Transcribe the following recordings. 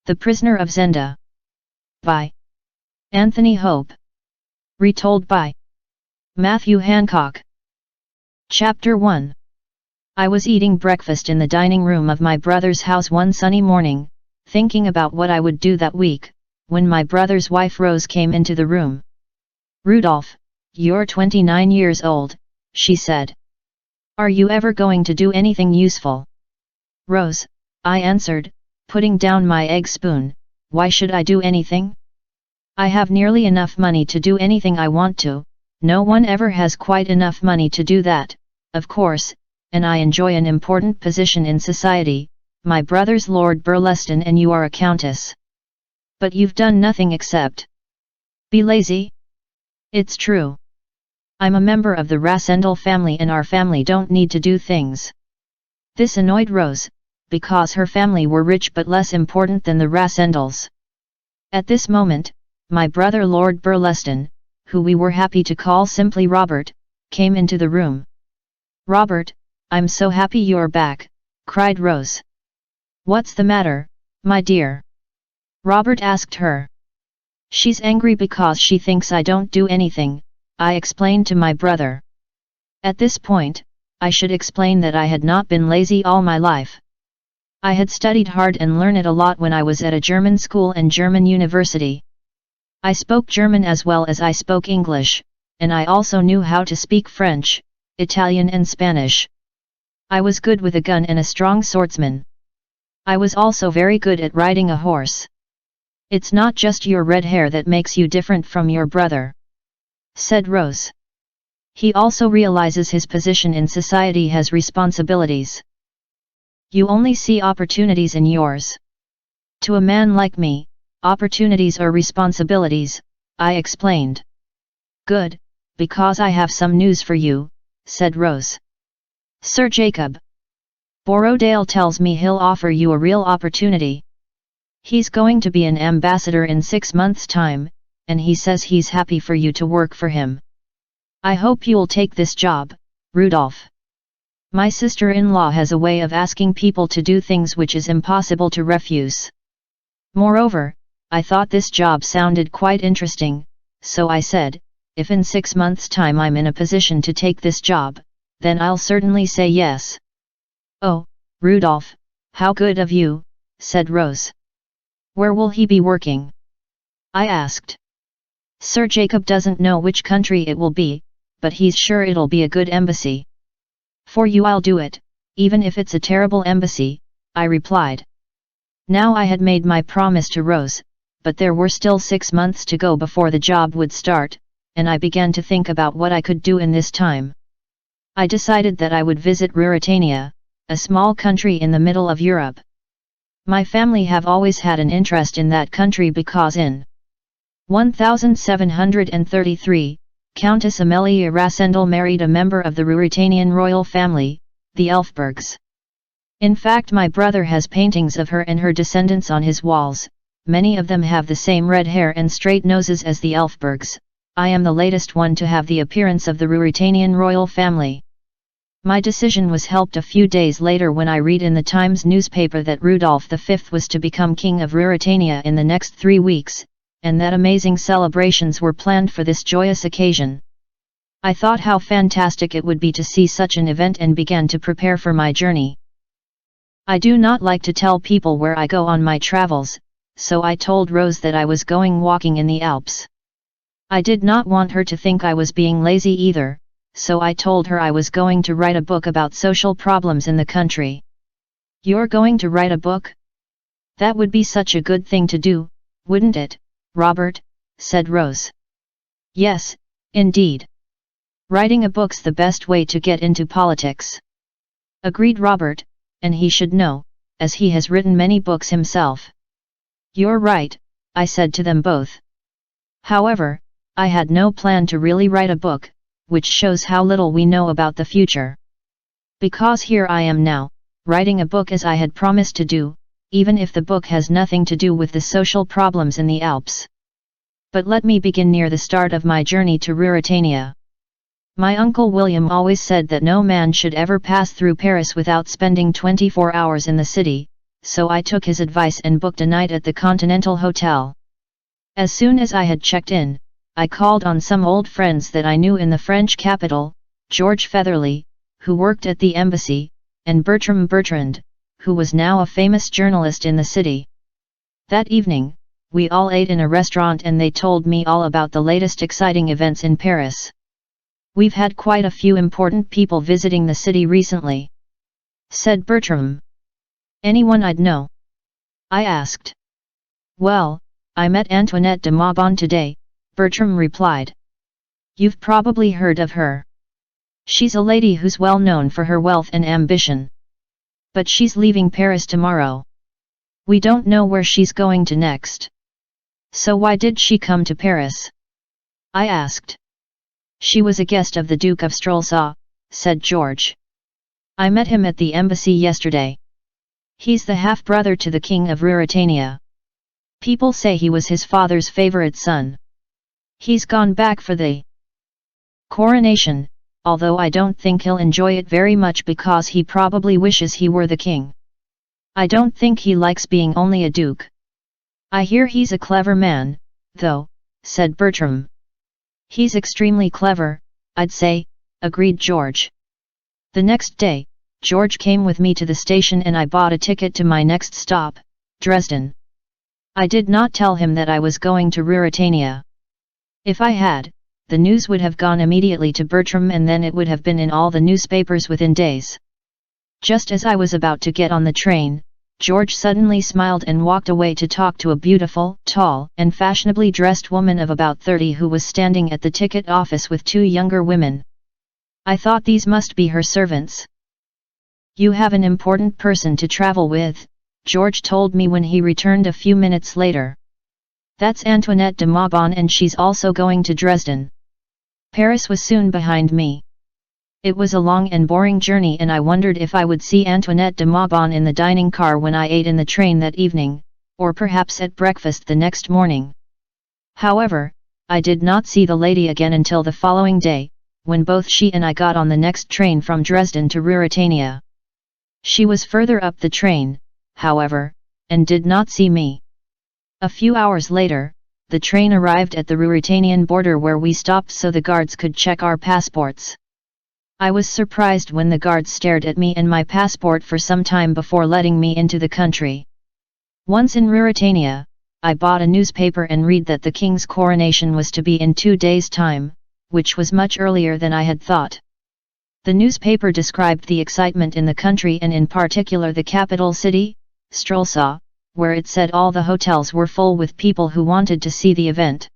The Prisoner of Zenda. By Anthony Hope. Retold by Matthew Hancock. Chapter 1. I was eating breakfast in the dining room of my brother's house one sunny morning, thinking about what I would do that week, when my brother's wife Rose came into the room. "Rudolph, you're 29 years old," she said. "Are you ever going to do anything useful?" "Rose," I answered, putting down my egg spoon, "why should I do anything? I have nearly enough money to do anything I want to. No one ever has quite enough money to do that, of course, and I enjoy an important position in society. My brother's Lord Burleston and you are a countess. But you've done nothing except be lazy." "It's true. I'm a member of the Rasendal family and our family don't need to do things." This annoyed Rose, because her family were rich but less important than the Rasendals. At this moment, my brother Lord Burleston, who we were happy to call simply Robert, came into the room. "Robert, I'm so happy you're back," cried Rose. "What's the matter, my dear?" Robert asked her. "She's angry because she thinks I don't do anything," I explained to my brother. At this point, I should explain that I had not been lazy all my life. I had studied hard and learned a lot when I was at a German school and German university. I spoke German as well as I spoke English, and I also knew how to speak French, Italian and Spanish. I was good with a gun and a strong swordsman. I was also very good at riding a horse. "It's not just your red hair that makes you different from your brother," said Rose. "He also realizes his position in society has responsibilities. You only see opportunities in yours. To a man like me, opportunities are responsibilities," I explained. "Good, because I have some news for you," said Rose. "Sir Jacob Borrowdale tells me he'll offer you a real opportunity. He's going to be an ambassador in 6 months' time, and he says he's happy for you to work for him. I hope you'll take this job, Rudolph. My sister-in-law has a way of asking people to do things which is impossible to refuse." Moreover, I thought this job sounded quite interesting, so I said, "If in 6 months' time I'm in a position to take this job, then I'll certainly say yes." "Oh, Rudolph, how good of you," said Rose. "Where will he be working?" I asked. "Sir Jacob doesn't know which country it will be, but he's sure it'll be a good embassy." "For you I'll do it, even if it's a terrible embassy," I replied. Now I had made my promise to Rose, but there were still 6 months to go before the job would start, and I began to think about what I could do in this time. I decided that I would visit Ruritania, a small country in the middle of Europe. My family have always had an interest in that country because in 1733, Countess Amelia Rasendal married a member of the Ruritanian royal family, the Elfbergs. In fact, my brother has paintings of her and her descendants on his walls. Many of them have the same red hair and straight noses as the Elfbergs. I am the latest one to have the appearance of the Ruritanian royal family. My decision was helped a few days later when I read in the Times newspaper that Rudolph V was to become king of Ruritania in the next 3 weeks, and that amazing celebrations were planned for this joyous occasion. I thought how fantastic it would be to see such an event and began to prepare for my journey. I do not like to tell people where I go on my travels, so I told Rose that I was going walking in the Alps. I did not want her to think I was being lazy either, so I told her I was going to write a book about social problems in the country. "You're going to write a book? That would be such a good thing to do, wouldn't it, Robert?" said Rose. "Yes, indeed. Writing a book's the best way to get into politics," agreed Robert, "and he should know, as he has written many books himself." "You're right," I said to them both. However, I had no plan to really write a book, which shows how little we know about the future. Because here I am now, writing a book as I had promised to do, even if the book has nothing to do with the social problems in the Alps. But let me begin near the start of my journey to Ruritania. My Uncle William always said that no man should ever pass through Paris without spending 24 hours in the city, so I took his advice and booked a night at the Continental Hotel. As soon as I had checked in, I called on some old friends that I knew in the French capital, George Featherly, who worked at the embassy, and Bertram Bertrand, who was now a famous journalist in the city. That evening, we all ate in a restaurant and they told me all about the latest exciting events in Paris. "We've had quite a few important people visiting the city recently," said Bertram. "Anyone I'd know?" I asked. "Well, I met Antoinette de Maubon today," Bertram replied. "You've probably heard of her. She's a lady who's well known for her wealth and ambition. But she's leaving Paris tomorrow. We don't know where she's going to next." "So why did she come to Paris?" I asked. "She was a guest of the Duke of Strelsaw," said George. "I met him at the embassy yesterday. He's the half-brother to the King of Ruritania. People say he was his father's favorite son. He's gone back for the coronation, although I don't think he'll enjoy it very much because he probably wishes he were the king. I don't think he likes being only a duke." "I hear he's a clever man, though," said Bertram. "He's extremely clever, I'd say," agreed George. The next day, George came with me to the station and I bought a ticket to my next stop, Dresden. I did not tell him that I was going to Ruritania. If I had, the news would have gone immediately to Bertram and then it would have been in all the newspapers within days. Just as I was about to get on the train, George suddenly smiled and walked away to talk to a beautiful, tall, and fashionably dressed woman of about 30 who was standing at the ticket office with two younger women. I thought these must be her servants. "You have an important person to travel with," George told me when he returned a few minutes later. "That's Antoinette de Maubon and she's also going to Dresden." Paris was soon behind me. It was a long and boring journey and I wondered if I would see Antoinette de Maubon in the dining car when I ate in the train that evening, or perhaps at breakfast the next morning. However, I did not see the lady again until the following day, when both she and I got on the next train from Dresden to Ruritania. She was further up the train, however, and did not see me. A few hours later, the train arrived at the Ruritanian border where we stopped so the guards could check our passports. I was surprised when the guards stared at me and my passport for some time before letting me into the country. Once in Ruritania, I bought a newspaper and read that the king's coronation was to be in 2 days' time, which was much earlier than I had thought. The newspaper described the excitement in the country and in particular the capital city, Strelsaw, where it said all the hotels were full with people who wanted to see the event.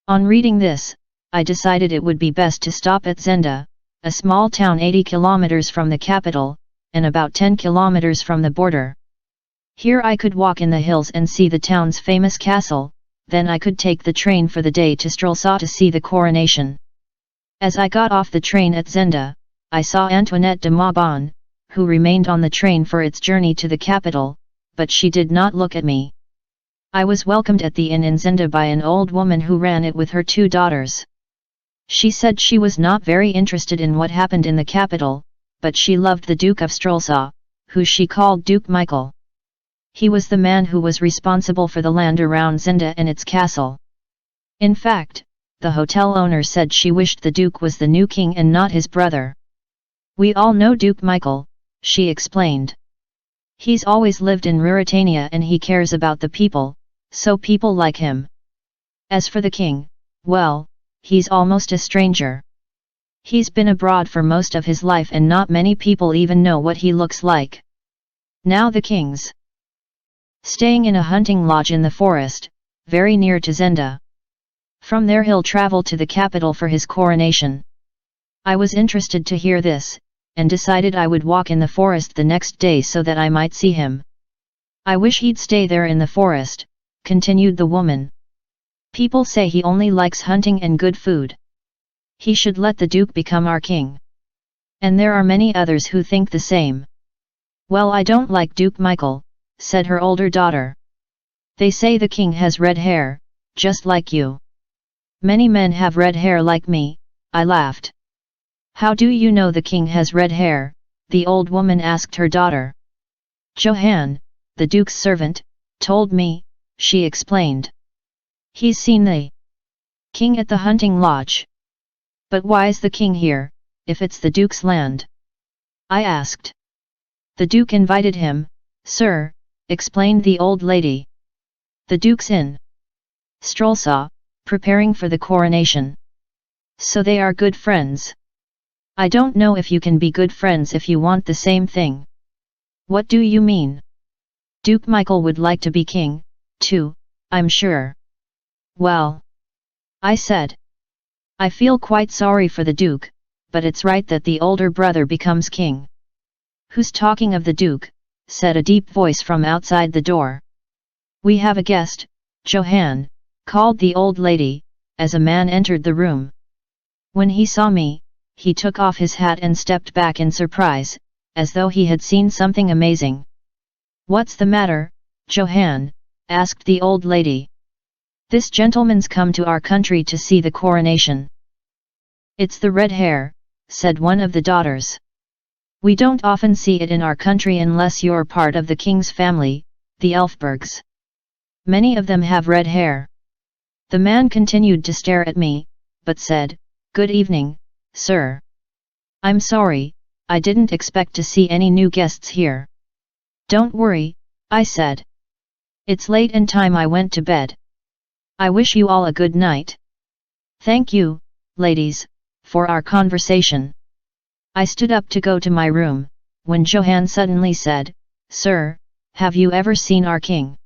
On reading this, I decided it would be best to stop at Zenda, a small town 80 kilometers from the capital, and about 10 kilometers from the border. Here I could walk in the hills and see the town's famous castle, then I could take the train for the day to Strelsaw to see the coronation. As I got off the train at Zenda, I saw Antoinette de Maubon, who remained on the train for its journey to the capital, but she did not look at me. I was welcomed at the inn in Zenda by an old woman who ran it with her 2 daughters. She said she was not very interested in what happened in the capital, but she loved the Duke of Strelsaw, who she called Duke Michael. He was the man who was responsible for the land around Zenda and its castle. In fact, the hotel owner said she wished the Duke was the new king and not his brother. "We all know Duke Michael," she explained. "He's always lived in Ruritania and he cares about the people, so people like him. As for the king, well, he's almost a stranger. He's been abroad for most of his life and not many people even know what he looks like. Now the king's staying in a hunting lodge in the forest, very near to Zenda. From there he'll travel to the capital for his coronation." I was interested to hear this, and decided I would walk in the forest the next day so that I might see him. "I wish he'd stay there in the forest," continued the woman. "People say he only likes hunting and good food. He should let the Duke become our king. And there are many others who think the same." "Well, I don't like Duke Michael," said her older daughter. "They say the king has red hair, just like you." "Many men have red hair like me," I laughed. "How do you know the king has red hair?" the old woman asked her daughter. "Johann, the Duke's servant, told me," she explained. "He's seen the king at the hunting lodge." "But why is the king here, if it's the Duke's land?" I asked. "The Duke invited him, sir," explained the old lady. "The Duke's in Strelsa, preparing for the coronation. So they are good friends." "I don't know if you can be good friends if you want the same thing." "What do you mean?" "Duke Michael would like to be king, too, I'm sure." "Well," I said, "I feel quite sorry for the Duke, but it's right that the older brother becomes king." "Who's talking of the Duke?" said a deep voice from outside the door. "We have a guest, Johann," called the old lady, as a man entered the room. When he saw me, he took off his hat and stepped back in surprise, as though he had seen something amazing. "What's the matter, Johann?" asked the old lady. "This gentleman's come to our country to see the coronation." "It's the red hair," said one of the daughters. "We don't often see it in our country unless you're part of the king's family, the Elfbergs. Many of them have red hair." The man continued to stare at me, but said, "Good evening, sir. I'm sorry, I didn't expect to see any new guests here." "Don't worry," I said. "It's late and time I went to bed. I wish you all a good night." "Thank you, ladies, for our conversation." I stood up to go to my room, when Johann suddenly said, "Sir, have you ever seen our king?"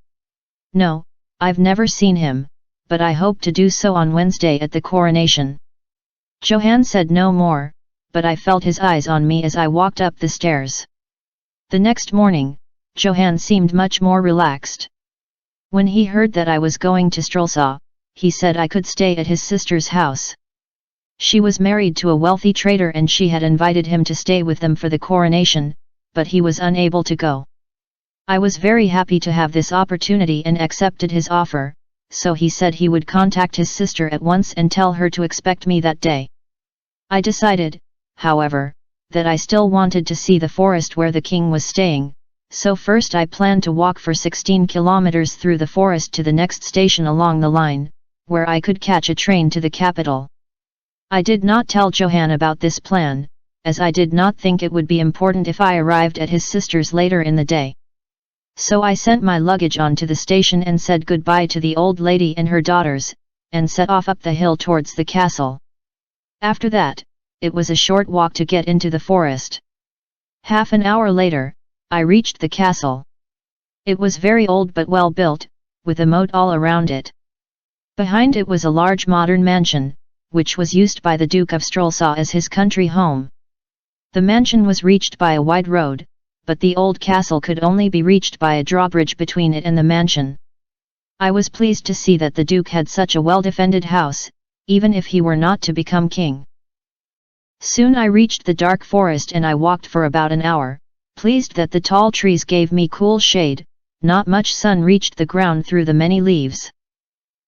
"No, I've never seen him, but I hope to do so on Wednesday at the coronation." Johann said no more, but I felt his eyes on me as I walked up the stairs. The next morning, Johann seemed much more relaxed. When he heard that I was going to Strelsa, he said I could stay at his sister's house. She was married to a wealthy trader and she had invited him to stay with them for the coronation, but he was unable to go. I was very happy to have this opportunity and accepted his offer, so he said he would contact his sister at once and tell her to expect me that day. I decided, however, that I still wanted to see the forest where the king was staying, so first I planned to walk for 16 kilometers through the forest to the next station along the line, where I could catch a train to the capital. I did not tell Johann about this plan, as I did not think it would be important if I arrived at his sister's later in the day. So I sent my luggage on to the station and said goodbye to the old lady and her daughters, and set off up the hill towards the castle. After that, it was a short walk to get into the forest. Half an hour later, I reached the castle. It was very old but well built, with a moat all around it. Behind it was a large modern mansion, which was used by the Duke of Strelsa as his country home. The mansion was reached by a wide road, but the old castle could only be reached by a drawbridge between it and the mansion. I was pleased to see that the Duke had such a well-defended house, even if he were not to become king. Soon I reached the dark forest and I walked for about an hour, pleased that the tall trees gave me cool shade, not much sun reached the ground through the many leaves.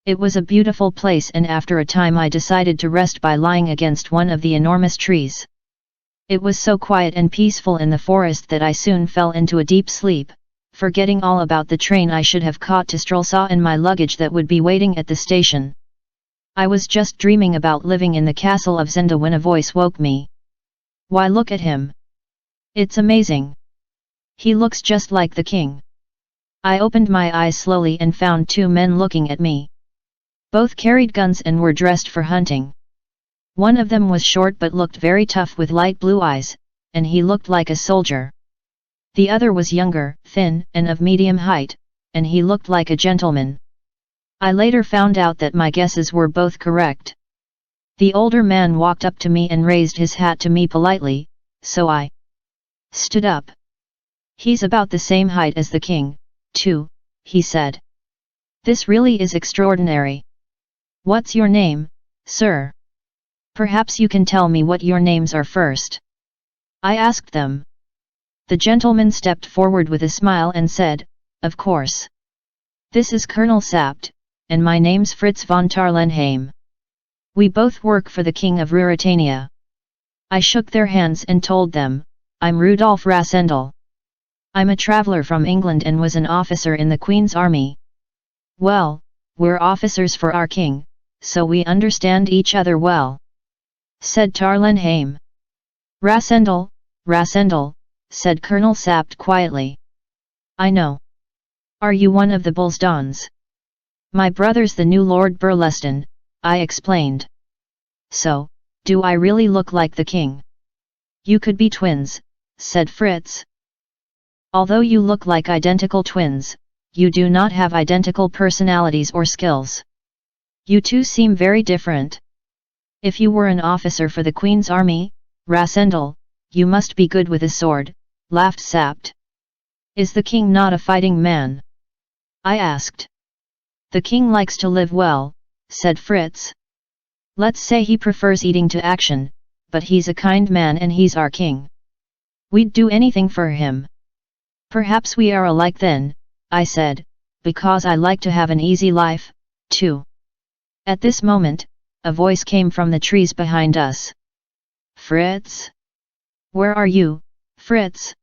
It was a beautiful place and after a time I decided to rest by lying against one of the enormous trees. It was so quiet and peaceful in the forest that I soon fell into a deep sleep, forgetting all about the train I should have caught to Strelsa and my luggage that would be waiting at the station. I was just dreaming about living in the castle of Zenda when a voice woke me. "Why, look at him! It's amazing! He looks just like the king." I opened my eyes slowly and found two men looking at me. Both carried guns and were dressed for hunting. One of them was short but looked very tough with light blue eyes, and he looked like a soldier. The other was younger, thin, and of medium height, and he looked like a gentleman. I later found out that my guesses were both correct. The older man walked up to me and raised his hat to me politely, so I stood up. "He's about the same height as the king, too," he said. "This really is extraordinary. What's your name, sir? Perhaps you can tell me what your names are first," I asked them. The gentleman stepped forward with a smile and said, "Of course. This is Colonel Sapt, and my name's Fritz von Tarlenheim. We both work for the King of Ruritania." I shook their hands and told them, "I'm Rudolf Rassendel." I'm a traveller from England and was an officer in the Queen's army. Well, we're officers for our king, so we understand each other well," said Tarlenheim. Rasendal, said Colonel Sapt quietly. "I know. Are you one of the Bulsdons?" "My brother's the new Lord Burleston," I explained. "So, do I really look like the king?" "You could be twins," said Fritz. "Although you look like identical twins, you do not have identical personalities or skills. You two seem very different. If you were an officer for the Queen's army, Rasendal, you must be good with a sword," laughed Sapt. "Is the king not a fighting man?" I asked. "The king likes to live well," said Fritz. "Let's say he prefers eating to action, but he's a kind man and he's our king. We'd do anything for him." "Perhaps we are alike then," I said, "because I like to have an easy life, too." At this moment, a voice came from the trees behind us. "Fritz? Where are you, Fritz?"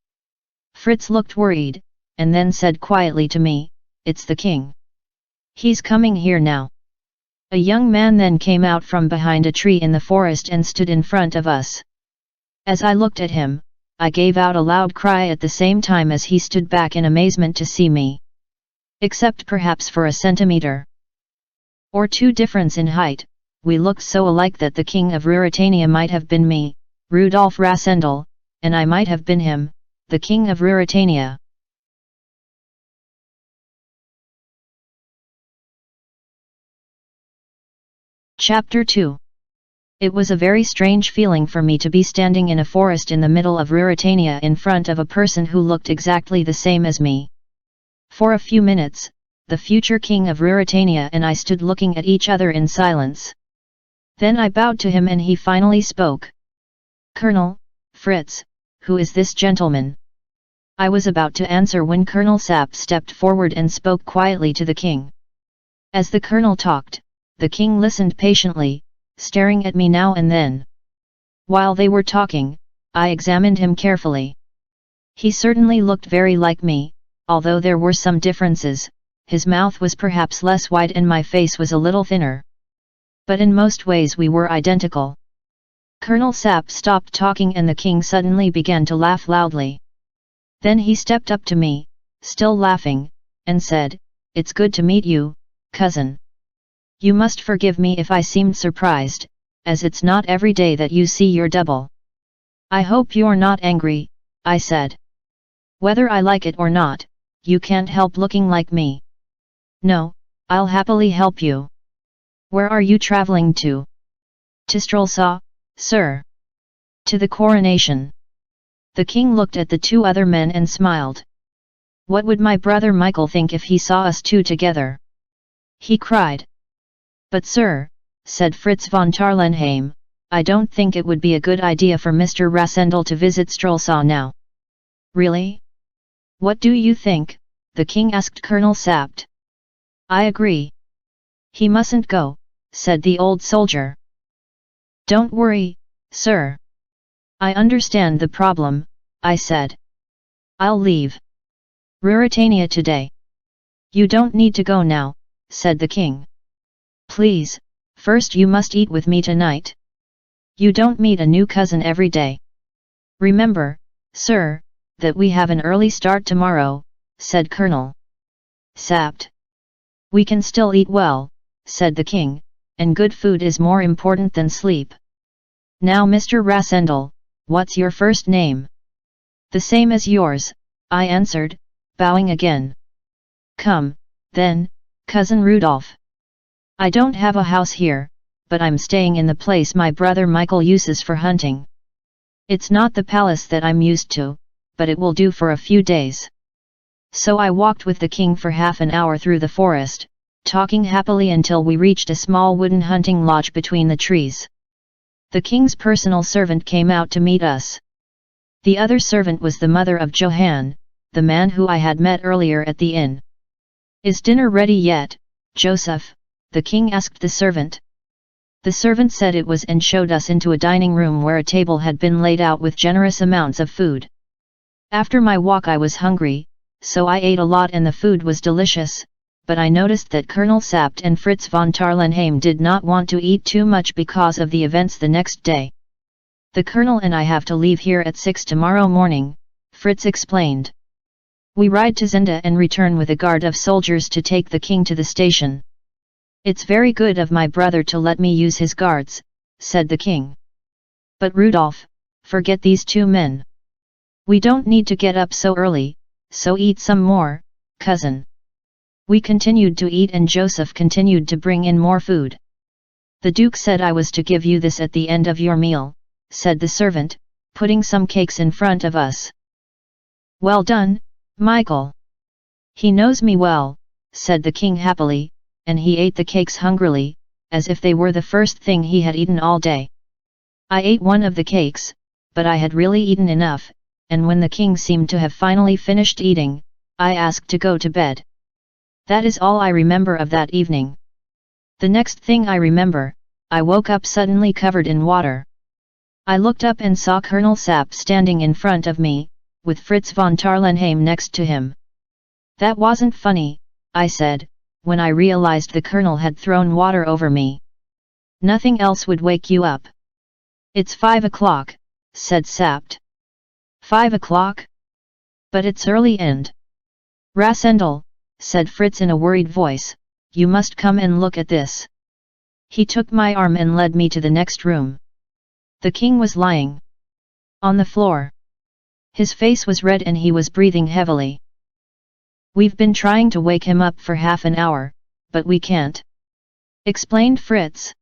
Fritz looked worried, and then said quietly to me, "It's the king. He's coming here now." A young man then came out from behind a tree in the forest and stood in front of us. As I looked at him, I gave out a loud cry at the same time as he stood back in amazement to see me. Except perhaps for a centimeter or two difference in height, we looked so alike that the king of Ruritania might have been me, Rudolf Rasendal, and I might have been him, the king of Ruritania. Chapter 2. It was a very strange feeling for me to be standing in a forest in the middle of Ruritania in front of a person who looked exactly the same as me. For a few minutes, the future king of Ruritania and I stood looking at each other in silence. Then I bowed to him and he finally spoke. "Colonel, Fritz, who is this gentleman?" I was about to answer when Colonel Sapp stepped forward and spoke quietly to the king. As the colonel talked, the king listened patiently, staring at me now and then. While they were talking, I examined him carefully. He certainly looked very like me, although there were some differences. His mouth was perhaps less wide and my face was a little thinner. But in most ways we were identical. Colonel Sapp stopped talking and the king suddenly began to laugh loudly. Then he stepped up to me, still laughing, and said, "It's good to meet you, cousin. You must forgive me if I seemed surprised, as it's not every day that you see your double." "I hope you're not angry," I said. "Whether I like it or not, you can't help looking like me." "No, I'll happily help you. Where are you traveling to?" "To Strelsa, sir. To the coronation." The king looked at the two other men and smiled. "What would my brother Michael think if he saw us two together?" he cried. "But sir," said Fritz von Tarlenheim, "I don't think it would be a good idea for Mr. Rasendal to visit Strelsa now." "Really? What do you think?" the king asked Colonel Sapt. "I agree. He mustn't go," said the old soldier. "Don't worry, sir. I understand the problem," I said. "I'll leave Ruritania today." "You don't need to go now," said the king. "Please, first you must eat with me tonight. You don't meet a new cousin every day. Remember, sir, that we have an early start tomorrow," said Colonel Sapt. "We can still eat well," said the king, "and good food is more important than sleep. Now Mr. Rasendal, what's your first name?" "The same as yours," I answered, bowing again. "Come, then, cousin Rudolph. I don't have a house here, but I'm staying in the place my brother Michael uses for hunting. It's not the palace that I'm used to, but it will do for a few days." So I walked with the king for half an hour through the forest, talking happily until we reached a small wooden hunting lodge between the trees. The king's personal servant came out to meet us. The other servant was the mother of Johann, the man who I had met earlier at the inn. "Is dinner ready yet, Joseph?" the king asked the servant. The servant said it was and showed us into a dining room where a table had been laid out with generous amounts of food. After my walk I was hungry, so I ate a lot and the food was delicious, but I noticed that Colonel Sapt and Fritz von Tarlenheim did not want to eat too much because of the events the next day. The Colonel and I have to leave here at 6 tomorrow morning, Fritz explained. We ride to Zenda and return with a guard of soldiers to take the king to the station. It's very good of my brother to let me use his guards, said the king. But Rudolph, forget these two men. We don't need to get up so early, so eat some more, cousin. We continued to eat and Joseph continued to bring in more food. The Duke said I was to give you this at the end of your meal, said the servant, putting some cakes in front of us. Well done, Michael. He knows me well, said the king happily, and he ate the cakes hungrily, as if they were the first thing he had eaten all day. I ate one of the cakes, but I had really eaten enough, and when the king seemed to have finally finished eating, I asked to go to bed. That is all I remember of that evening. The next thing I remember, I woke up suddenly covered in water. I looked up and saw Colonel Sapp standing in front of me, with Fritz von Tarlenheim next to him. That wasn't funny, I said, when I realized the colonel had thrown water over me. Nothing else would wake you up. It's 5 o'clock, said Sapt. 5 o'clock? But it's early and... Rasendel, said Fritz in a worried voice, you must come and look at this. He took my arm and led me to the next room. The king was lying on the floor. His face was red and he was breathing heavily. We've been trying to wake him up for half an hour, but we can't, explained Fritz.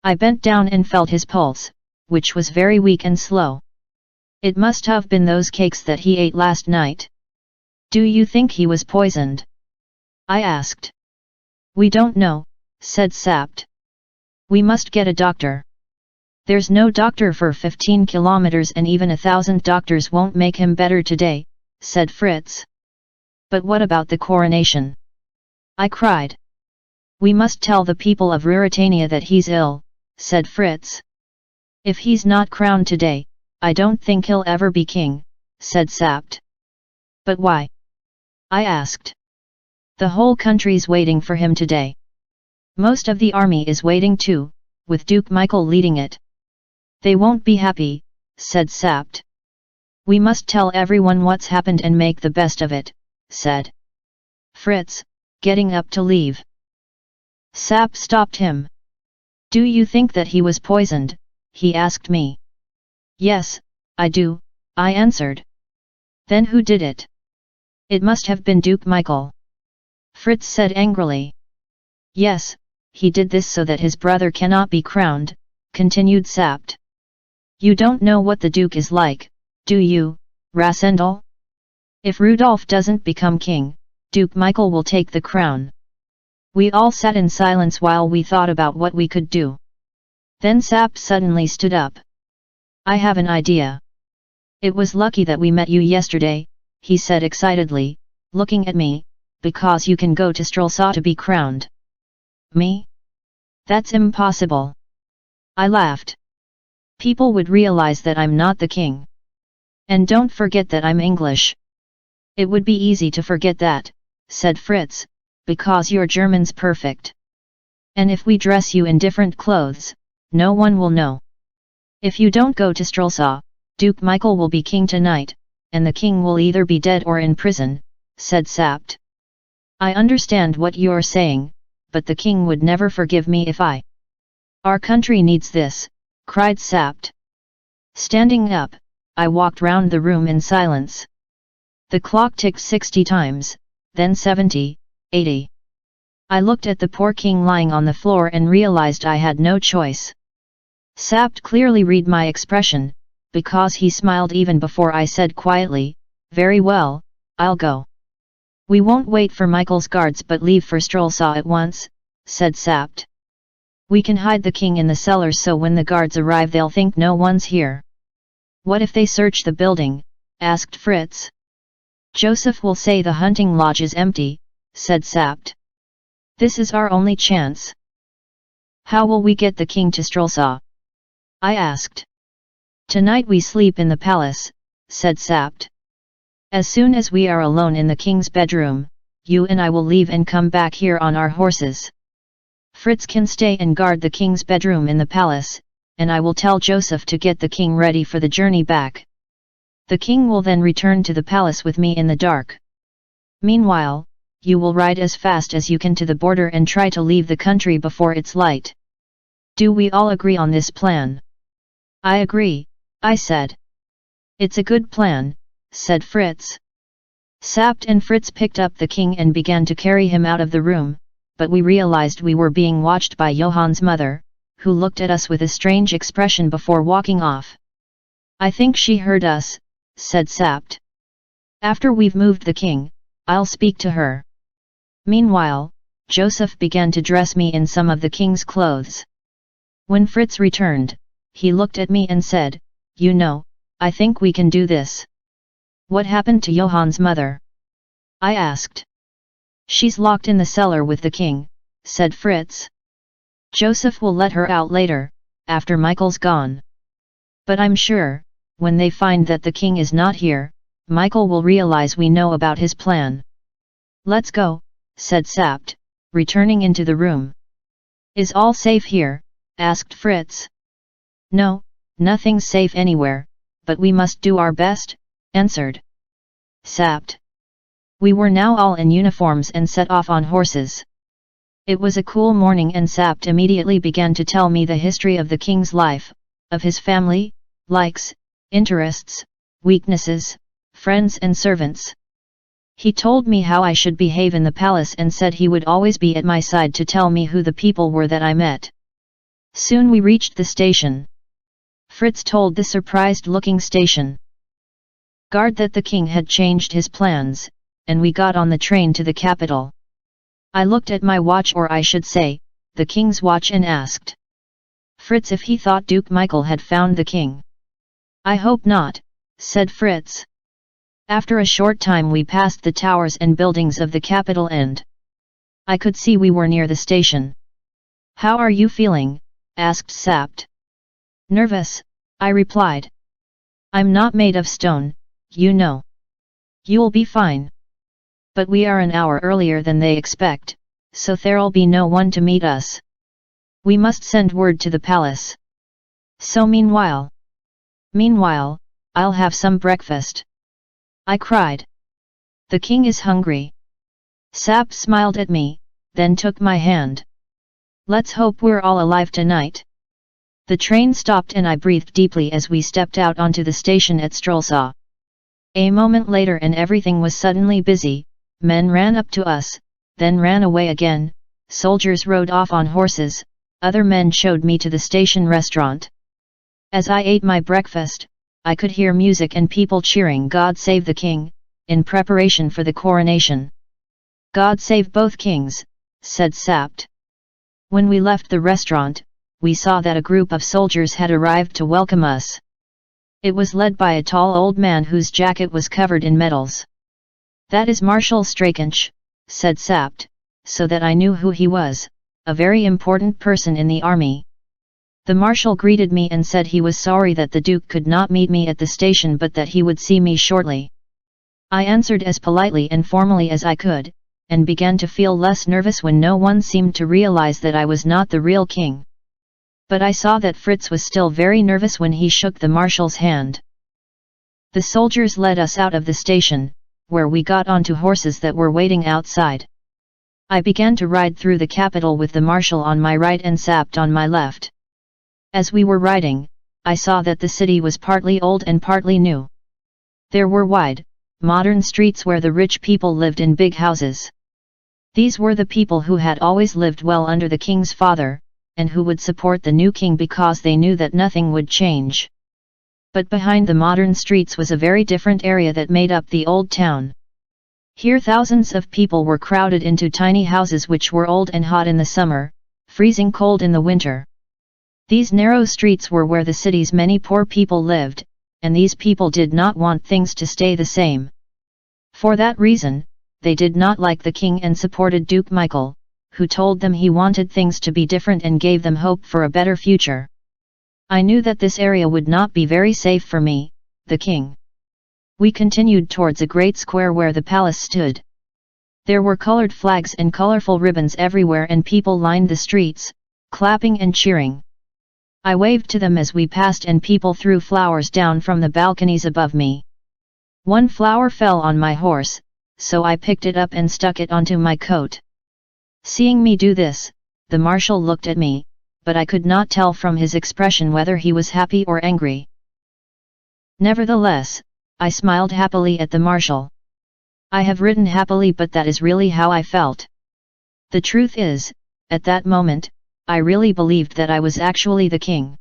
I bent down and felt his pulse, which was very weak and slow. It must have been those cakes that he ate last night. Do you think he was poisoned? I asked. We don't know, said Sapt. We must get a doctor. There's no doctor for 15 kilometers and even 1,000 doctors won't make him better today, said Fritz. But what about the coronation? I cried. We must tell the people of Ruritania that he's ill, said Fritz. If he's not crowned today, I don't think he'll ever be king, said Sapt. But why? I asked. The whole country's waiting for him today. Most of the army is waiting too, with Duke Michael leading it. They won't be happy, said Sapt. We must tell everyone what's happened and make the best of it, said Fritz, getting up to leave. Sapt stopped him. Do you think that he was poisoned? He asked me. Yes, I do, I answered. Then who did it? It must have been Duke Michael. Fritz said angrily. Yes, he did this so that his brother cannot be crowned, continued Sapt. You don't know what the Duke is like, do you, Rasendel? If Rudolph doesn't become king, Duke Michael will take the crown. We all sat in silence while we thought about what we could do. Then Sapt suddenly stood up. I have an idea. It was lucky that we met you yesterday, he said excitedly, looking at me, because you can go to Strelsa to be crowned. Me? That's impossible. I laughed. People would realize that I'm not the king. And don't forget that I'm English. It would be easy to forget that, said Fritz, because your German's perfect. And if we dress you in different clothes, no one will know. If you don't go to Strelsa, Duke Michael will be king tonight, and the king will either be dead or in prison, said Sapt. I understand what you're saying, but the king would never forgive me if I... Our country needs this, cried Sapt. Standing up, I walked round the room in silence. The clock ticked 60 times, then 70, 80. I looked at the poor king lying on the floor and realized I had no choice. Sapt clearly read my expression, because he smiled even before I said quietly, very well, I'll go. We won't wait for Michael's guards but leave for Strelsa at once, said Sapt. We can hide the king in the cellar so when the guards arrive they'll think no one's here. What if they search the building? Asked Fritz. Joseph will say the hunting lodge is empty, said Sapt. This is our only chance. How will we get the king to Strelsa? I asked. Tonight we sleep in the palace, said Sapt. As soon as we are alone in the king's bedroom, you and I will leave and come back here on our horses. Fritz can stay and guard the king's bedroom in the palace, and I will tell Joseph to get the king ready for the journey back. The king will then return to the palace with me in the dark. Meanwhile, you will ride as fast as you can to the border and try to leave the country before it's light. Do we all agree on this plan? I agree, I said. It's a good plan, said Fritz. Sapt and Fritz picked up the king and began to carry him out of the room, but we realized we were being watched by Johann's mother, who looked at us with a strange expression before walking off. I think she heard us, said Sapt. After we've moved the king, I'll speak to her. Meanwhile, Joseph began to dress me in some of the king's clothes. When Fritz returned, he looked at me and said, "You know, I think we can do this." What happened to Johann's mother? I asked. She's locked in the cellar with the king, said Fritz. Joseph will let her out later, after Michael's gone. But I'm sure, when they find that the king is not here, Michael will realize we know about his plan. Let's go, said Sapt, returning into the room. Is all safe here? Asked Fritz. No, nothing's safe anywhere, but we must do our best, answered Sapt. We were now all in uniforms and set off on horses. It was a cool morning and Sapt immediately began to tell me the history of the king's life, of his family, likes, interests, weaknesses, friends and servants. He told me how I should behave in the palace and said he would always be at my side to tell me who the people were that I met. Soon we reached the station. Fritz told the surprised-looking station guard that the king had changed his plans, and we got on the train to the capital. I looked at my watch, or I should say, the king's watch, and asked Fritz if he thought Duke Michael had found the king. I hope not, said Fritz. After a short time we passed the towers and buildings of the capital and I could see we were near the station. How are you feeling? Asked Sapt. Nervous, I replied. I'm not made of stone, you know. You'll be fine. But we are an hour earlier than they expect, so there'll be no one to meet us. We must send word to the palace. So meanwhile, I'll have some breakfast. I cried. The king is hungry. Sapt smiled at me, then took my hand. Let's hope we're all alive tonight. The train stopped and I breathed deeply as we stepped out onto the station at Strelsaw. A moment later and everything was suddenly busy. Men ran up to us, then ran away again, soldiers rode off on horses, other men showed me to the station restaurant. As I ate my breakfast, I could hear music and people cheering "God Save the King," in preparation for the coronation. God save both kings, said Sapt. When we left the restaurant, we saw that a group of soldiers had arrived to welcome us. It was led by a tall old man whose jacket was covered in medals. That is Marshal Strakensch, said Sapt, so that I knew who he was, a very important person in the army. The marshal greeted me and said he was sorry that the Duke could not meet me at the station but that he would see me shortly. I answered as politely and formally as I could, and began to feel less nervous when no one seemed to realize that I was not the real king. But I saw that Fritz was still very nervous when he shook the marshal's hand. The soldiers led us out of the station, where we got onto horses that were waiting outside. I began to ride through the capital with the marshal on my right and Sapt on my left. As we were riding, I saw that the city was partly old and partly new. There were wide, modern streets where the rich people lived in big houses. These were the people who had always lived well under the king's father, and who would support the new king because they knew that nothing would change. But behind the modern streets was a very different area that made up the old town. Here thousands of people were crowded into tiny houses which were old and hot in the summer, freezing cold in the winter. These narrow streets were where the city's many poor people lived, and these people did not want things to stay the same. For that reason, they did not like the king and supported Duke Michael, who told them he wanted things to be different and gave them hope for a better future. I knew that this area would not be very safe for me, the king. We continued towards a great square where the palace stood. There were colored flags and colorful ribbons everywhere, and people lined the streets, clapping and cheering. I waved to them as we passed, and people threw flowers down from the balconies above me. One flower fell on my horse, so I picked it up and stuck it onto my coat. Seeing me do this, the marshal looked at me, but I could not tell from his expression whether he was happy or angry. Nevertheless, I smiled happily at the marshal. I have written happily, but that is really how I felt. The truth is, at that moment, I really believed that I was actually the king.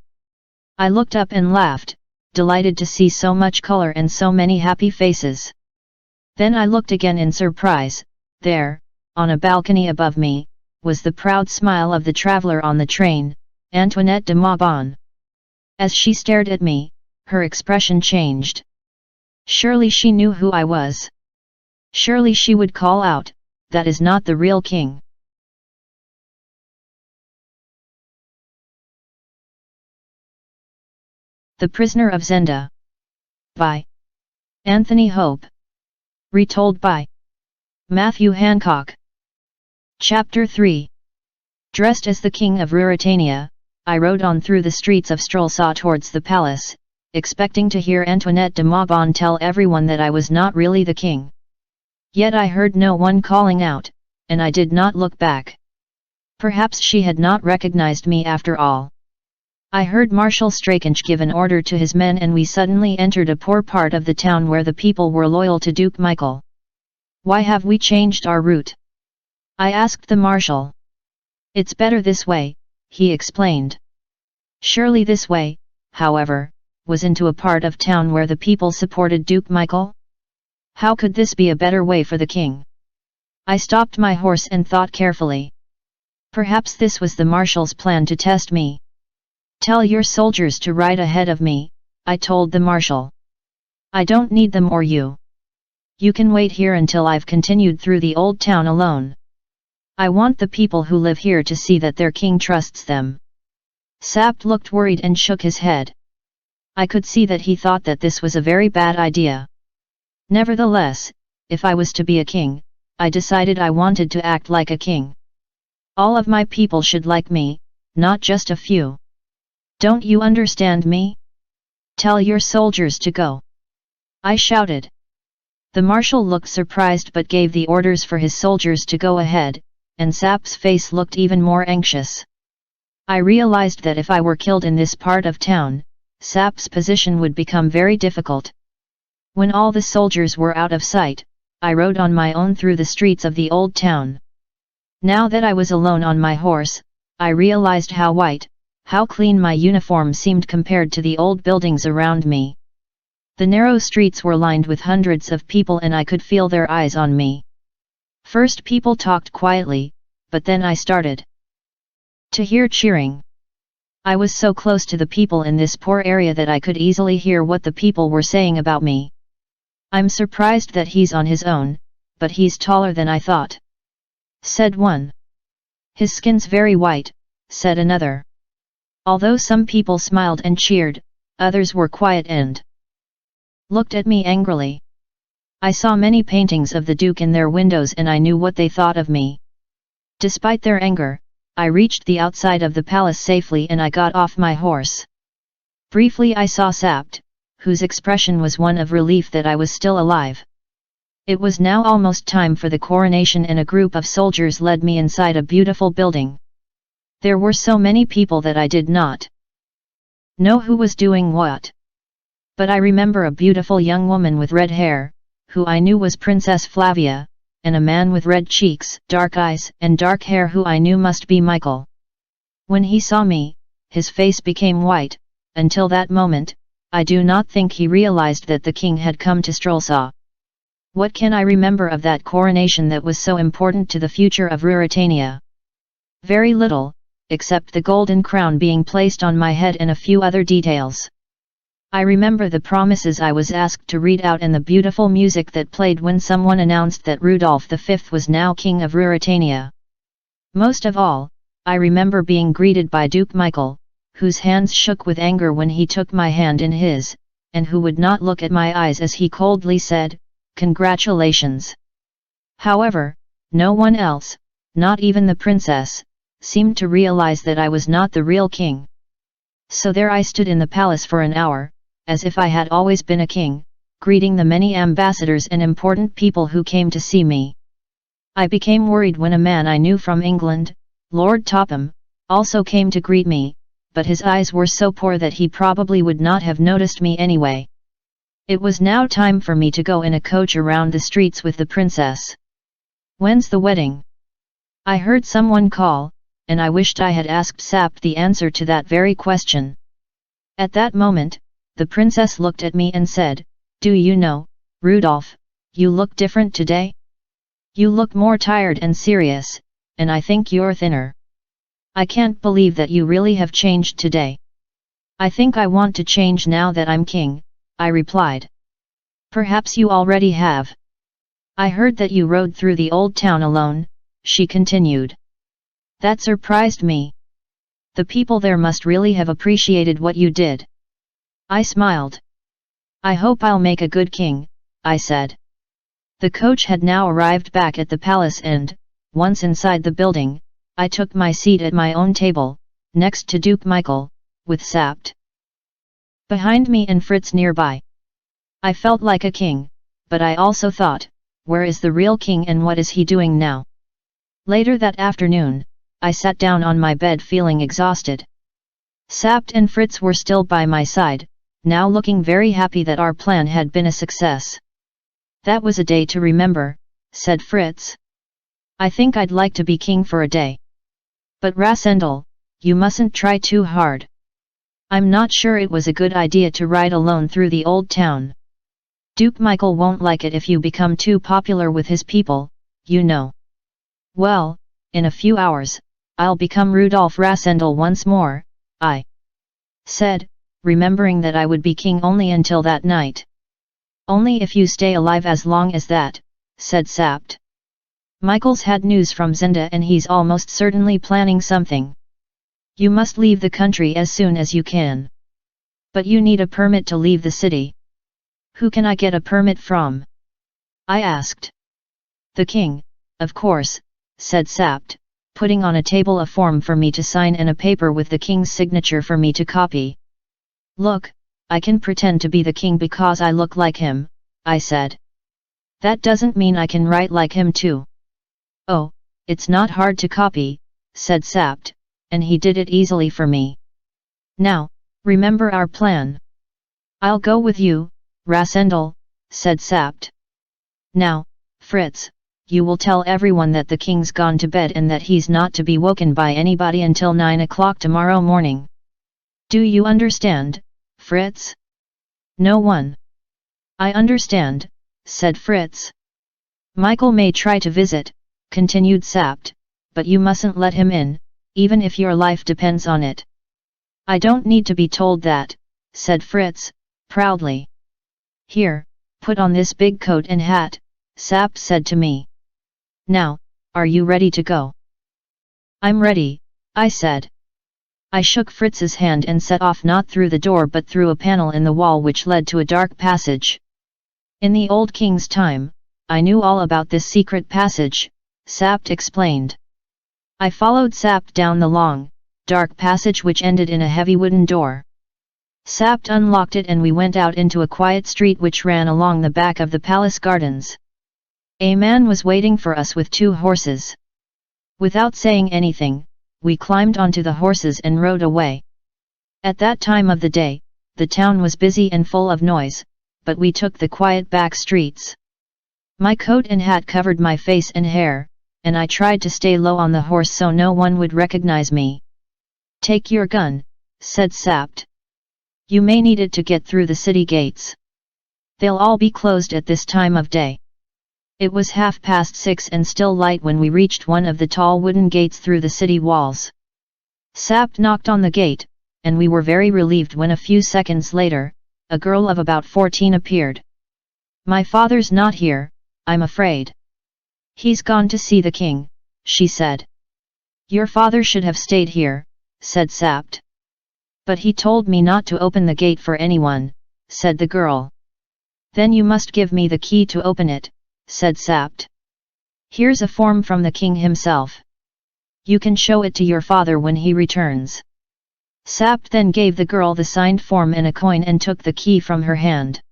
I looked up and laughed, delighted to see so much color and so many happy faces. Then I looked again in surprise. There, on a balcony above me, was the proud smile of the traveler on the train, Antoinette de Maubon. As she stared at me, her expression changed. Surely she knew who I was. Surely she would call out, "That is not the real king." The Prisoner of Zenda. By Anthony Hope. Retold by Matthew Hancock. Chapter 3. Dressed as the king of Ruritania, I rode on through the streets of Strelsa towards the palace, expecting to hear Antoinette de Maubon tell everyone that I was not really the king. Yet I heard no one calling out, and I did not look back. Perhaps she had not recognized me after all. I heard Marshal Strakensch give an order to his men, and we suddenly entered a poor part of the town where the people were loyal to Duke Michael. "Why have we changed our route?" I asked the marshal. "It's better this way," he explained. Surely this way, however, was into a part of town where the people supported Duke Michael? How could this be a better way for the king? I stopped my horse and thought carefully. Perhaps this was the marshal's plan to test me. "Tell your soldiers to ride ahead of me," I told the marshal. "I don't need them or you. You can wait here until I've continued through the old town alone. I want the people who live here to see that their king trusts them." Sapt looked worried and shook his head. I could see that he thought that this was a very bad idea. Nevertheless, if I was to be a king, I decided I wanted to act like a king. All of my people should like me, not just a few. Don't you understand me? Tell your soldiers to go," I shouted. The marshal looked surprised but gave the orders for his soldiers to go ahead, and Sap's face looked even more anxious. I realized that if I were killed in this part of town, Sap's position would become very difficult. When all the soldiers were out of sight, I rode on my own through the streets of the old town. Now that I was alone on my horse, I realized how white, how clean my uniform seemed compared to the old buildings around me. The narrow streets were lined with hundreds of people, and I could feel their eyes on me. First people talked quietly, but then I started to hear cheering. I was so close to the people in this poor area that I could easily hear what the people were saying about me. "I'm surprised that he's on his own, but he's taller than I thought," said one. "His skin's very white," said another. Although some people smiled and cheered, others were quiet and looked at me angrily. I saw many paintings of the Duke in their windows, and I knew what they thought of me. Despite their anger, I reached the outside of the palace safely, and I got off my horse. Briefly I saw Sapt, whose expression was one of relief that I was still alive. It was now almost time for the coronation, and a group of soldiers led me inside a beautiful building. There were so many people that I did not know who was doing what. But I remember a beautiful young woman with red hair, who I knew was Princess Flavia, and a man with red cheeks, dark eyes, and dark hair who I knew must be Michael. When he saw me, his face became white. Until that moment, I do not think he realized that the king had come to Strelsa. What can I remember of that coronation that was so important to the future of Ruritania? Very little, except the golden crown being placed on my head and a few other details. I remember the promises I was asked to read out and the beautiful music that played when someone announced that Rudolph V was now king of Ruritania. Most of all, I remember being greeted by Duke Michael, whose hands shook with anger when he took my hand in his, and who would not look at my eyes as he coldly said, "Congratulations." However, no one else, not even the princess, seemed to realize that I was not the real king. So there I stood in the palace for an hour, as if I had always been a king, greeting the many ambassadors and important people who came to see me. I became worried when a man I knew from England, Lord Topham, also came to greet me, but his eyes were so poor that he probably would not have noticed me anyway. It was now time for me to go in a coach around the streets with the princess. "When's the wedding?" I heard someone call, and I wished I had asked Sapt the answer to that very question. At that moment, the princess looked at me and said, "Do you know, Rudolph, you look different today? You look more tired and serious, and I think you're thinner. I can't believe that you really have changed today." "I think I want to change now that I'm king," I replied. "Perhaps you already have. I heard that you rode through the old town alone," she continued. "That surprised me. The people there must really have appreciated what you did." I smiled. "I hope I'll make a good king," I said. The coach had now arrived back at the palace and, once inside the building, I took my seat at my own table, next to Duke Michael, with Sapt behind me and Fritz nearby. I felt like a king, but I also thought, where is the real king and what is he doing now? Later that afternoon, I sat down on my bed feeling exhausted. Sapt and Fritz were still by my side, now looking very happy that our plan had been a success. "That was a day to remember," said Fritz. "I think I'd like to be king for a day. But Rasendal, you mustn't try too hard. I'm not sure it was a good idea to ride alone through the old town. Duke Michael won't like it if you become too popular with his people, you know." "Well, in a few hours, I'll become Rudolf Rasendal once more," I said, remembering that I would be king only until that night. "Only if you stay alive as long as that," said Sapt. "Michael's had news from Zenda and he's almost certainly planning something. You must leave the country as soon as you can. But you need a permit to leave the city." "Who can I get a permit from?" I asked. "The king, of course," said Sapt, putting on a table a form for me to sign and a paper with the king's signature for me to copy. "Look, I can pretend to be the king because I look like him," I said. "That doesn't mean I can write like him too." "Oh, it's not hard to copy," said Sapt, and he did it easily for me. "Now, remember our plan." "I'll go with you, Rasendal," said Sapt. "Now, Fritz, you will tell everyone that the king's gone to bed and that he's not to be woken by anybody until 9 o'clock tomorrow morning. Do you understand, Fritz?" "No one." "I understand," said Fritz. "Michael may try to visit," continued Sapt, "but you mustn't let him in, even if your life depends on it." "I don't need to be told that," said Fritz, proudly. "Here, put on this big coat and hat," Sapt said to me. "Now, are you ready to go?" "I'm ready," I said. I shook Fritz's hand and set off not through the door but through a panel in the wall which led to a dark passage. In the old king's time, I knew all about this secret passage, Sapt explained. I followed Sapt down the long, dark passage which ended in a heavy wooden door. Sapt unlocked it and we went out into a quiet street which ran along the back of the palace gardens. A man was waiting for us with 2 horses. Without saying anything, we climbed onto the horses and rode away. At that time of the day, the town was busy and full of noise, but we took the quiet back streets. My coat and hat covered my face and hair, and I tried to stay low on the horse so no one would recognize me. "Take your gun," said Sapt. "You may need it to get through the city gates. They'll all be closed at this time of day." It was 6:30 and still light when we reached one of the tall wooden gates through the city walls. Sapt knocked on the gate, and we were very relieved when a few seconds later, a girl of about 14 appeared. "My father's not here, I'm afraid. He's gone to see the king," she said. "Your father should have stayed here," said Sapt. "But he told me not to open the gate for anyone," said the girl. Then you must give me the key to open it, said Sapt. Here's a form from the king himself. You can show it to your father when he returns. Sapt then gave the girl the signed form and a coin and took the key from her hand.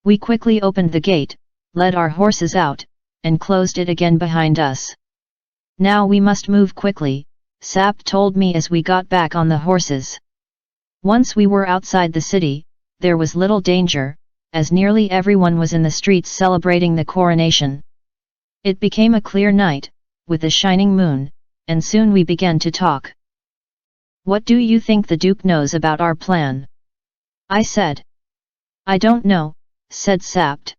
We quickly opened the gate, led our horses out, and closed it again behind us. Now we must move quickly, Sapt told me as we got back on the horses. Once we were outside the city, there was little danger, as nearly everyone was in the streets celebrating the coronation. It became a clear night, with a shining moon, and soon we began to talk. What do you think the Duke knows about our plan? I said. I don't know, said Sapt.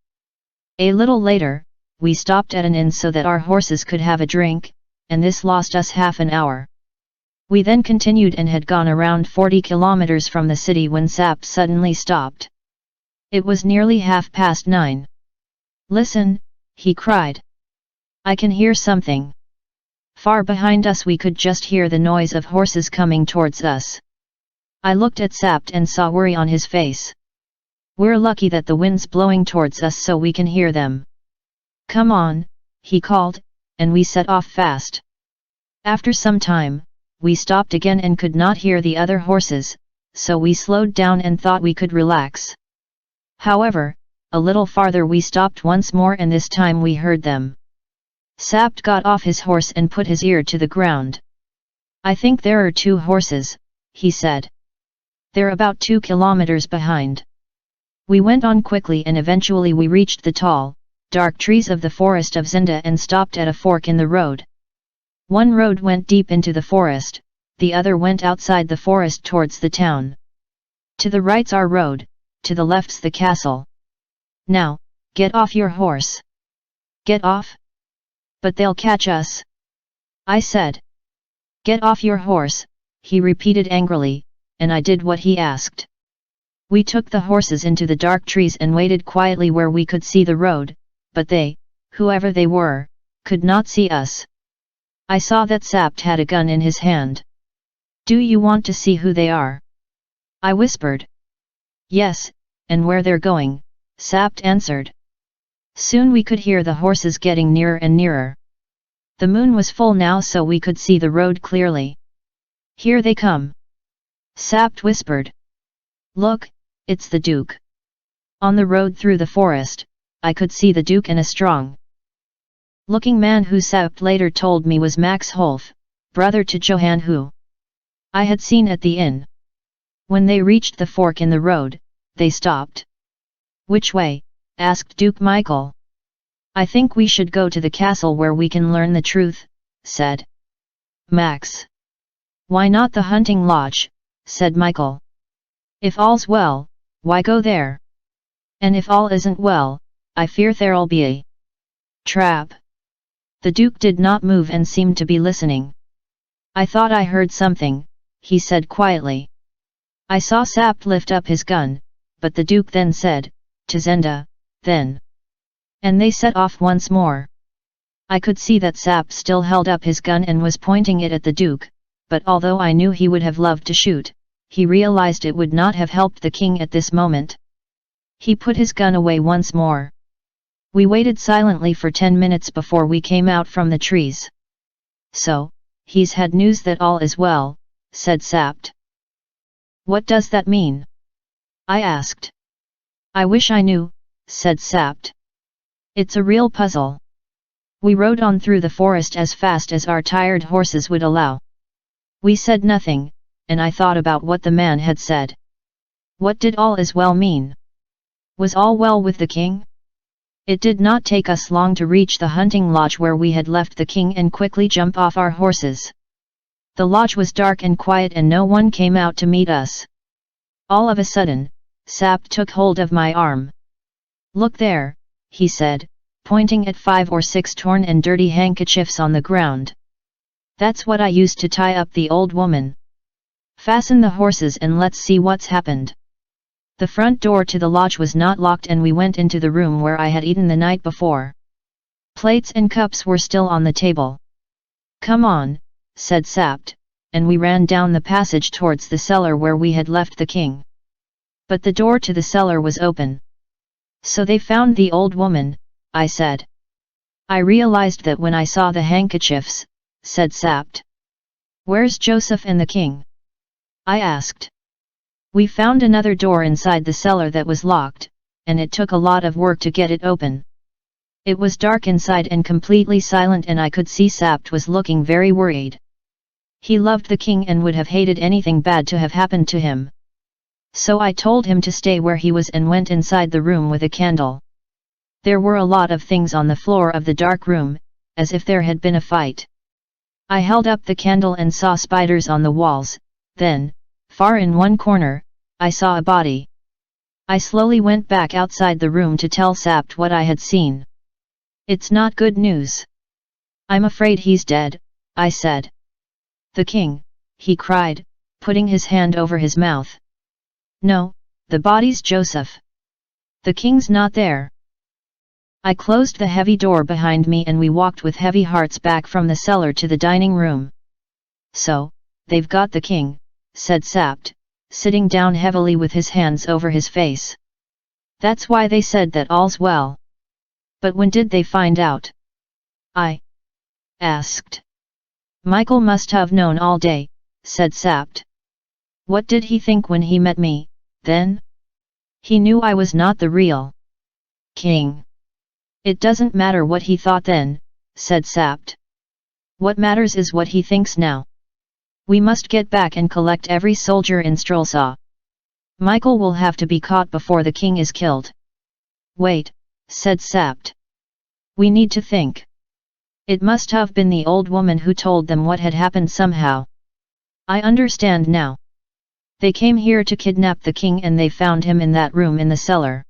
A little later, we stopped at an inn so that our horses could have a drink, and this lost us half an hour. We then continued and had gone around 40 kilometers from the city when Sapt suddenly stopped. It was nearly 9:30. Listen, he cried. I can hear something. Far behind us we could just hear the noise of horses coming towards us. I looked at Sapt and saw worry on his face. We're lucky that the wind's blowing towards us so we can hear them. Come on, he called, and we set off fast. After some time, we stopped again and could not hear the other horses, so we slowed down and thought we could relax. However, a little farther we stopped once more and this time we heard them. Sapt got off his horse and put his ear to the ground. I think there are 2 horses, he said. They're about 2 kilometers behind. We went on quickly and eventually we reached the tall, dark trees of the forest of Zenda and stopped at a fork in the road. One road went deep into the forest, the other went outside the forest towards the town. To the right's our road, to the left's the castle. Now, get off your horse. Get off? But they'll catch us. I said. Get off your horse, he repeated angrily, and I did what he asked. We took the horses into the dark trees and waited quietly where we could see the road, but they, whoever they were, could not see us. I saw that Sapt had a gun in his hand. Do you want to see who they are? I whispered. Yes, and where they're going, Sapt answered. Soon we could hear the horses getting nearer and nearer. The moon was full now so we could see the road clearly. Here they come. Sapt whispered. Look, it's the Duke. On the road through the forest, I could see the Duke and a strong-looking man who Sapt later told me was Max Holf, brother to Johann who I had seen at the inn. When they reached the fork in the road, they stopped. Which way? Asked Duke Michael. I think we should go to the castle where we can learn the truth, said Max. Why not the hunting lodge, said Michael. If all's well, why go there? And if all isn't well, I fear there'll be a trap. The Duke did not move and seemed to be listening. I thought I heard something, he said quietly. I saw Sapt lift up his gun, but the Duke then said, to Zenda, then. And they set off once more. I could see that Sapt still held up his gun and was pointing it at the Duke, but although I knew he would have loved to shoot, he realized it would not have helped the king at this moment. He put his gun away once more. We waited silently for 10 minutes before we came out from the trees. So, he's had news that all is well, said Sapt. What does that mean? I asked. I wish I knew, said Sapt. It's a real puzzle. We rode on through the forest as fast as our tired horses would allow. We said nothing, and I thought about what the man had said. What did all is well mean? Was all well with the king? It did not take us long to reach the hunting lodge where we had left the king and quickly jump off our horses. The lodge was dark and quiet and no one came out to meet us. All of a sudden, Sapt took hold of my arm. Look there, he said, pointing at 5 or 6 torn and dirty handkerchiefs on the ground. That's what I used to tie up the old woman. Fasten the horses and let's see what's happened. The front door to the lodge was not locked and we went into the room where I had eaten the night before. Plates and cups were still on the table. Come on, said Sapt, and we ran down the passage towards the cellar where we had left the king. But the door to the cellar was open. So they found the old woman, I said. I realized that when I saw the handkerchiefs, said Sapt. Where's Joseph and the king? I asked. We found another door inside the cellar that was locked, and it took a lot of work to get it open. It was dark inside and completely silent, and I could see Sapt was looking very worried. He loved the king and would have hated anything bad to have happened to him. So I told him to stay where he was and went inside the room with a candle. There were a lot of things on the floor of the dark room, as if there had been a fight. I held up the candle and saw spiders on the walls, then, far in one corner, I saw a body. I slowly went back outside the room to tell Sapt what I had seen. It's not good news. I'm afraid he's dead, I said. The king, he cried, putting his hand over his mouth. No, the body's Joseph. The king's not there. I closed the heavy door behind me and we walked with heavy hearts back from the cellar to the dining room. So, they've got the king, said Sapt, sitting down heavily with his hands over his face. That's why they said that all's well. But when did they find out? I asked. Michael must have known all day, said Sapt. What did he think when he met me, then? He knew I was not the real king. It doesn't matter what he thought then, said Sapt. What matters is what he thinks now. We must get back and collect every soldier in Strelsa. Michael will have to be caught before the king is killed. Wait, said Sapt. We need to think. It must have been the old woman who told them what had happened somehow. I understand now. They came here to kidnap the king and they found him in that room in the cellar.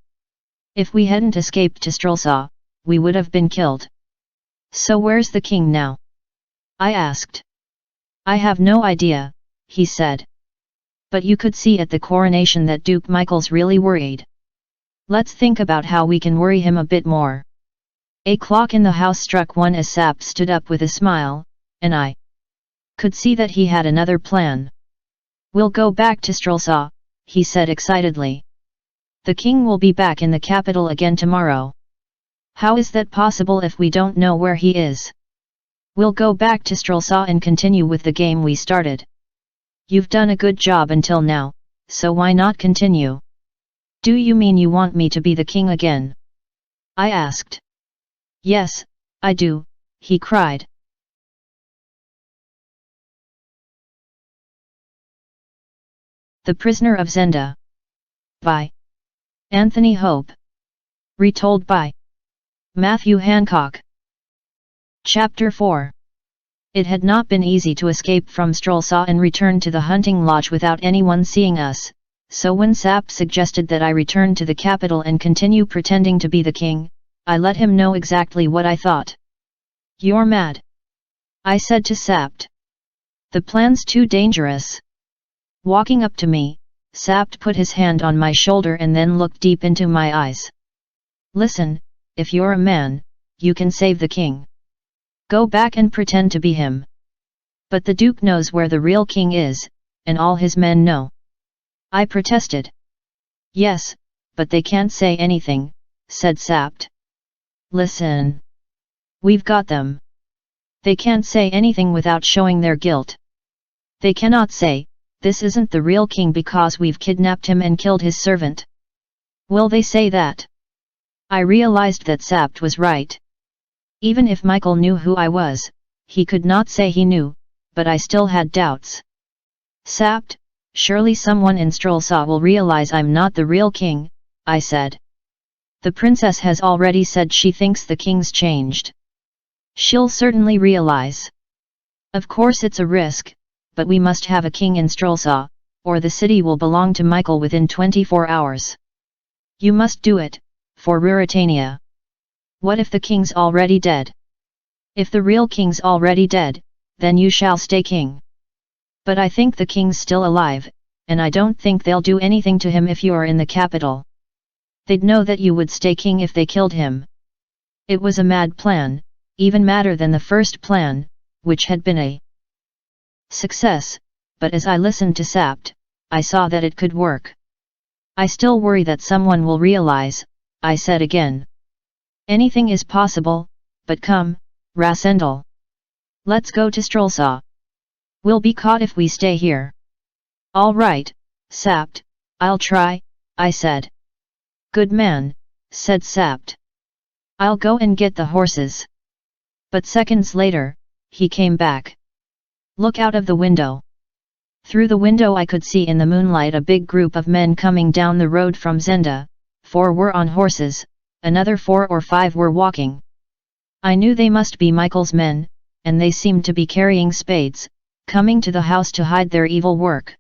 If we hadn't escaped to Strelsa, we would have been killed. So where's the king now? I asked. I have no idea, he said. But you could see at the coronation that Duke Michael's really worried. Let's think about how we can worry him a bit more. A clock in the house struck 1 as Sapt stood up with a smile, and I could see that he had another plan. We'll go back to Strelsa, he said excitedly. The king will be back in the capital again tomorrow. How is that possible if we don't know where he is? We'll go back to Strelsa and continue with the game we started. You've done a good job until now, so why not continue? Do you mean you want me to be the king again? I asked. Yes, I do, he cried. The Prisoner of Zenda. By Anthony Hope. Retold by Matthew Hancock. Chapter 4. It had not been easy to escape from Strelsa and return to the hunting lodge without anyone seeing us, so when Sapt suggested that I return to the capital and continue pretending to be the king, I let him know exactly what I thought. You're mad, I said to Sapt. The plan's too dangerous. Walking up to me, Sapt put his hand on my shoulder and then looked deep into my eyes. Listen, if you're a man, you can save the king. Go back and pretend to be him. But the Duke knows where the real king is, and all his men know. I protested. Yes, but they can't say anything, said Sapt. Listen. We've got them. They can't say anything without showing their guilt. They cannot say, this isn't the real king because we've kidnapped him and killed his servant. Will they say that? I realized that Sapt was right. Even if Michael knew who I was, he could not say he knew, but I still had doubts. Sapt, surely someone in Strelsa will realize I'm not the real king, I said. The princess has already said she thinks the king's changed. She'll certainly realize. Of course it's a risk, but we must have a king in Strelsa, or the city will belong to Michael within 24 hours. You must do it, for Ruritania. What if the king's already dead? If the real king's already dead, then you shall stay king. But I think the king's still alive, and I don't think they'll do anything to him if you are in the capital. They'd know that you would stay king if they killed him. It was a mad plan, even madder than the first plan, which had been a success, but as I listened to Sapt, I saw that it could work. I still worry that someone will realize, I said again. Anything is possible, but come, Rasendal. Let's go to Strelsa. We'll be caught if we stay here. All right, Sapt, I'll try, I said. Good man, said Sapt. I'll go and get the horses. But seconds later, he came back. Look out of the window. Through the window I could see in the moonlight a big group of men coming down the road from Zenda. 4 were on horses, another 4 or 5 were walking. I knew they must be Michael's men, and they seemed to be carrying spades, coming to the house to hide their evil work.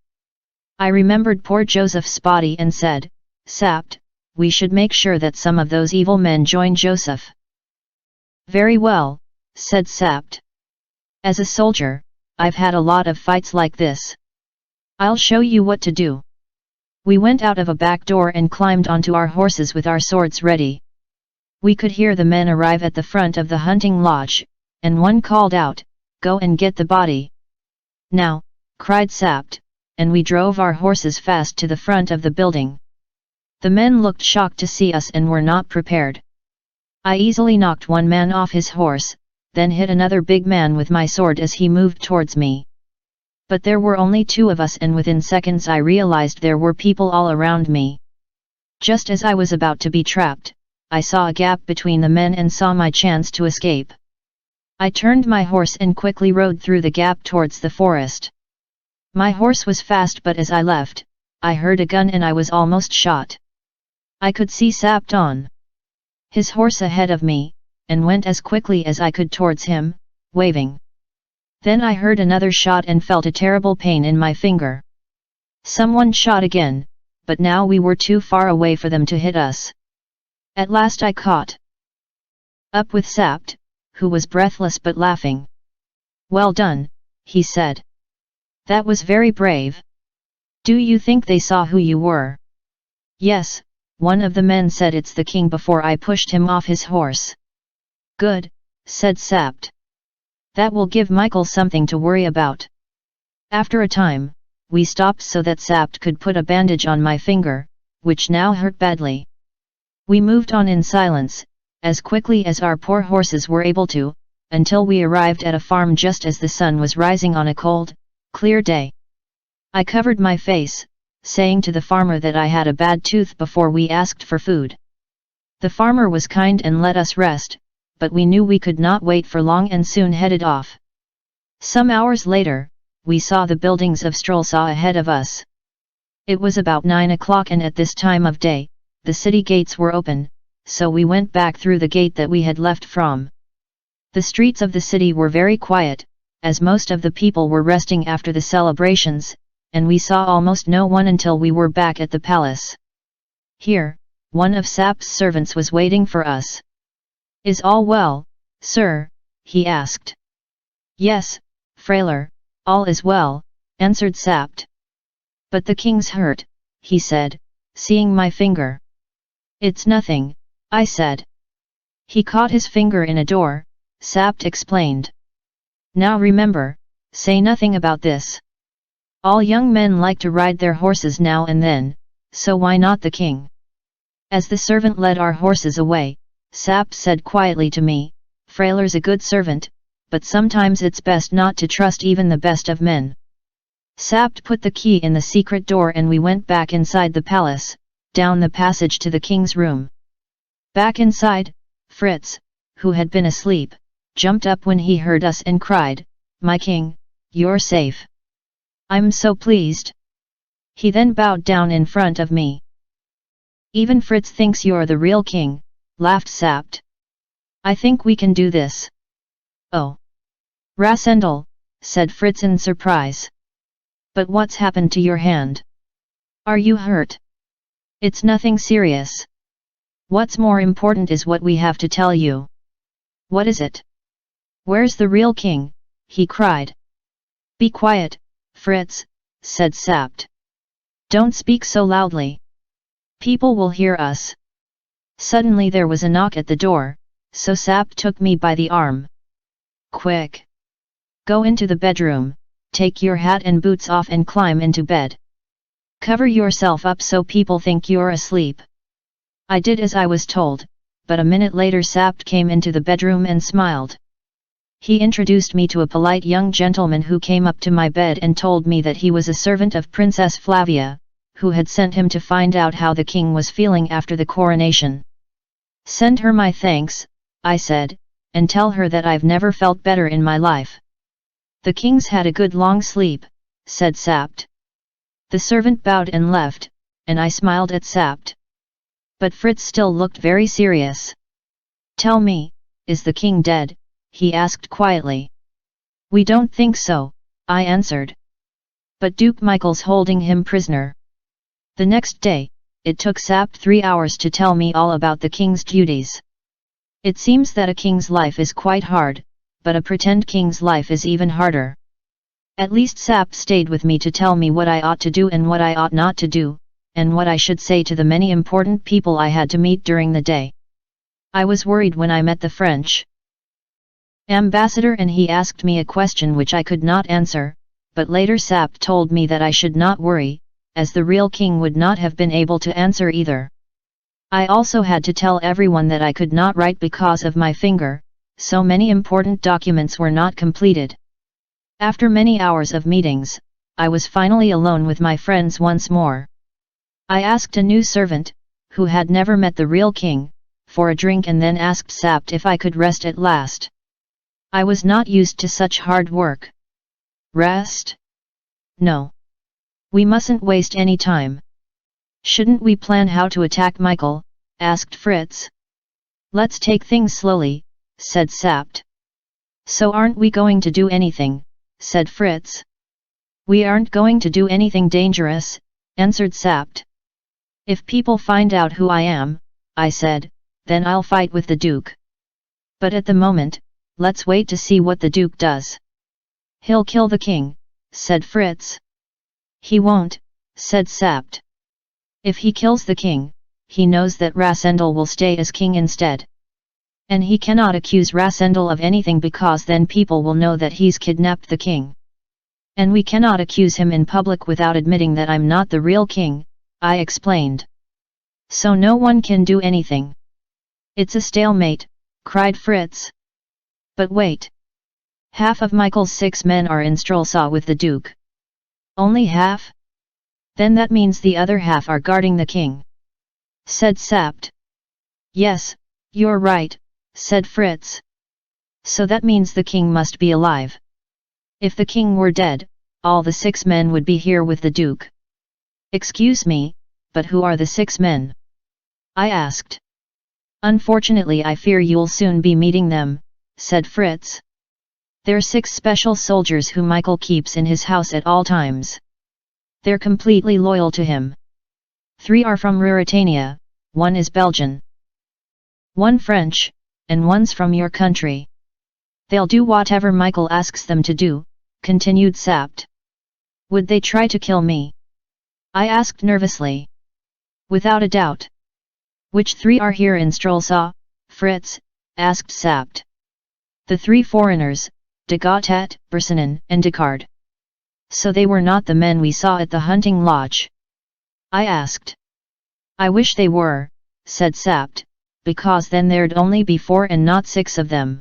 I remembered poor Joseph's body and said, Sapt, we should make sure that some of those evil men join Joseph. Very well, said Sapt. As a soldier, I've had a lot of fights like this. I'll show you what to do. We went out of a back door and climbed onto our horses with our swords ready. We could hear the men arrive at the front of the hunting lodge, and one called out, Go and get the body. Now, cried Sapt, and we drove our horses fast to the front of the building. The men looked shocked to see us and were not prepared. I easily knocked one man off his horse, then hit another big man with my sword as he moved towards me. But there were only 2 of us, and within seconds I realized there were people all around me. Just as I was about to be trapped, I saw a gap between the men and saw my chance to escape. I turned my horse and quickly rode through the gap towards the forest. My horse was fast, but as I left, I heard a gun and I was almost shot. I could see Sapt on his horse ahead of me, and went as quickly as I could towards him, waving. Then I heard another shot and felt a terrible pain in my finger. Someone shot again, but now we were too far away for them to hit us. At last I caught up with Sapt, who was breathless but laughing. Well done, he said. That was very brave. Do you think they saw who you were? Yes, one of the men said it's the king before I pushed him off his horse. Good, said Sapt. That will give Michael something to worry about. After a time, we stopped so that Sapt could put a bandage on my finger, which now hurt badly. We moved on in silence, as quickly as our poor horses were able to, until we arrived at a farm just as the sun was rising on a cold, clear day. I covered my face, saying to the farmer that I had a bad tooth before we asked for food. The farmer was kind and let us rest, but we knew we could not wait for long and soon headed off. Some hours later, we saw the buildings of Strelsa ahead of us. It was about 9 o'clock, and at this time of day, the city gates were open, so we went back through the gate that we had left from. The streets of the city were very quiet, as most of the people were resting after the celebrations, and we saw almost no one until we were back at the palace. Here, one of Sapt's servants was waiting for us. Is all well, sir? He asked. Yes, Frailer, all is well, answered Sapt. But the king's hurt, he said, seeing my finger. It's nothing, I said. He caught his finger in a door, Sapt explained. Now remember, say nothing about this. All young men like to ride their horses now and then, so why not the king? As the servant led our horses away, Sapt said quietly to me, Frailer's a good servant, but sometimes it's best not to trust even the best of men. Sapt put the key in the secret door and we went back inside the palace, down the passage to the king's room. Back inside, Fritz, who had been asleep, jumped up when he heard us and cried, My king, you're safe. I'm so pleased. He then bowed down in front of me. Even Fritz thinks you're the real king, laughed Sapt. I think we can do this. Oh. Rasendal, said Fritz in surprise. But what's happened to your hand? Are you hurt? It's nothing serious. What's more important is what we have to tell you. What is it? Where's the real king? He cried. Be quiet, Fritz, said Sapt. Don't speak so loudly. People will hear us. Suddenly there was a knock at the door, so Sapt took me by the arm. Quick! Go into the bedroom, take your hat and boots off and climb into bed. Cover yourself up so people think you're asleep. I did as I was told, but a minute later Sapt came into the bedroom and smiled. He introduced me to a polite young gentleman who came up to my bed and told me that he was a servant of Princess Flavia, who had sent him to find out how the king was feeling after the coronation. Send her my thanks, I said, and tell her that I've never felt better in my life. The king's had a good long sleep, said Sapt. The servant bowed and left, and I smiled at Sapt. But Fritz still looked very serious. Tell me, is the king dead? He asked quietly. We don't think so, I answered. But Duke Michael's holding him prisoner. The next day, it took Sapt 3 hours to tell me all about the king's duties. It seems that a king's life is quite hard, but a pretend king's life is even harder. At least Sapt stayed with me to tell me what I ought to do and what I ought not to do, and what I should say to the many important people I had to meet during the day. I was worried when I met the French ambassador and he asked me a question which I could not answer, but later Sapt told me that I should not worry, as the real king would not have been able to answer either. I also had to tell everyone that I could not write because of my finger, so many important documents were not completed. After many hours of meetings, I was finally alone with my friends once more. I asked a new servant, who had never met the real king, for a drink and then asked Sapt if I could rest at last. I was not used to such hard work. Rest? No. We mustn't waste any time. Shouldn't we plan how to attack Michael? Asked Fritz. Let's take things slowly, said Sapt. So aren't we going to do anything? Said Fritz. We aren't going to do anything dangerous, answered Sapt. If people find out who I am, I said, then I'll fight with the Duke. But at the moment, let's wait to see what the Duke does. He'll kill the king, said Fritz. He won't, said Sapt. If he kills the king, he knows that Rasendal will stay as king instead. And he cannot accuse Rasendal of anything because then people will know that he's kidnapped the king. And we cannot accuse him in public without admitting that I'm not the real king, I explained. So no one can do anything. It's a stalemate, cried Fritz. But wait. Half of Michael's 6 men are in Strelsaw with the Duke. Only half? Then that means the other half are guarding the king. Said Sapt. Yes, you're right, said Fritz. So that means the king must be alive. If the king were dead, all the 6 men would be here with the Duke. Excuse me, but who are the 6 men? I asked. Unfortunately I fear you'll soon be meeting them, said Fritz. They're 6 special soldiers who Michael keeps in his house at all times. They're completely loyal to him. 3 are from Ruritania, 1 is Belgian, 1 French, and 1's from your country. They'll do whatever Michael asks them to do, continued Sapt. Would they try to kill me? I asked nervously. Without a doubt. Which 3 are here in Strelsaw, Fritz? Asked Sapt. The 3 foreigners, de Gautet, Bersanin, and Descartes. So they were not the men we saw at the hunting lodge? I asked. I wish they were, said Sapt, because then there'd only be 4 and not 6 of them.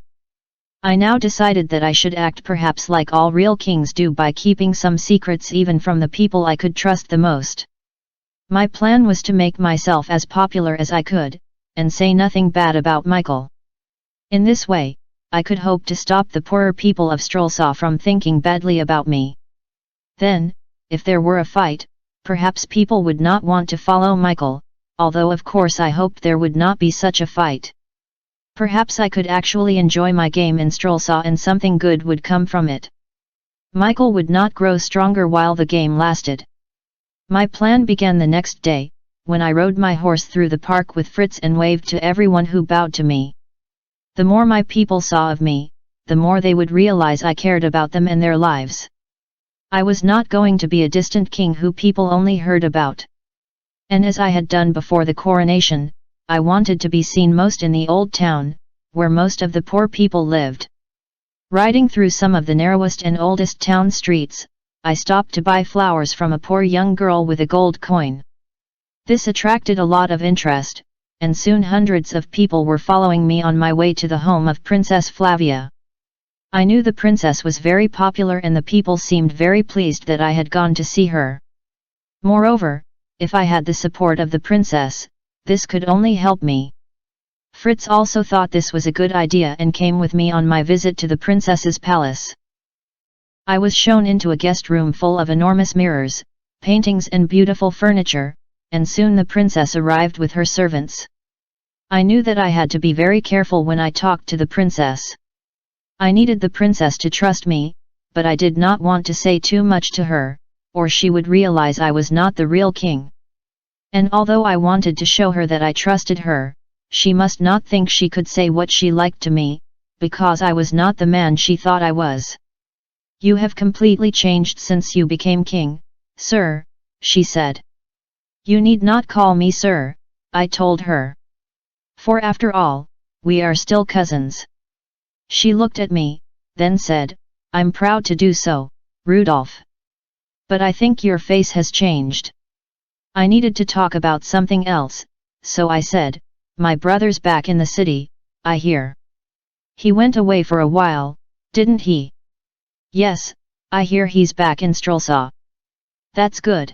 I now decided that I should act perhaps like all real kings do by keeping some secrets even from the people I could trust the most. My plan was to make myself as popular as I could, and say nothing bad about Michael. In this way, I could hope to stop the poorer people of Strelsaw from thinking badly about me. Then, if there were a fight, perhaps people would not want to follow Michael, although of course I hoped there would not be such a fight. Perhaps I could actually enjoy my game in Strelsaw and something good would come from it. Michael would not grow stronger while the game lasted. My plan began the next day, when I rode my horse through the park with Fritz and waved to everyone who bowed to me. The more my people saw of me, the more they would realize I cared about them and their lives. I was not going to be a distant king who people only heard about. And as I had done before the coronation, I wanted to be seen most in the old town, where most of the poor people lived. Riding through some of the narrowest and oldest town streets, I stopped to buy flowers from a poor young girl with a gold coin. This attracted a lot of interest, and soon hundreds of people were following me on my way to the home of Princess Flavia. I knew the princess was very popular and the people seemed very pleased that I had gone to see her. Moreover, if I had the support of the princess, this could only help me. Fritz also thought this was a good idea and came with me on my visit to the princess's palace. I was shown into a guest room full of enormous mirrors, paintings and beautiful furniture, and soon the princess arrived with her servants. I knew that I had to be very careful when I talked to the princess. I needed the princess to trust me, but I did not want to say too much to her, or she would realize I was not the real king. And although I wanted to show her that I trusted her, she must not think she could say what she liked to me, because I was not the man she thought I was. "You have completely changed since you became king, sir," she said. "You need not call me sir," I told her. "For after all, we are still cousins." She looked at me, then said, "I'm proud to do so, Rudolph. But I think your face has changed." I needed to talk about something else, so I said, "My brother's back in the city, I hear. He went away for a while, didn't he?" "Yes, I hear he's back in Strelsa." "That's good.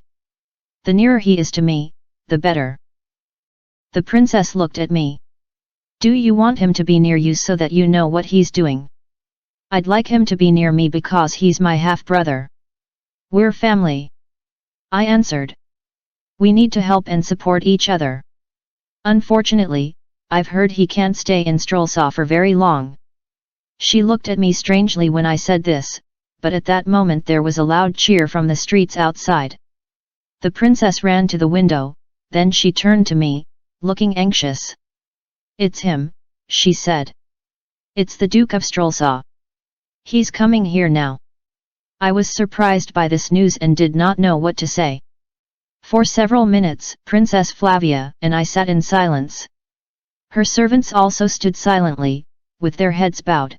The nearer he is to me, the better." The princess looked at me. "Do you want him to be near you so that you know what he's doing?" "I'd like him to be near me because he's my half-brother. We're family," I answered. "We need to help and support each other. Unfortunately, I've heard he can't stay in Strelsa for very long." She looked at me strangely when I said this, but at that moment there was a loud cheer from the streets outside. The princess ran to the window, then she turned to me, looking anxious. "It's him," she said. "It's the Duke of Strelsa. He's coming here now." I was surprised by this news and did not know what to say. For several minutes, Princess Flavia and I sat in silence. Her servants also stood silently, with their heads bowed.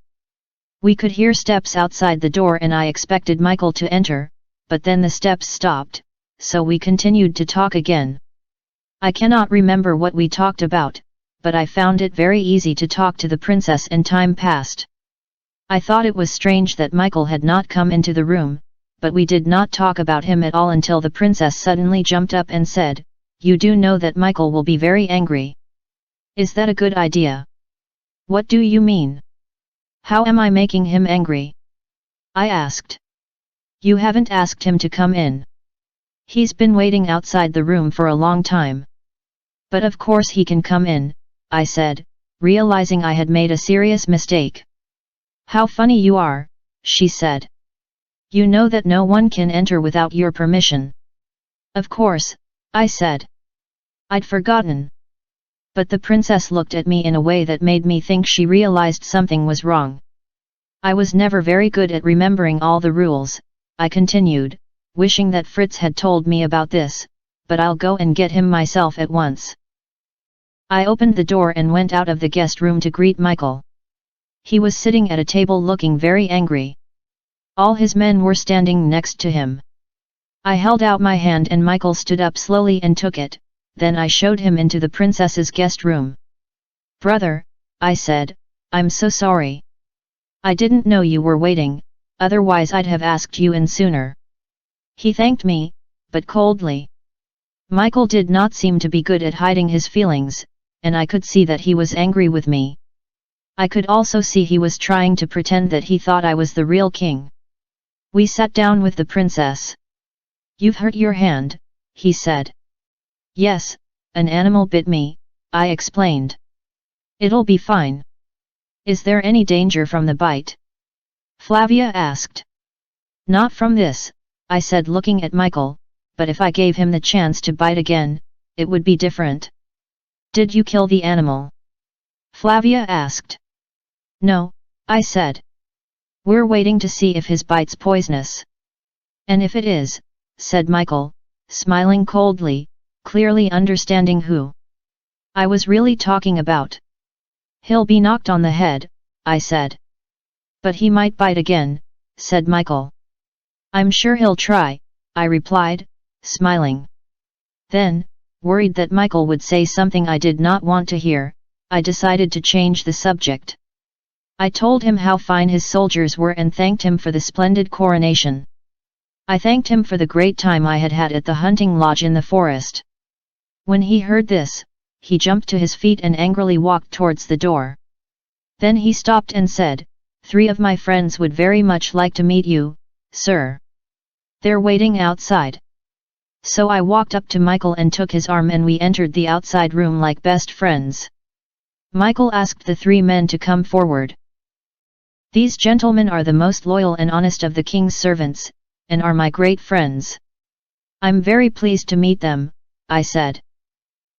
We could hear steps outside the door and I expected Michael to enter, but then the steps stopped, so we continued to talk again. I cannot remember what we talked about, but I found it very easy to talk to the princess and time passed. I thought it was strange that Michael had not come into the room, but we did not talk about him at all until the princess suddenly jumped up and said, "You do know that Michael will be very angry. Is that a good idea?" "What do you mean? How am I making him angry?" I asked. "You haven't asked him to come in. He's been waiting outside the room for a long time." "But of course he can come in," I said, realizing I had made a serious mistake. "How funny you are," she said. "You know that no one can enter without your permission." "Of course," I said. "I'd forgotten." But the princess looked at me in a way that made me think she realized something was wrong. "I was never very good at remembering all the rules," I continued, wishing that Fritz had told me about this, "but I'll go and get him myself at once." I opened the door and went out of the guest room to greet Michael. He was sitting at a table looking very angry. All his men were standing next to him. I held out my hand and Michael stood up slowly and took it, then I showed him into the princess's guest room. "Brother," I said, "I'm so sorry. I didn't know you were waiting, otherwise I'd have asked you in sooner." He thanked me, but coldly. Michael did not seem to be good at hiding his feelings, and I could see that he was angry with me. I could also see he was trying to pretend that he thought I was the real king. We sat down with the princess. "You've hurt your hand," he said. "Yes, an animal bit me," I explained. "It'll be fine." "Is there any danger from the bite?" Flavia asked. "Not from this," I said looking at Michael, "but if I gave him the chance to bite again, it would be different." "Did you kill the animal?" Flavia asked. "No," I said. "We're waiting to see if his bite's poisonous." "And if it is," said Michael, smiling coldly, clearly understanding who I was really talking about. "He'll be knocked on the head," I said. "But he might bite again," said Michael. I'm sure he'll try, I replied, smiling. Then, worried that Michael would say something I did not want to hear, I decided to change the subject. I told him how fine his soldiers were and thanked him for the splendid coronation. I thanked him for the great time I had had at the hunting lodge in the forest. When he heard this, he jumped to his feet and angrily walked towards the door. Then he stopped and said, "3 of my friends would very much like to meet you, sir. They're waiting outside." So I walked up to Michael and took his arm and we entered the outside room like best friends. Michael asked the 3 men to come forward. "These gentlemen are the most loyal and honest of the king's servants, and are my great friends. I'm very pleased to meet them," I said.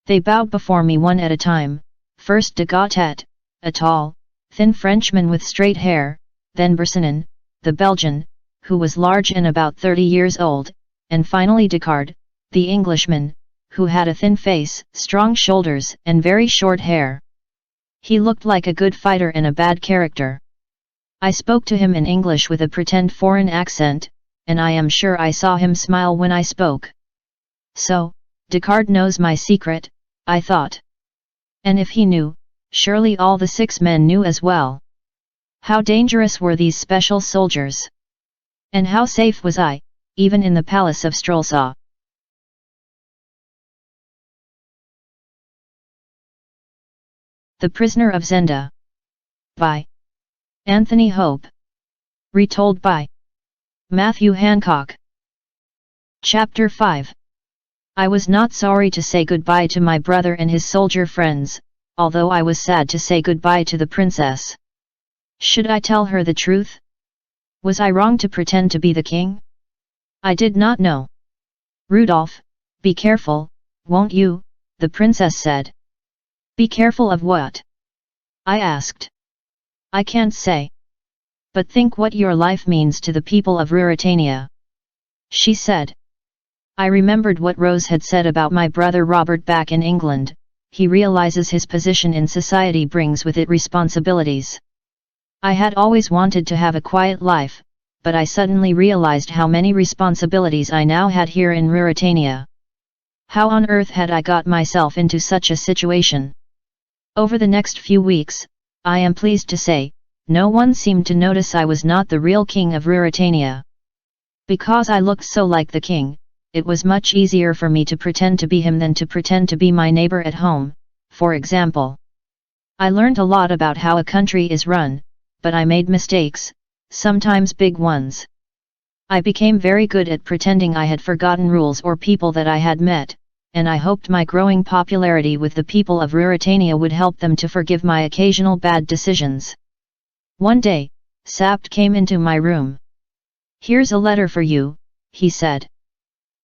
They bowed before me one at a time, first de Gautet, a tall, thin Frenchman with straight hair, then Bersonin, the Belgian, who was large and about 30 years old, and finally Descartes, the Englishman, who had a thin face, strong shoulders and very short hair. He looked like a good fighter and a bad character. I spoke to him in English with a pretend foreign accent, and I am sure I saw him smile when I spoke. So, Descartes knows my secret, I thought. And if he knew, surely all the 6 men knew as well. How dangerous were these special soldiers? And how safe was I, even in the palace of Strelsaw? The Prisoner of Zenda. By Anthony Hope. Retold by Matthew Hancock. Chapter 5. I was not sorry to say goodbye to my brother and his soldier friends, although I was sad to say goodbye to the princess. Should I tell her the truth? Was I wrong to pretend to be the king? I did not know. "Rudolph, be careful, won't you?" the princess said. "Be careful of what?" I asked. "I can't say. But think what your life means to the people of Ruritania," she said. I remembered what Rose had said about my brother Robert back in England. He realizes his position in society brings with it responsibilities. I had always wanted to have a quiet life, but I suddenly realized how many responsibilities I now had here in Ruritania. How on earth had I got myself into such a situation? Over the next few weeks, I am pleased to say, no one seemed to notice I was not the real king of Ruritania. Because I looked so like the king, it was much easier for me to pretend to be him than to pretend to be my neighbor at home, for example. I learned a lot about how a country is run, but I made mistakes, sometimes big ones. I became very good at pretending I had forgotten rules or people that I had met, and I hoped my growing popularity with the people of Ruritania would help them to forgive my occasional bad decisions. One day, Sapt came into my room. "Here's a letter for you," he said.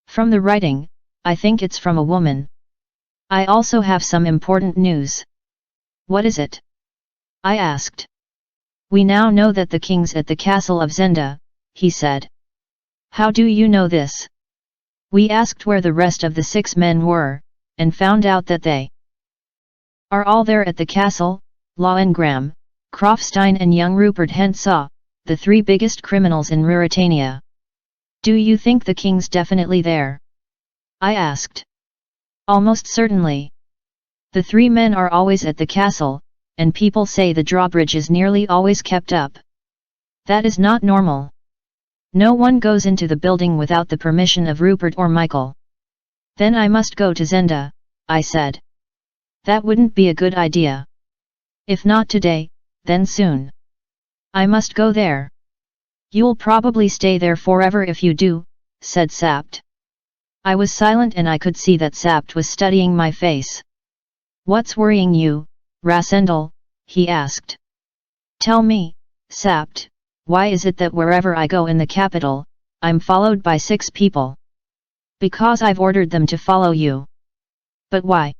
"From the writing, I think it's from a woman. I also have some important news." "What is it?" I asked. "We now know that the king's at the castle of Zenda," he said. "How do you know this?" We asked where the rest of the 6 men were, and found out that they are all there at the castle. Lohengram, Krofstein and young Rupert Henshaw, the 3 biggest criminals in Ruritania. "Do you think the king's definitely there?" I asked. "Almost certainly. The 3 men are always at the castle, and people say the drawbridge is nearly always kept up. That is not normal. No one goes into the building without the permission of Rupert or Michael." "Then I must go to Zenda," I said. "That wouldn't be a good idea. If not today, then soon. I must go there." "You'll probably stay there forever if you do," said Sapt. I was silent and I could see that Sapt was studying my face. "What's worrying you, Rasendal?" he asked. "Tell me, Sapt, why is it that wherever I go in the capital, I'm followed by 6 people?" "Because I've ordered them to follow you." "But why?"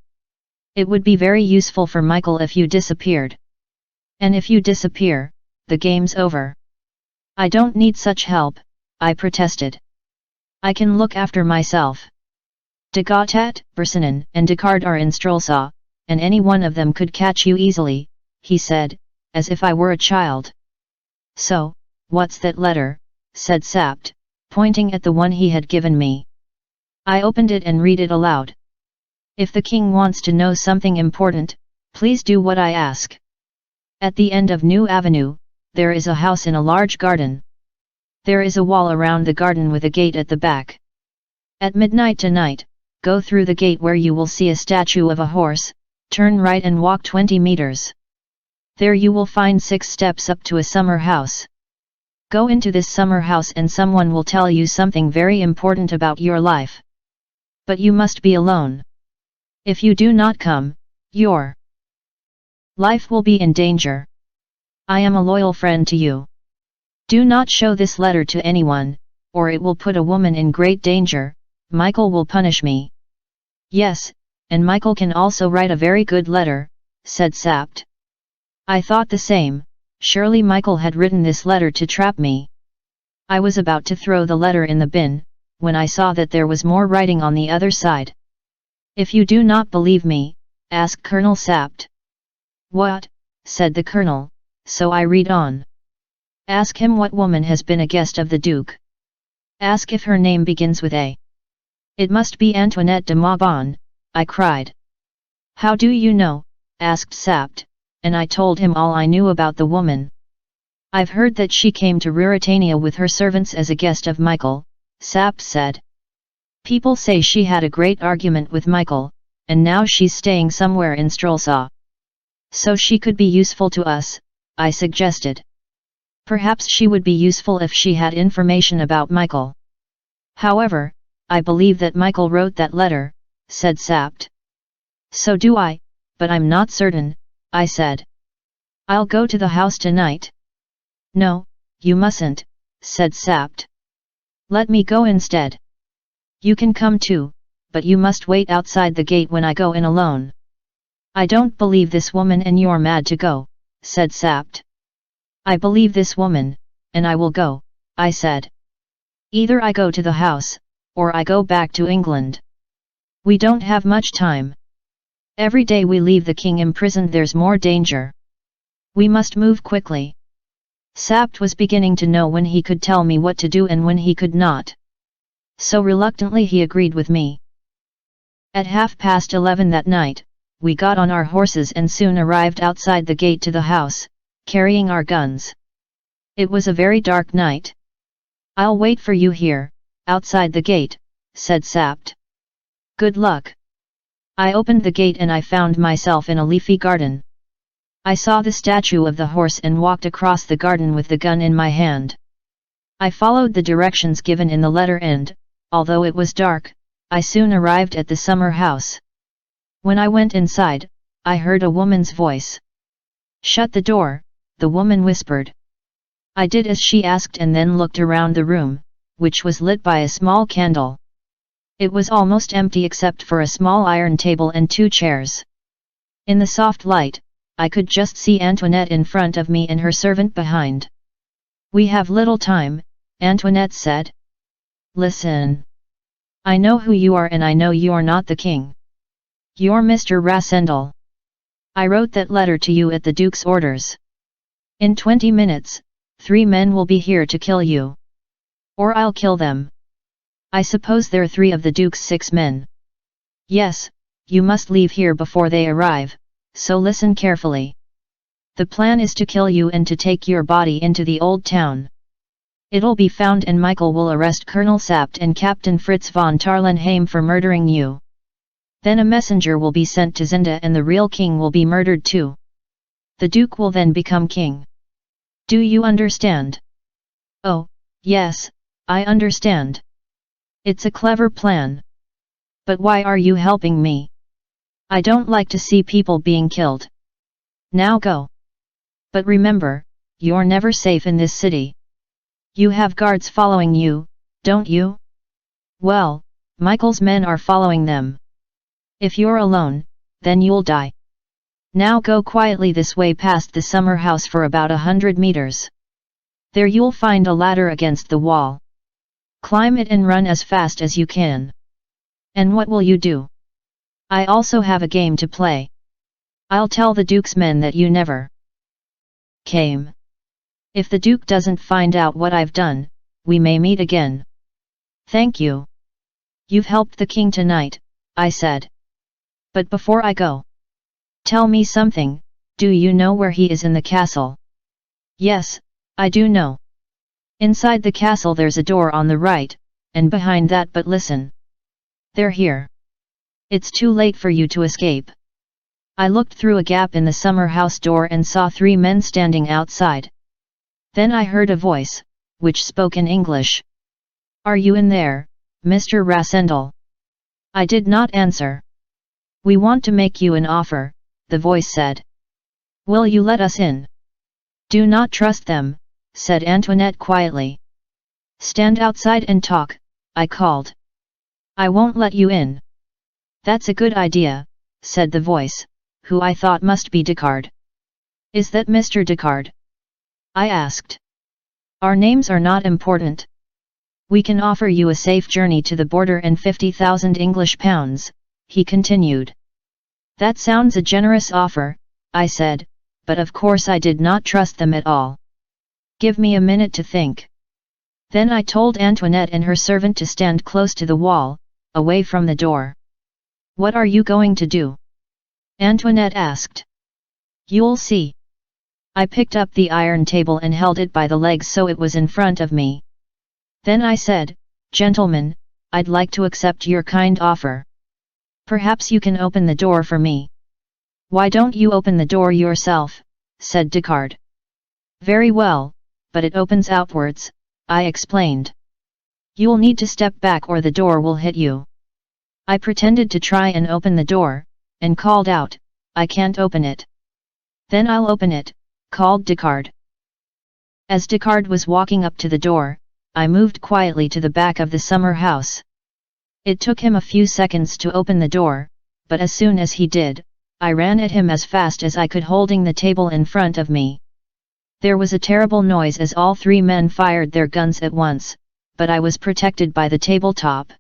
"It would be very useful for Michael if you disappeared." "And if you disappear, the game's over." "I don't need such help," I protested. "I can look after myself. De Gautet, Bersonin and Descartes are in Strelsaw, and any one of them could catch you easily," he said, as if I were a child. "So, what's that letter?" said Sapt, pointing at the one he had given me. I opened it and read it aloud. If the king wants to know something important, please do what I ask. At the end of New Avenue, there is a house in a large garden. There is a wall around the garden with a gate at the back. At midnight tonight, go through the gate where you will see a statue of a horse, turn right and walk 20 meters. There you will find 6 steps up to a summer house. Go into this summer house and someone will tell you something very important about your life. But you must be alone. If you do not come, your life will be in danger. I am a loyal friend to you. Do not show this letter to anyone, or it will put a woman in great danger. Michael will punish me. Yes, and Michael can also write a very good letter, said Sapt. I thought the same, surely Michael had written this letter to trap me. I was about to throw the letter in the bin, when I saw that there was more writing on the other side. If you do not believe me, ask Colonel Sapt. What? Said the colonel, so I read on. Ask him what woman has been a guest of the Duke. Ask if her name begins with A. It must be Antoinette de Maubon, I cried. How do you know? Asked Sapt, and I told him all I knew about the woman. I've heard that she came to Ruritania with her servants as a guest of Michael, Sapt said. People say she had a great argument with Michael, and now she's staying somewhere in Strelsaw. So she could be useful to us, I suggested. Perhaps she would be useful if she had information about Michael. However, I believe that Michael wrote that letter, said Sapt. So do I, but I'm not certain, I said. I'll go to the house tonight. No, you mustn't, said Sapt. Let me go instead. You can come too, but you must wait outside the gate when I go in alone. I don't believe this woman and you're mad to go, said Sapt. I believe this woman, and I will go, I said. Either I go to the house, or I go back to England. We don't have much time. Every day we leave the king imprisoned there's more danger. We must move quickly. Sapt was beginning to know when he could tell me what to do and when he could not. So reluctantly he agreed with me. At 11:30 that night, we got on our horses and soon arrived outside the gate to the house, carrying our guns. It was a very dark night. I'll wait for you here, outside the gate, said Sapt. Good luck. I opened the gate and I found myself in a leafy garden. I saw the statue of the horse and walked across the garden with the gun in my hand. I followed the directions given in the letter and, although it was dark, I soon arrived at the summer house. When I went inside, I heard a woman's voice. Shut the door, the woman whispered. I did as she asked and then looked around the room, which was lit by a small candle. It was almost empty except for a small iron table and 2 chairs. In the soft light, I could just see Antoinette in front of me and her servant behind. We have little time, Antoinette said. Listen. I know who you are and I know you're not the king. You're Mr. Rassendal. I wrote that letter to you at the Duke's orders. In 20 minutes, 3 men will be here to kill you. Or I'll kill them. I suppose they're 3 of the Duke's 6 men. Yes, you must leave here before they arrive, so listen carefully. The plan is to kill you and to take your body into the old town. It'll be found and Michael will arrest Colonel Sapt and Captain Fritz von Tarlenheim for murdering you. Then a messenger will be sent to Zenda and the real king will be murdered too. The Duke will then become king. Do you understand? Oh, yes, I understand. It's a clever plan. But why are you helping me? I don't like to see people being killed. Now go. But remember, you're never safe in this city. You have guards following you, don't you? Well, Michael's men are following them. If you're alone, then you'll die. Now go quietly this way past the summer house for about 100 meters. There you'll find a ladder against the wall. Climb it and run as fast as you can. And what will you do? I also have a game to play. I'll tell the Duke's men that you never came. If the Duke doesn't find out what I've done, we may meet again. Thank you. You've helped the king tonight, I said. But before I go, tell me something, do you know where he is in the castle? Yes, I do know. Inside the castle there's a door on the right, and behind that, but listen. They're here. It's too late for you to escape. I looked through a gap in the summer house door and saw 3 men standing outside. Then I heard a voice, which spoke in English. Are you in there, Mr. Rasendal? I did not answer. We want to make you an offer, the voice said. Will you let us in? Do not trust them, said Antoinette quietly. Stand outside and talk, I called. I won't let you in. That's a good idea, said the voice, who I thought must be Descartes. Is that Mr. Descartes? I asked. Our names are not important. We can offer you a safe journey to the border and 50,000 English pounds, he continued. That sounds a generous offer, I said, but of course I did not trust them at all. Give me a minute to think. Then I told Antoinette and her servant to stand close to the wall, away from the door. What are you going to do? Antoinette asked. You'll see. I picked up the iron table and held it by the legs so it was in front of me. Then I said, Gentlemen, I'd like to accept your kind offer. Perhaps you can open the door for me. Why don't you open the door yourself, said Descartes. Very well, but it opens outwards, I explained. You'll need to step back or the door will hit you. I pretended to try and open the door, and called out, I can't open it. Then I'll open it, called Descartes. As Descartes was walking up to the door, I moved quietly to the back of the summer house. It took him a few seconds to open the door, but as soon as he did, I ran at him as fast as I could, holding the table in front of me. There was a terrible noise as all 3 men fired their guns at once, but I was protected by the tabletop.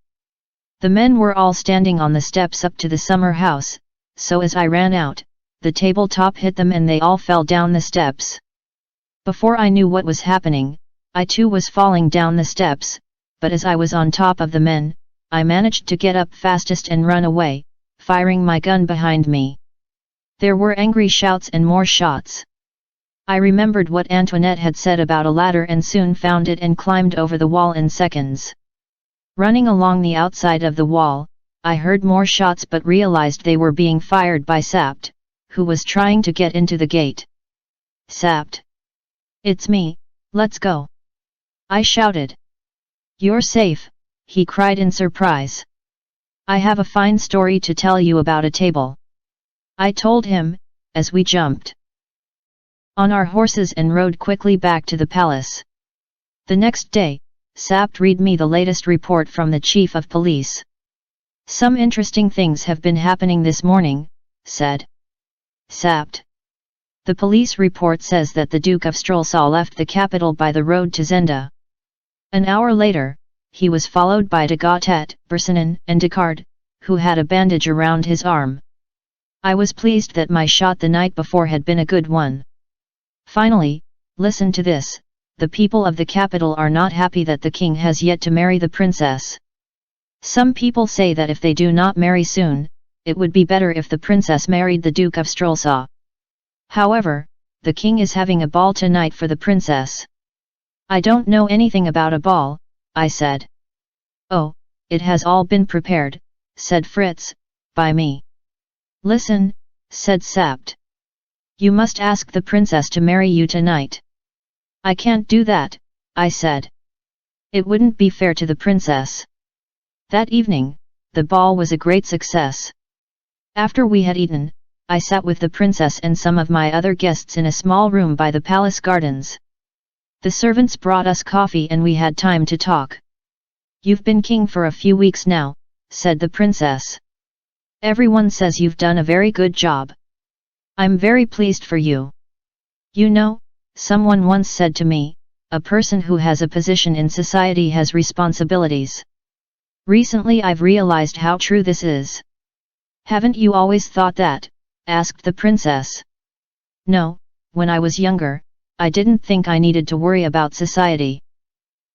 The men were all standing on the steps up to the summer house, so as I ran out, the tabletop hit them and they all fell down the steps. Before I knew what was happening, I too was falling down the steps, but as I was on top of the men, I managed to get up fastest and run away, firing my gun behind me. There were angry shouts and more shots. I remembered what Antoinette had said about a ladder and soon found it and climbed over the wall in seconds. Running along the outside of the wall, I heard more shots but realized they were being fired by Sapt, who was trying to get into the gate. Sapt! It's me, let's go! I shouted. You're safe, he cried in surprise. I have a fine story to tell you about a table. I told him, as we jumped on our horses and rode quickly back to the palace. The next day, Sapt read me the latest report from the chief of police. Some interesting things have been happening this morning, said Sapt. The police report says that the Duke of Strelsaw left the capital by the road to Zenda. An hour later, he was followed by de Gautet, Bersonin, and Descartes, who had a bandage around his arm. I was pleased that my shot the night before had been a good one. Finally, listen to this, the people of the capital are not happy that the king has yet to marry the princess. Some people say that if they do not marry soon, it would be better if the princess married the Duke of Strelsaw. However, the king is having a ball tonight for the princess. I don't know anything about a ball, I said. Oh, it has all been prepared, said Fritz, by me. Listen, said Sapt. You must ask the princess to marry you tonight. I can't do that, I said. It wouldn't be fair to the princess. That evening, the ball was a great success. After we had eaten, I sat with the princess and some of my other guests in a small room by the palace gardens. The servants brought us coffee and we had time to talk. You've been king for a few weeks now, said the princess. Everyone says you've done a very good job. I'm very pleased for you. You know, someone once said to me, a person who has a position in society has responsibilities. Recently I've realized how true this is. Haven't you always thought that? Asked the princess. No, when I was younger, I didn't think I needed to worry about society.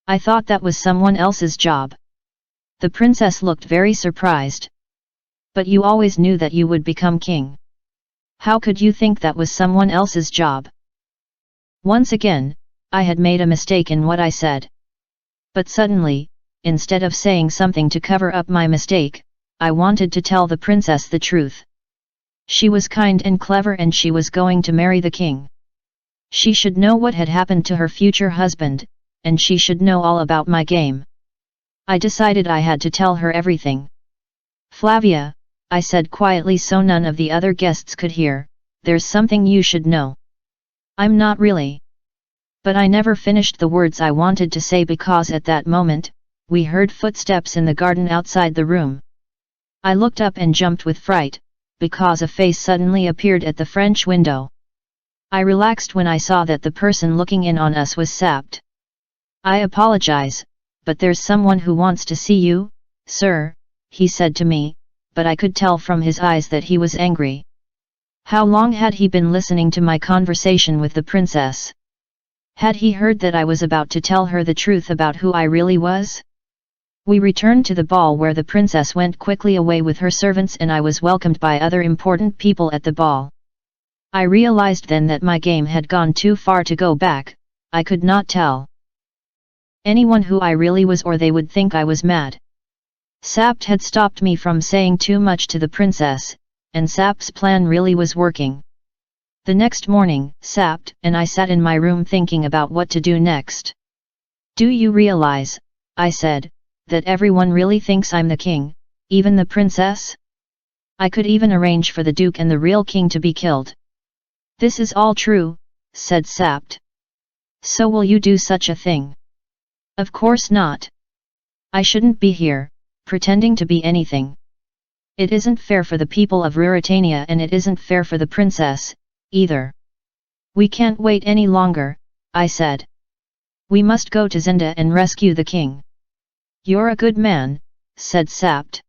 I thought that was someone else's job. The princess looked very surprised. But you always knew that you would become king. How could you think that was someone else's job? Once again, I had made a mistake in what I said. But suddenly, instead of saying something to cover up my mistake, I wanted to tell the princess the truth. She was kind and clever and she was going to marry the king. She should know what had happened to her future husband, and she should know all about my game. I decided I had to tell her everything. Flavia, I said quietly so none of the other guests could hear, there's something you should know. I'm not really. But I never finished the words I wanted to say because at that moment, we heard footsteps in the garden outside the room. I looked up and jumped with fright, because a face suddenly appeared at the French window. I relaxed when I saw that the person looking in on us was Sapt. I apologize, but there's someone who wants to see you, sir, he said to me, but I could tell from his eyes that he was angry. How long had he been listening to my conversation with the princess? Had he heard that I was about to tell her the truth about who I really was? We returned to the ball where the princess went quickly away with her servants and I was welcomed by other important people at the ball. I realized then that my game had gone too far to go back. I could not tell anyone who I really was or they would think I was mad. Sapt had stopped me from saying too much to the princess, and Sapt's plan really was working. The next morning, Sapt and I sat in my room thinking about what to do next. Do you realize, I said, that everyone really thinks I'm the king, even the princess? I could even arrange for the duke and the real king to be killed. This is all true, said Sapt. So will you do such a thing? Of course not. I shouldn't be here, pretending to be anything. It isn't fair for the people of Ruritania and it isn't fair for the princess, either. We can't wait any longer, I said. We must go to Zenda and rescue the king. You're a good man, said Sapt.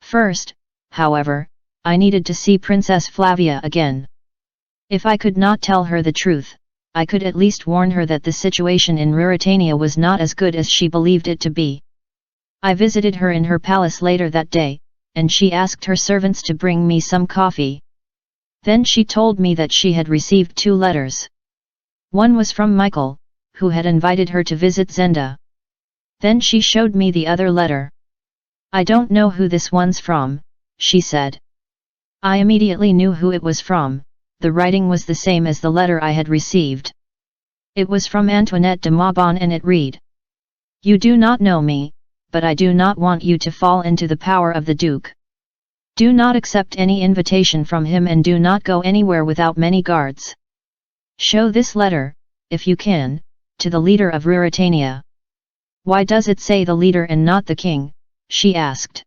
First, however, I needed to see Princess Flavia again. If I could not tell her the truth, I could at least warn her that the situation in Ruritania was not as good as she believed it to be. I visited her in her palace later that day, and she asked her servants to bring me some coffee. Then she told me that she had received 2 letters. One was from Michael, who had invited her to visit Zenda. Then she showed me the other letter. I don't know who this one's from, she said. I immediately knew who it was from. The writing was the same as the letter I had received. It was from Antoinette de Maubon and it read: You do not know me, but I do not want you to fall into the power of the Duke. Do not accept any invitation from him and do not go anywhere without many guards. Show this letter, if you can, to the leader of Ruritania. Why does it say the leader and not the king? She asked.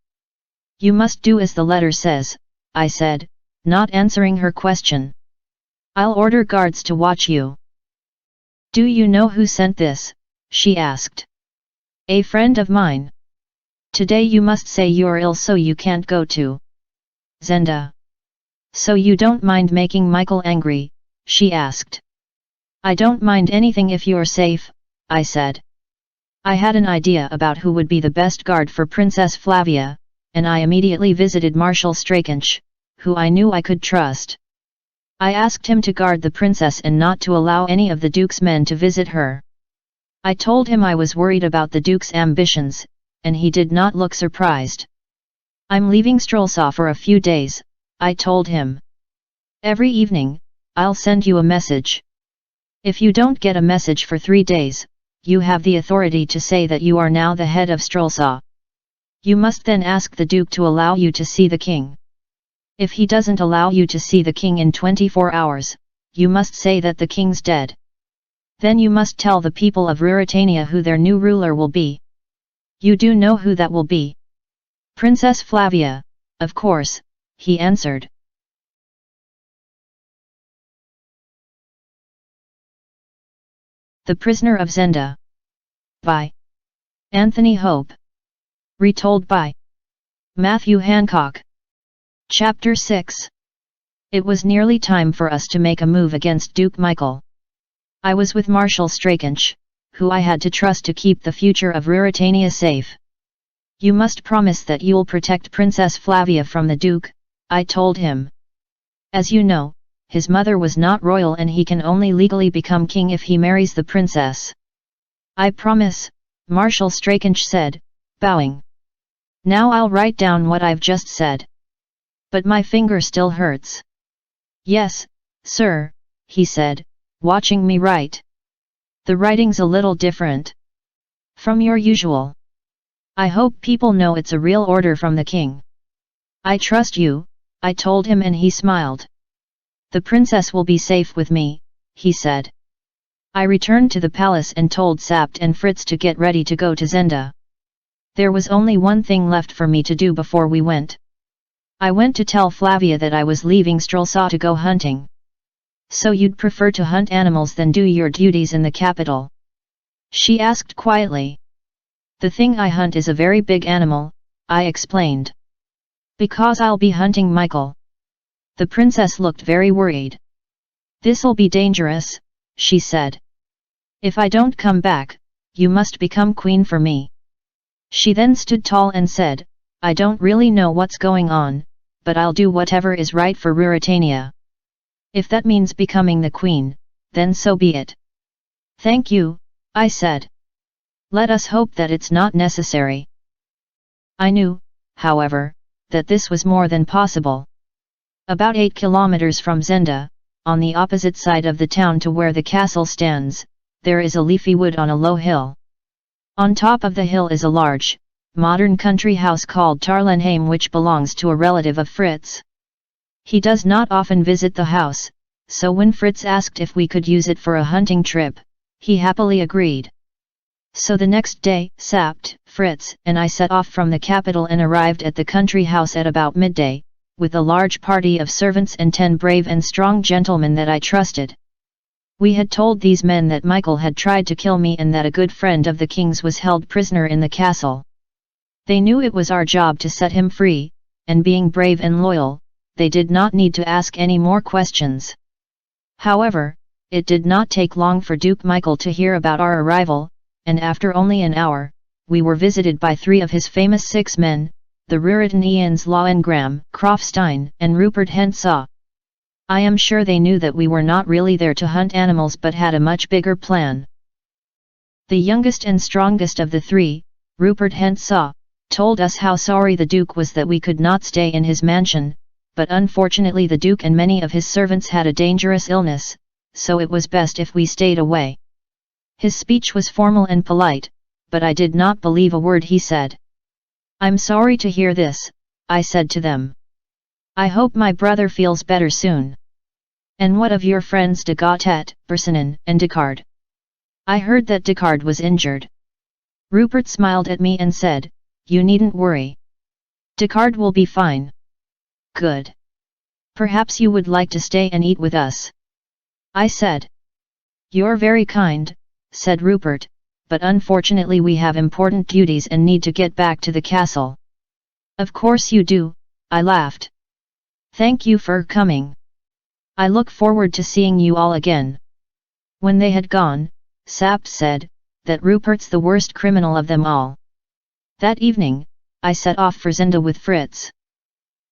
You must do as the letter says, I said, not answering her question. I'll order guards to watch you. Do you know who sent this? She asked. A friend of mine. Today you must say you're ill so you can't go to Zenda. So you don't mind making Michael angry? She asked. I don't mind anything if you're safe, I said. I had an idea about who would be the best guard for Princess Flavia, and I immediately visited Marshal Strakench, who I knew I could trust. I asked him to guard the princess and not to allow any of the Duke's men to visit her. I told him I was worried about the Duke's ambitions, and he did not look surprised. I'm leaving Strelsaw for a few days, I told him. Every evening, I'll send you a message. If you don't get a message for 3 days, you have the authority to say that you are now the head of Strelsaw. You must then ask the Duke to allow you to see the king. If he doesn't allow you to see the king in 24 hours, you must say that the king's dead. Then you must tell the people of Ruritania who their new ruler will be. You do know who that will be? Princess Flavia, of course, he answered. The Prisoner of Zenda. By Anthony Hope. Retold by Matthew Hancock. Chapter 6. It was nearly time for us to make a move against Duke Michael. I was with Marshal Strakench, who I had to trust to keep the future of Ruritania safe. You must promise that you'll protect Princess Flavia from the Duke, I told him. As you know, his mother was not royal and he can only legally become king if he marries the princess. I promise, Marshal Strakench said, bowing. Now I'll write down what I've just said. But my finger still hurts. Yes, sir, he said, watching me write. The writing's a little different from your usual. I hope people know it's a real order from the king. I trust you, I told him, and he smiled. The princess will be safe with me, he said. I returned to the palace and told Sapt and Fritz to get ready to go to Zenda. There was only one thing left for me to do before we went. I went to tell Flavia that I was leaving Strelsa to go hunting. So you'd prefer to hunt animals than do your duties in the capital? She asked quietly. The thing I hunt is a very big animal, I explained. Because I'll be hunting Michael. The princess looked very worried. This'll be dangerous, she said. If I don't come back, you must become queen for me. She then stood tall and said, I don't really know what's going on, but I'll do whatever is right for Ruritania. If that means becoming the queen, then so be it. Thank you, I said. Let us hope that it's not necessary. I knew, however, that this was more than possible. About 8 kilometers from Zenda, on the opposite side of the town to where the castle stands, there is a leafy wood on a low hill. On top of the hill is a large, modern country house called Tarlenheim, which belongs to a relative of Fritz. He does not often visit the house, so when Fritz asked if we could use it for a hunting trip, he happily agreed. So the next day, Sapt, Fritz, and I set off from the capital and arrived at the country house at about midday, with a large party of servants and 10 brave and strong gentlemen that I trusted. We had told these men that Michael had tried to kill me and that a good friend of the king's was held prisoner in the castle. They knew it was our job to set him free, and being brave and loyal, they did not need to ask any more questions. However, it did not take long for Duke Michael to hear about our arrival, and after only an hour, we were visited by 3 of his famous 6 men, the Ruritanians Lohengram, Krofstein, and Rupert Hentzau. I am sure they knew that we were not really there to hunt animals but had a much bigger plan. The youngest and strongest of the 3, Rupert Hentzau, told us how sorry the Duke was that we could not stay in his mansion, but unfortunately the Duke and many of his servants had a dangerous illness, so it was best if we stayed away. His speech was formal and polite, but I did not believe a word he said. I'm sorry to hear this, I said to them. I hope my brother feels better soon. And what of your friends de Gautet, Bersanin, and Descartes? I heard that Descartes was injured. Rupert smiled at me and said, You needn't worry. Descartes will be fine. Good. Perhaps you would like to stay and eat with us? I said. You're very kind, said Rupert, but unfortunately we have important duties and need to get back to the castle. Of course you do, I laughed. Thank you for coming. I look forward to seeing you all again. When they had gone, Sapt said, that Rupert's the worst criminal of them all. That evening, I set off for Zenda with Fritz.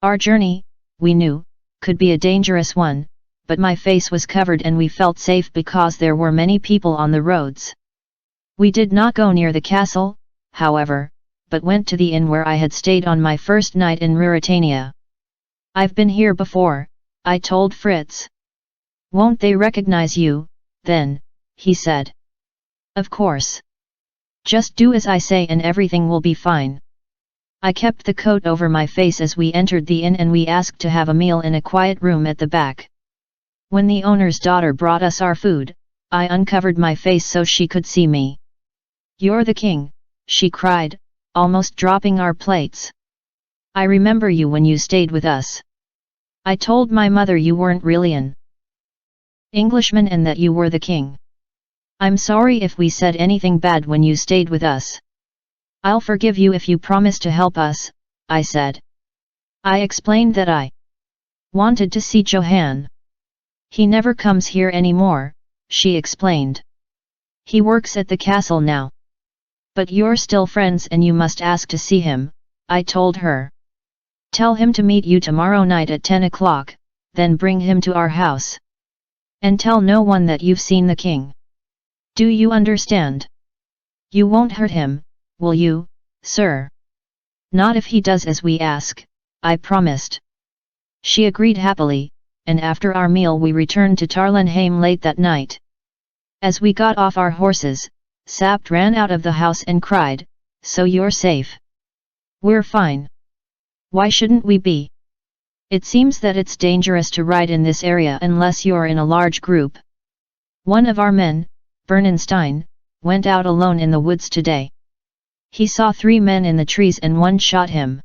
Our journey, we knew, could be a dangerous one, but my face was covered and we felt safe because there were many people on the roads. We did not go near the castle, however, but went to the inn where I had stayed on my first night in Ruritania. I've been here before, I told Fritz. Won't they recognize you, then, he said. Of course. Just do as I say and everything will be fine. I kept the coat over my face as we entered the inn and we asked to have a meal in a quiet room at the back. When the owner's daughter brought us our food, I uncovered my face so she could see me. You're the king, she cried, almost dropping our plates. I remember you when you stayed with us. I told my mother you weren't really an Englishman and that you were the king. I'm sorry if we said anything bad when you stayed with us. I'll forgive you if you promise to help us, I said. I explained that I wanted to see Johann. He never comes here anymore, she explained. He works at the castle now. But you're still friends and you must ask to see him, I told her. Tell him to meet you tomorrow night at 10 o'clock, then bring him to our house. And tell no one that you've seen the king. Do you understand? You won't hurt him, will you, sir? Not if he does as we ask, I promised. She agreed happily, and after our meal we returned to Tarlenheim late that night. As we got off our horses, Sapt ran out of the house and cried, "So you're safe?" "We're fine. Why shouldn't we be? It seems that it's dangerous to ride in this area unless you're in a large group. One of our men, Bernstein, went out alone in the woods today. He saw 3 men in the trees and one shot him.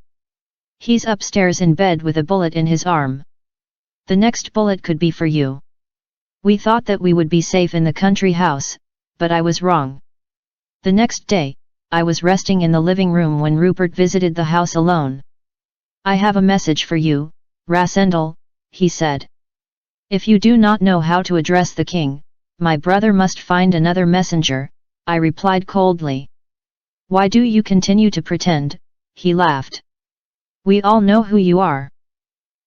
He's upstairs in bed with a bullet in his arm. The next bullet could be for you." We thought that we would be safe in the country house, but I was wrong. The next day, I was resting in the living room when Rupert visited the house alone. "I have a message for you, Rasendal," he said. "If you do not know how to address the king, my brother must find another messenger," I replied coldly. "Why do you continue to pretend?" he laughed. "We all know who you are.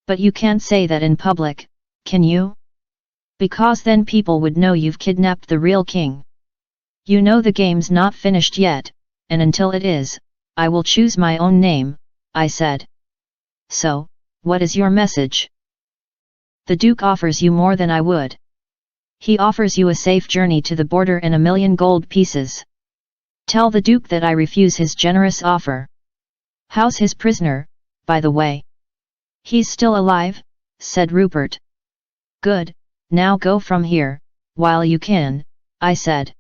But you can't say that in public, can you? Because then people would know you've kidnapped the real king. You know the game's not finished yet, and until it is, I will choose my own name," I said. "So, what is your message?" "The Duke offers you more than I would. He offers you a safe journey to the border and 1,000,000 gold pieces. Tell the Duke that I refuse his generous offer." "How's his prisoner, by the way?" "He's still alive," said Rupert. "Good, now go from here, while you can," I said.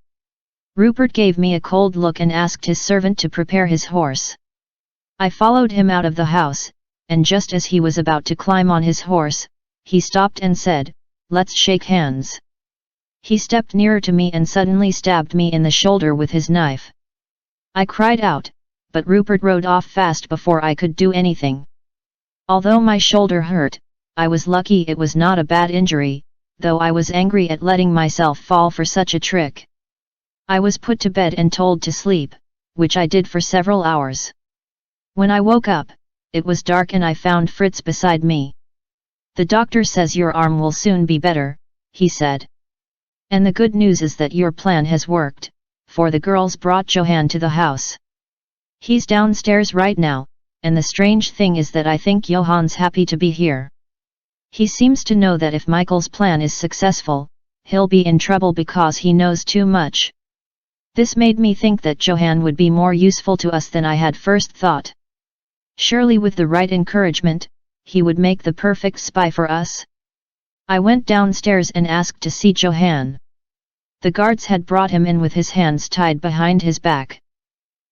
Rupert gave me a cold look and asked his servant to prepare his horse. I followed him out of the house, and just as he was about to climb on his horse, he stopped and said, "Let's shake hands." He stepped nearer to me and suddenly stabbed me in the shoulder with his knife. I cried out, but Rupert rode off fast before I could do anything. Although my shoulder hurt, I was lucky it was not a bad injury, though I was angry at letting myself fall for such a trick. I was put to bed and told to sleep, which I did for several hours. When I woke up, it was dark and I found Fritz beside me. "The doctor says your arm will soon be better," he said. "And the good news is that your plan has worked, for the girls brought Johan to the house. He's downstairs right now, and the strange thing is that I think Johan's happy to be here. He seems to know that if Michael's plan is successful, he'll be in trouble because he knows too much." This made me think that Johan would be more useful to us than I had first thought. Surely with the right encouragement, he would make the perfect spy for us. I went downstairs and asked to see Johan. The guards had brought him in with his hands tied behind his back.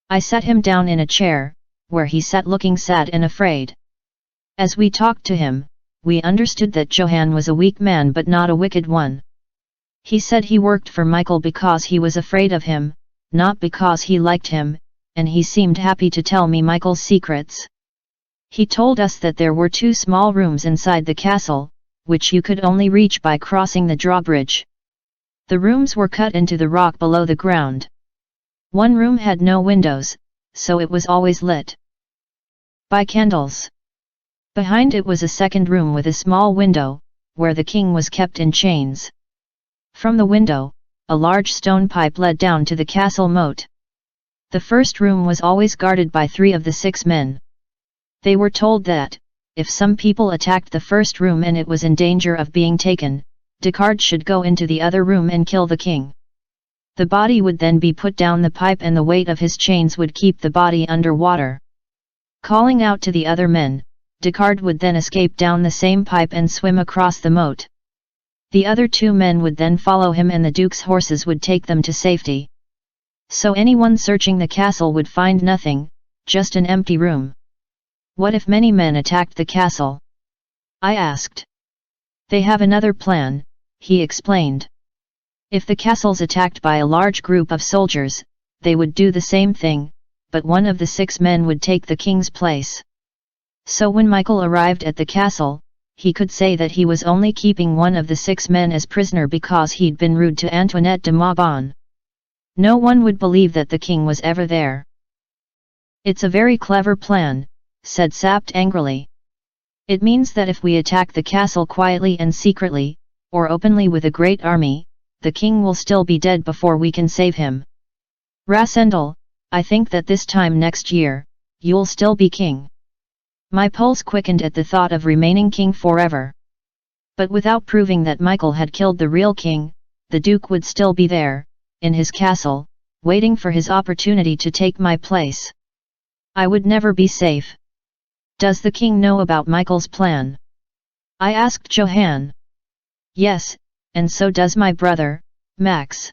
I sat him down in a chair, where he sat looking sad and afraid. As we talked to him, we understood that Johan was a weak man but not a wicked one. He said he worked for Michael because he was afraid of him, not because he liked him, and he seemed happy to tell me Michael's secrets. He told us that there were 2 small rooms inside the castle, which you could only reach by crossing the drawbridge. The rooms were cut into the rock below the ground. One room had no windows, so it was always lit by candles. Behind it was a second room with a small window, where the king was kept in chains. From the window, a large stone pipe led down to the castle moat. The first room was always guarded by 3 of the 6 men. They were told that, if some people attacked the first room and it was in danger of being taken, Descartes should go into the other room and kill the king. The body would then be put down the pipe and the weight of his chains would keep the body under water. Calling out to the other men, Descartes would then escape down the same pipe and swim across the moat. The other 2 men would then follow him and the Duke's horses would take them to safety. So anyone searching the castle would find nothing, just an empty room. "What if many men attacked the castle?" I asked. "They have another plan," he explained. "If the castle's attacked by a large group of soldiers, they would do the same thing, but one of the 6 men would take the king's place. So when Michael arrived at the castle, he could say that he was only keeping one of the 6 men as prisoner because he'd been rude to Antoinette de Mauban. No one would believe that the king was ever there. It's a very clever plan, said Sapt angrily. It means that if we attack the castle quietly and secretly, or openly with a great army, the king will still be dead before we can save him. Rasendal, I think that this time next year, you'll still be king. My pulse quickened at the thought of remaining king forever. But without proving that Michael had killed the real king, the Duke would still be there, in his castle, waiting for his opportunity to take my place. I would never be safe. Does the king know about Michael's plan? I asked Johann. Yes, and so does my brother, Max.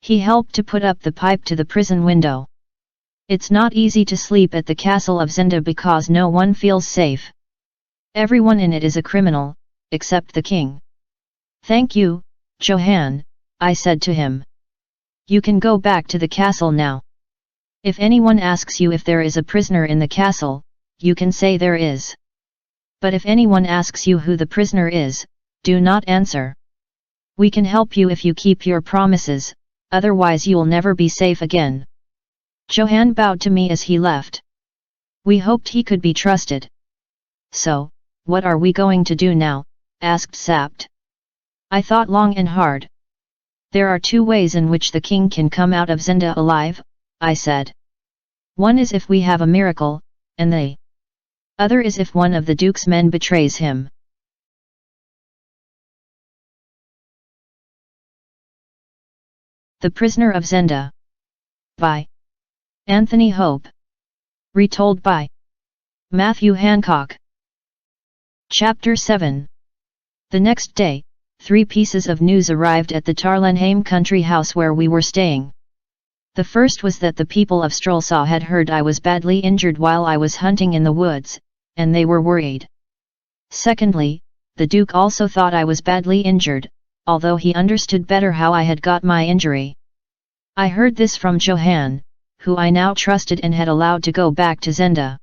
He helped to put up the pipe to the prison window. It's not easy to sleep at the castle of Zenda because no one feels safe. Everyone in it is a criminal, except the king. Thank you, Johann, I said to him. You can go back to the castle now. If anyone asks you if there is a prisoner in the castle, you can say there is. But if anyone asks you who the prisoner is, do not answer. We can help you if you keep your promises, otherwise you'll never be safe again. Johann bowed to me as he left. We hoped he could be trusted. So, what are we going to do now? Asked Sapt. I thought long and hard. There are two ways in which the king can come out of Zenda alive, I said. One is if we have a miracle, and the other is if one of the Duke's men betrays him. The Prisoner of Zenda. By Anthony Hope. Retold by Matthew Hancock. Chapter 7. The next day, 3 pieces of news arrived at the Tarlenheim country house where we were staying. The first was that the people of Strelsau had heard I was badly injured while I was hunting in the woods, and they were worried. Secondly, the Duke also thought I was badly injured, although he understood better how I had got my injury. I heard this from Johann, who I now trusted and had allowed to go back to Zenda.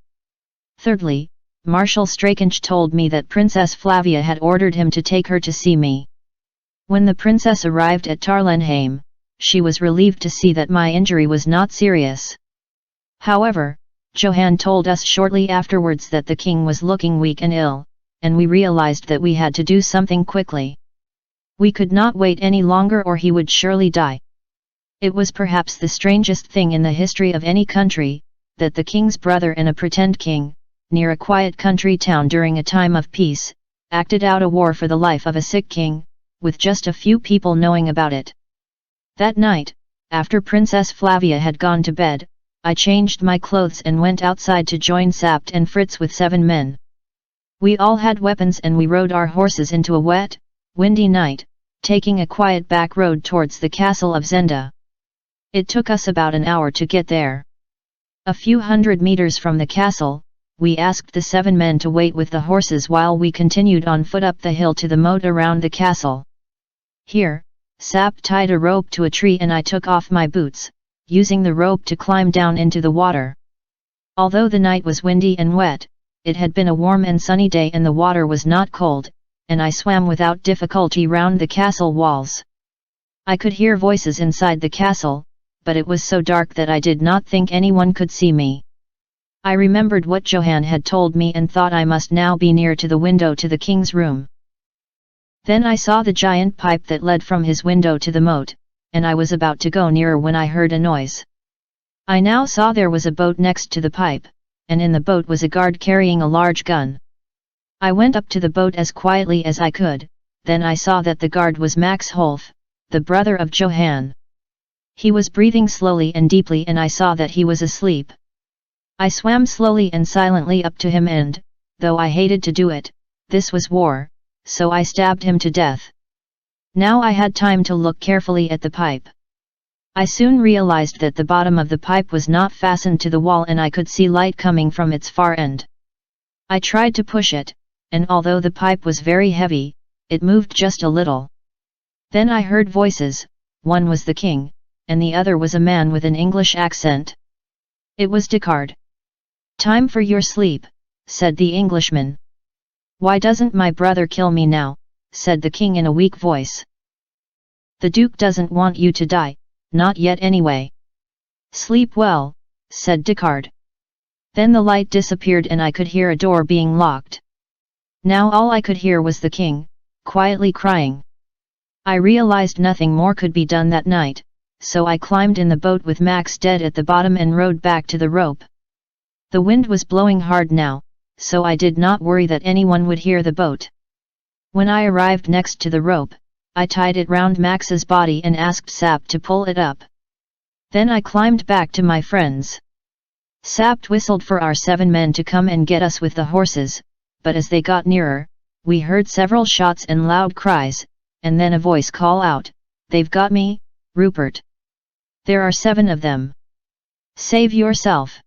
Thirdly, Marshal Strakench told me that Princess Flavia had ordered him to take her to see me. When the princess arrived at Tarlenheim, she was relieved to see that my injury was not serious. However, Johann told us shortly afterwards that the king was looking weak and ill, and we realized that we had to do something quickly. We could not wait any longer or he would surely die. It was perhaps the strangest thing in the history of any country, that the king's brother and a pretend king, near a quiet country town during a time of peace, acted out a war for the life of a sick king, with just a few people knowing about it. That night, after Princess Flavia had gone to bed, I changed my clothes and went outside to join Sapt and Fritz with 7 men. We all had weapons and we rode our horses into a wet, windy night, taking a quiet back road towards the castle of Zenda. It took us about an hour to get there. A few hundred meters from the castle, we asked the 7 men to wait with the horses while we continued on foot up the hill to the moat around the castle. Here, Sapt tied a rope to a tree and I took off my boots, using the rope to climb down into the water. Although the night was windy and wet, it had been a warm and sunny day and the water was not cold, and I swam without difficulty round the castle walls. I could hear voices inside the castle, but it was so dark that I did not think anyone could see me. I remembered what Johann had told me and thought I must now be near to the window to the king's room. Then I saw the giant pipe that led from his window to the moat, and I was about to go nearer when I heard a noise. I now saw there was a boat next to the pipe, and in the boat was a guard carrying a large gun. I went up to the boat as quietly as I could, then I saw that the guard was Max Holf, the brother of Johann. He was breathing slowly and deeply and I saw that he was asleep. I swam slowly and silently up to him and, though I hated to do it, this was war, so I stabbed him to death. Now I had time to look carefully at the pipe. I soon realized that the bottom of the pipe was not fastened to the wall and I could see light coming from its far end. I tried to push it, and although the pipe was very heavy, it moved just a little. Then I heard voices, one was the king, and the other was a man with an English accent. It was Deckard. "Time for your sleep," said the Englishman. "Why doesn't my brother kill me now?" said the king in a weak voice. "The Duke doesn't want you to die," not yet anyway. Sleep well, said Descartes. Then the light disappeared and I could hear a door being locked. Now all I could hear was the king, quietly crying. I realized nothing more could be done that night, so I climbed in the boat with Max dead at the bottom and rowed back to the rope. The wind was blowing hard now, so I did not worry that anyone would hear the boat. When I arrived next to the rope, I tied it round Max's body and asked Sapt to pull it up. Then I climbed back to my friends. Sapt whistled for our 7 men to come and get us with the horses, but as they got nearer, we heard several shots and loud cries, and then a voice call out, "They've got me, Rupert. There are 7 of them. Save yourself."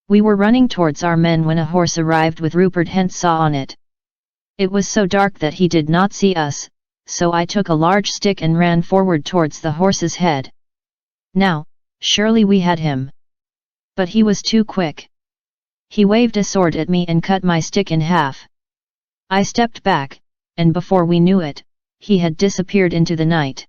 We were running towards our men when a horse arrived with Rupert Hentsaw on it. It was so dark that he did not see us, so I took a large stick and ran forward towards the horse's head. Now, surely we had him. But he was too quick. He waved a sword at me and cut my stick in half. I stepped back, and before we knew it, he had disappeared into the night.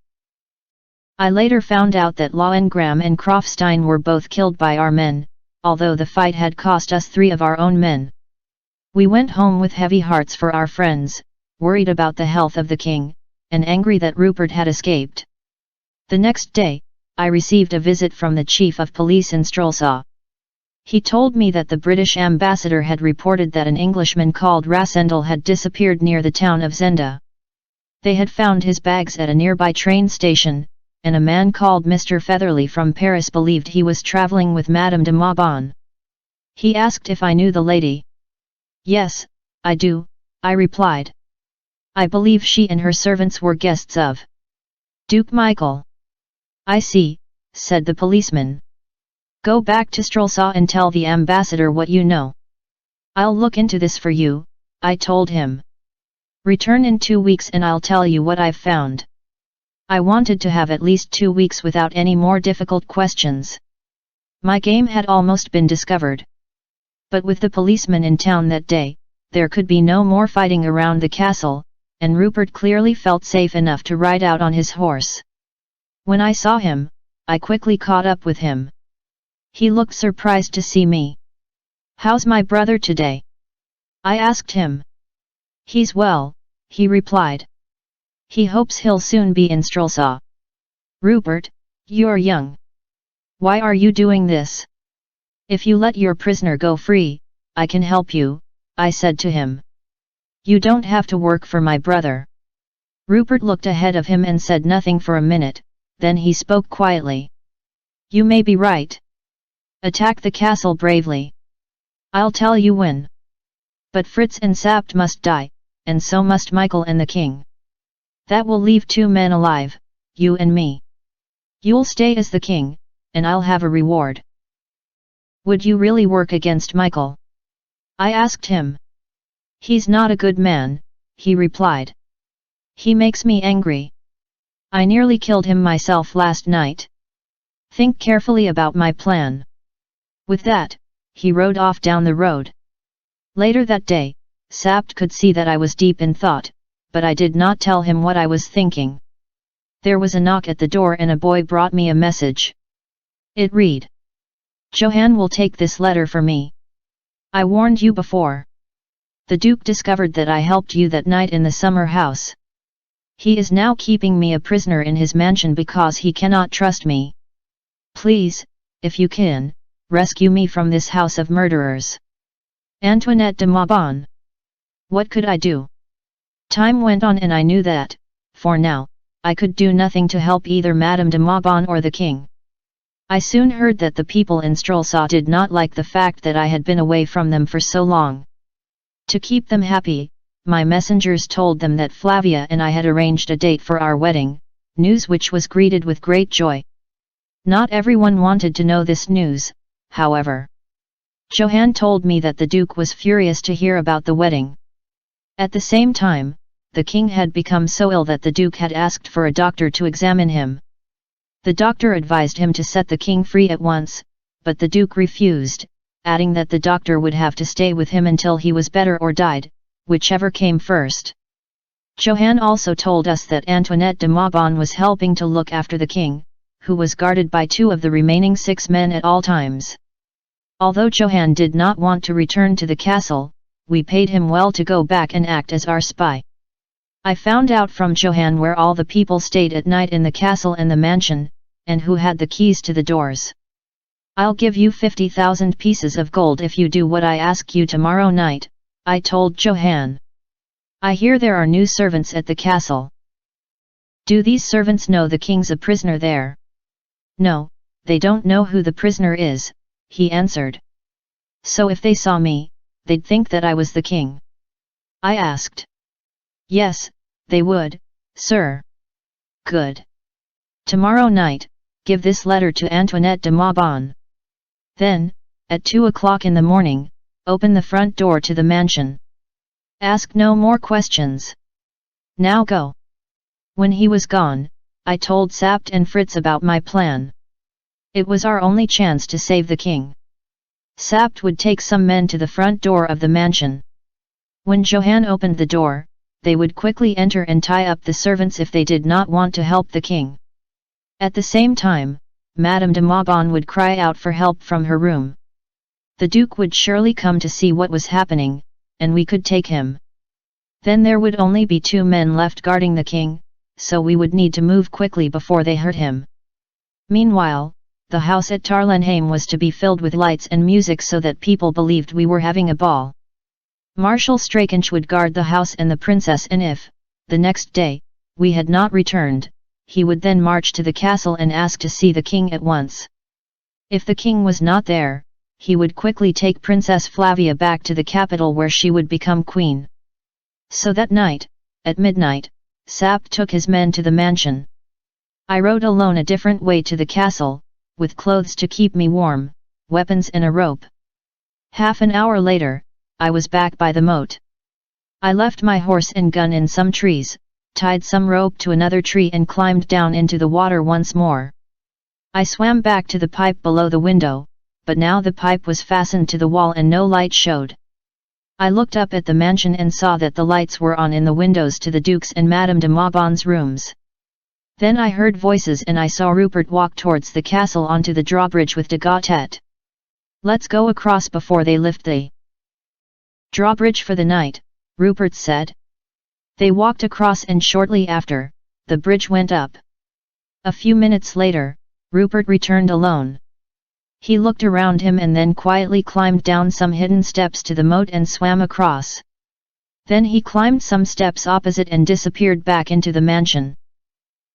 I later found out that Lohengram and Krofstein were both killed by our men, although the fight had cost us 3 of our own men. We went home with heavy hearts for our friends, worried about the health of the king, and angry that Rupert had escaped. The next day, I received a visit from the chief of police in Strelsau. He told me that the British ambassador had reported that an Englishman called Rassendel had disappeared near the town of Zenda. They had found his bags at a nearby train station, and a man called Mr. Featherly from Paris believed he was travelling with Madame de Mauban. He asked if I knew the lady. "Yes, I do," I replied. "I believe she and her servants were guests of Duke Michael." "I see," said the policeman. "Go back to Strelsau and tell the ambassador what you know." "I'll look into this for you," I told him. "Return in 2 weeks and I'll tell you what I've found." I wanted to have at least 2 weeks without any more difficult questions. My game had almost been discovered. But with the policeman in town that day, there could be no more fighting around the castle, and Rupert clearly felt safe enough to ride out on his horse. When I saw him, I quickly caught up with him. He looked surprised to see me. "How's my brother today?" I asked him. "He's well," he replied. "He hopes he'll soon be in Strelsau." "Rupert, you're young. Why are you doing this? If you let your prisoner go free, I can help you," I said to him. "You don't have to work for my brother." Rupert looked ahead of him and said nothing for a minute, then he spoke quietly. "You may be right. Attack the castle bravely. I'll tell you when. But Fritz and Sapt must die, and so must Michael and the king. That will leave 2 men alive, you and me. You'll stay as the king, and I'll have a reward." "Would you really work against Michael?" I asked him. "He's not a good man," he replied. "He makes me angry. I nearly killed him myself last night. Think carefully about my plan." With that, he rode off down the road. Later that day, Sapt could see that I was deep in thought, but I did not tell him what I was thinking. There was a knock at the door and a boy brought me a message. It read, "Johann will take this letter for me. I warned you before. The Duke discovered that I helped you that night in the summer house. He is now keeping me a prisoner in his mansion because he cannot trust me. Please, if you can, rescue me from this house of murderers. Antoinette de Mauban." What could I do? Time went on and I knew that, for now, I could do nothing to help either Madame de Mauban or the king. I soon heard that the people in Strelsau did not like the fact that I had been away from them for so long. To keep them happy, my messengers told them that Flavia and I had arranged a date for our wedding, news which was greeted with great joy. Not everyone wanted to know this news, however. Johann told me that the Duke was furious to hear about the wedding. At the same time, the king had become so ill that the Duke had asked for a doctor to examine him. The doctor advised him to set the king free at once, but the Duke refused, adding that the doctor would have to stay with him until he was better or died, whichever came first. Johann also told us that Antoinette de Mauban was helping to look after the king, who was guarded by 2 of the remaining 6 men at all times. Although Johan did not want to return to the castle, we paid him well to go back and act as our spy. I found out from Johan where all the people stayed at night in the castle and the mansion, and who had the keys to the doors. "I'll give you 50,000 pieces of gold if you do what I ask you tomorrow night," I told Johan. "I hear there are new servants at the castle. Do these servants know the king's a prisoner there?" "No, they don't know who the prisoner is," he answered. "So if they saw me, they'd think that I was the king?" I asked. "Yes, they would, sir." "Good. Tomorrow night, give this letter to Antoinette de Maubon. Then, at 2 o'clock in the morning, open the front door to the mansion. Ask no more questions. Now go." When he was gone, I told Sapt and Fritz about my plan. It was our only chance to save the king. Sapt would take some men to the front door of the mansion. When Johan opened the door, they would quickly enter and tie up the servants if they did not want to help the king. At the same time, Madame de Maubon would cry out for help from her room. The Duke would surely come to see what was happening, and we could take him. Then there would only be 2 men left guarding the king, so we would need to move quickly before they hurt him. Meanwhile, the house at Tarlenheim was to be filled with lights and music so that people believed we were having a ball. Marshal Strakench would guard the house and the princess, and if, the next day, we had not returned, he would then march to the castle and ask to see the king at once. If the king was not there, he would quickly take Princess Flavia back to the capital where she would become queen. So that night, at midnight, Sapt took his men to the mansion. I rode alone a different way to the castle, with clothes to keep me warm, weapons and a rope. Half an hour later, I was back by the moat. I left my horse and gun in some trees, tied some rope to another tree and climbed down into the water once more. I swam back to the pipe below the window, but now the pipe was fastened to the wall and no light showed. I looked up at the mansion and saw that the lights were on in the windows to the Duke's and Madame de Maubon's rooms. Then I heard voices and I saw Rupert walk towards the castle onto the drawbridge with de Gautet. "Let's go across before they lift the drawbridge for the night," Rupert said. They walked across and shortly after, the bridge went up. A few minutes later, Rupert returned alone. He looked around him and then quietly climbed down some hidden steps to the moat and swam across. Then he climbed some steps opposite and disappeared back into the mansion.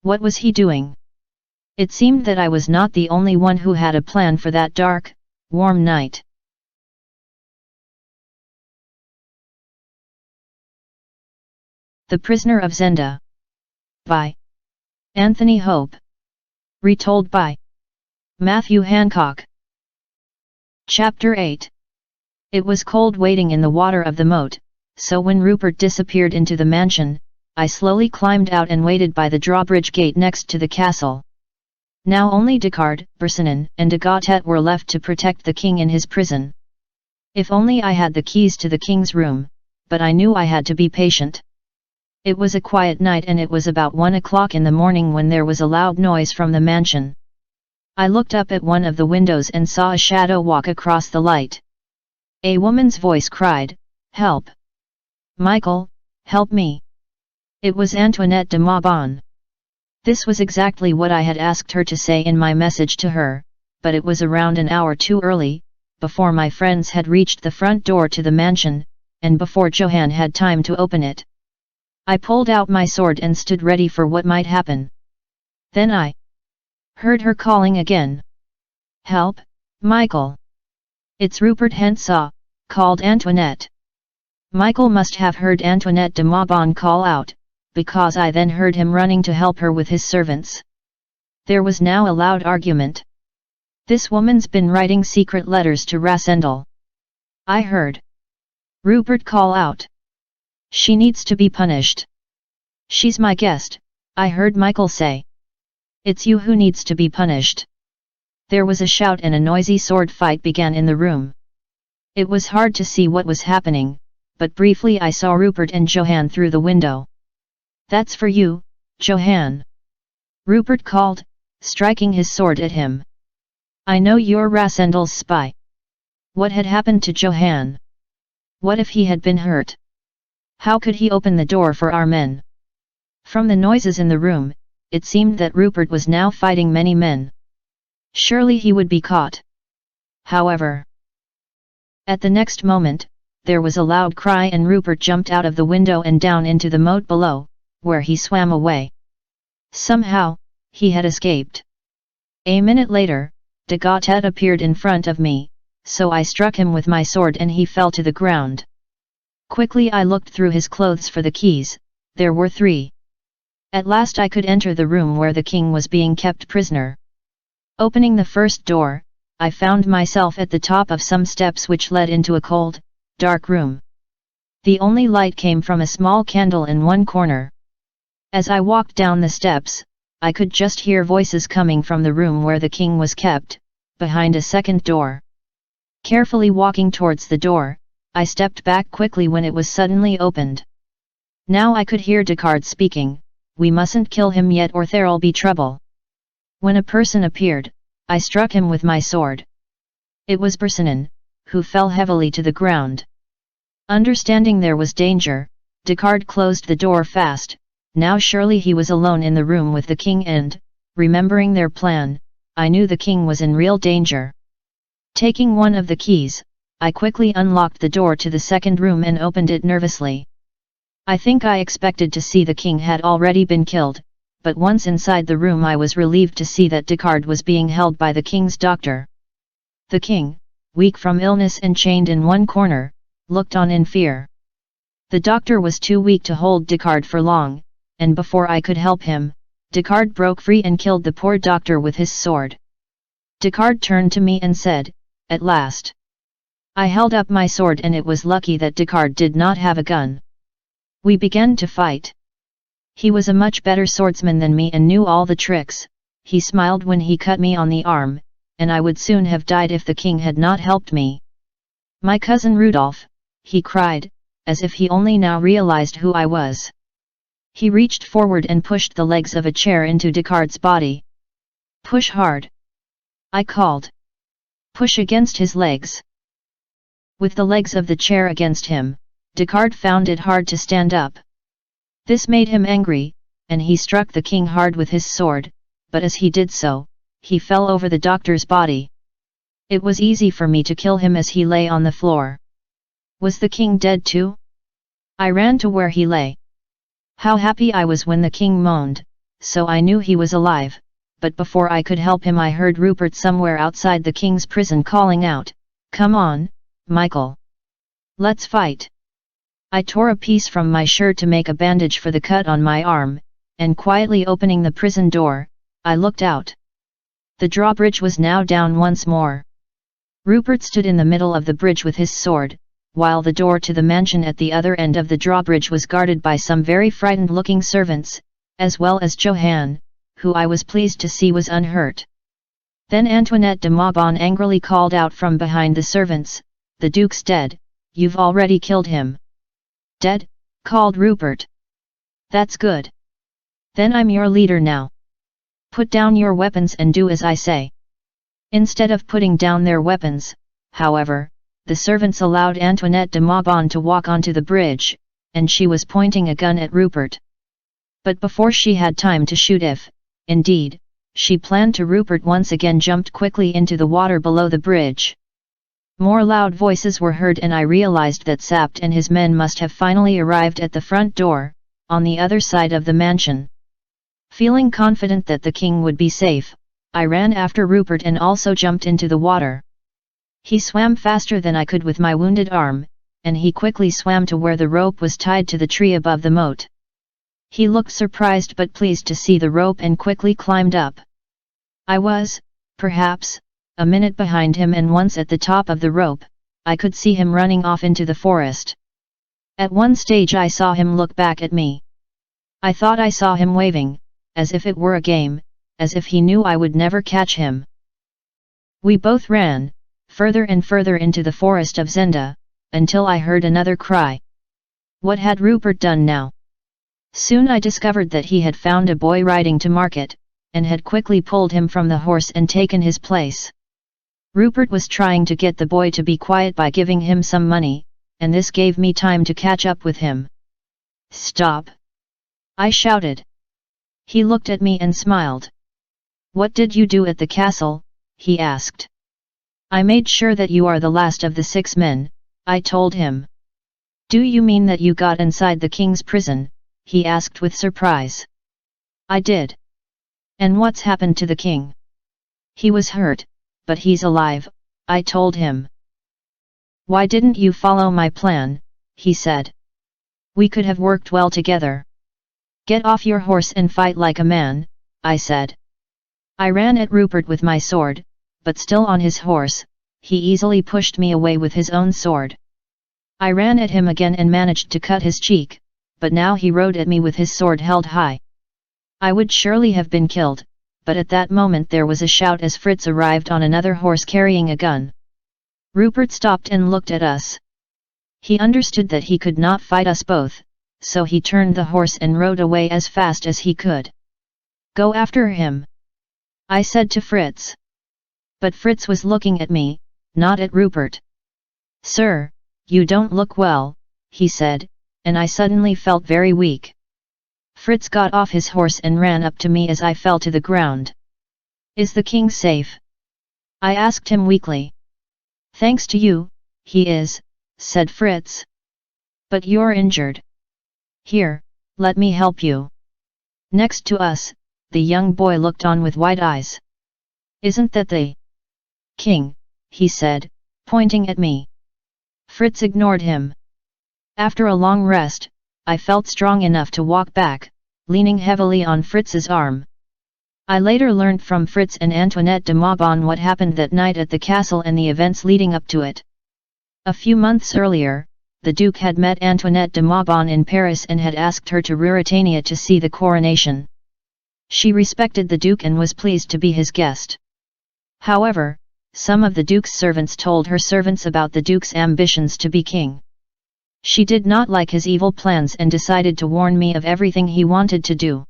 What was he doing? It seemed that I was not the only one who had a plan for that dark, warm night. The Prisoner of Zenda. By Anthony Hope. Retold by Matthew Hancock. Chapter 8. It was cold waiting in the water of the moat, so when Rupert disappeared into the mansion, I slowly climbed out and waited by the drawbridge gate next to the castle. Now only Descartes, Bersonin, and de Gautet were left to protect the king in his prison. If only I had the keys to the king's room, but I knew I had to be patient. It was a quiet night and it was about 1 o'clock in the morning when there was a loud noise from the mansion. I looked up at one of the windows and saw a shadow walk across the light. A woman's voice cried, "Help! Michael, help me!" It was Antoinette de Maubon. This was exactly what I had asked her to say in my message to her, but it was around an hour too early, before my friends had reached the front door to the mansion, and before Johan had time to open it. I pulled out my sword and stood ready for what might happen. Then I heard her calling again. "Help, Michael! It's Rupert Henshaw," called Antoinette. Michael must have heard Antoinette de Maubon call out, because I then heard him running to help her with his servants. There was now a loud argument. "This woman's been writing secret letters to Rassendyll," I heard Rupert call out. "She needs to be punished." "She's my guest," I heard Michael say. "It's you who needs to be punished." There was a shout and a noisy sword fight began in the room. It was hard to see what was happening, but briefly I saw Rupert and Johan through the window. "That's for you, Johan," Rupert called, striking his sword at him. "I know you're Rassendel's spy." What had happened to Johan? What if he had been hurt? How could he open the door for our men? From the noises in the room, it seemed that Rupert was now fighting many men. Surely he would be caught. However, at the next moment, there was a loud cry and Rupert jumped out of the window and down into the moat below, where he swam away. Somehow, he had escaped. A minute later, de Gautet appeared in front of me, so I struck him with my sword and he fell to the ground. Quickly I looked through his clothes for the keys. There were 3. At last I could enter the room where the king was being kept prisoner. Opening the first door, I found myself at the top of some steps which led into a cold, dark room. The only light came from a small candle in one corner. As I walked down the steps, I could just hear voices coming from the room where the king was kept, behind a second door. Carefully walking towards the door, I stepped back quickly when it was suddenly opened. Now I could hear Descartes speaking, "We mustn't kill him yet or there'll be trouble." When a person appeared, I struck him with my sword. It was Bersonin, who fell heavily to the ground. Understanding there was danger, Descartes closed the door fast. Now surely he was alone in the room with the king and, remembering their plan, I knew the king was in real danger. Taking one of the keys, I quickly unlocked the door to the second room and opened it nervously. I think I expected to see the king had already been killed, but once inside the room I was relieved to see that Descartes was being held by the king's doctor. The king, weak from illness and chained in one corner, looked on in fear. The doctor was too weak to hold Descartes for long, and before I could help him, Descartes broke free and killed the poor doctor with his sword. Descartes turned to me and said, "At last." I held up my sword and it was lucky that Descartes did not have a gun. We began to fight. He was a much better swordsman than me and knew all the tricks. He smiled when he cut me on the arm, and I would soon have died if the king had not helped me. "My cousin Rudolph," he cried, as if he only now realized who I was. He reached forward and pushed the legs of a chair into Descartes' body. "Push hard," I called. "Push against his legs." With the legs of the chair against him, Descartes found it hard to stand up. This made him angry, and he struck the king hard with his sword, but as he did so, he fell over the doctor's body. It was easy for me to kill him as he lay on the floor. Was the king dead too? I ran to where he lay. How happy I was when the king moaned, so I knew he was alive, but before I could help him I heard Rupert somewhere outside the king's prison calling out, "Come on, Michael. Let's fight." I tore a piece from my shirt to make a bandage for the cut on my arm, and quietly opening the prison door, I looked out. The drawbridge was now down once more. Rupert stood in the middle of the bridge with his sword, while the door to the mansion at the other end of the drawbridge was guarded by some very frightened-looking servants, as well as Johan, who I was pleased to see was unhurt. Then Antoinette de Maubon angrily called out from behind the servants, "The Duke's dead, you've already killed him." "Dead?" called Rupert. "That's good. Then I'm your leader now. Put down your weapons and do as I say." Instead of putting down their weapons, however, the servants allowed Antoinette de Maubon to walk onto the bridge, and she was pointing a gun at Rupert. But before she had time to shoot indeed, she planned to, Rupert once again jumped quickly into the water below the bridge. More loud voices were heard and I realized that Sapt and his men must have finally arrived at the front door, on the other side of the mansion. Feeling confident that the king would be safe, I ran after Rupert and also jumped into the water. He swam faster than I could with my wounded arm, and he quickly swam to where the rope was tied to the tree above the moat. He looked surprised but pleased to see the rope and quickly climbed up. I was, perhaps, a minute behind him and once at the top of the rope, I could see him running off into the forest. At one stage I saw him look back at me. I thought I saw him waving, as if it were a game, as if he knew I would never catch him. We both ran, further and further into the forest of Zenda, until I heard another cry. What had Rupert done now? Soon I discovered that he had found a boy riding to market, and had quickly pulled him from the horse and taken his place. Rupert was trying to get the boy to be quiet by giving him some money, and this gave me time to catch up with him. "Stop!" I shouted. He looked at me and smiled. "What did you do at the castle?" he asked. "I made sure that you are the last of the 6 men," I told him. "Do you mean that you got inside the king's prison?" he asked with surprise. "I did." "And what's happened to the king?" "He was hurt, but he's alive," I told him. "Why didn't you follow my plan?" he said. "We could have worked well together." "Get off your horse and fight like a man," I said. I ran at Rupert with my sword, but still on his horse, he easily pushed me away with his own sword. I ran at him again and managed to cut his cheek, but now he rode at me with his sword held high. I would surely have been killed, but at that moment there was a shout as Fritz arrived on another horse carrying a gun. Rupert stopped and looked at us. He understood that he could not fight us both, so he turned the horse and rode away as fast as he could. "Go after him," I said to Fritz. But Fritz was looking at me, not at Rupert. "Sir, you don't look well," he said, and I suddenly felt very weak. Fritz got off his horse and ran up to me as I fell to the ground. "Is the king safe?" I asked him weakly. "Thanks to you, he is," said Fritz. "But you're injured. Here, let me help you." Next to us, the young boy looked on with wide eyes. "Isn't that the king?" he said, pointing at me. Fritz ignored him. After a long rest, I felt strong enough to walk back, leaning heavily on Fritz's arm. I later learned from Fritz and Antoinette de Maubon what happened that night at the castle and the events leading up to it. A few months earlier, the Duke had met Antoinette de Maubon in Paris and had asked her to Ruritania to see the coronation. She respected the Duke and was pleased to be his guest. However, some of the Duke's servants told her servants about the Duke's ambitions to be king. She did not like his evil plans and decided to warn me of everything he wanted to do.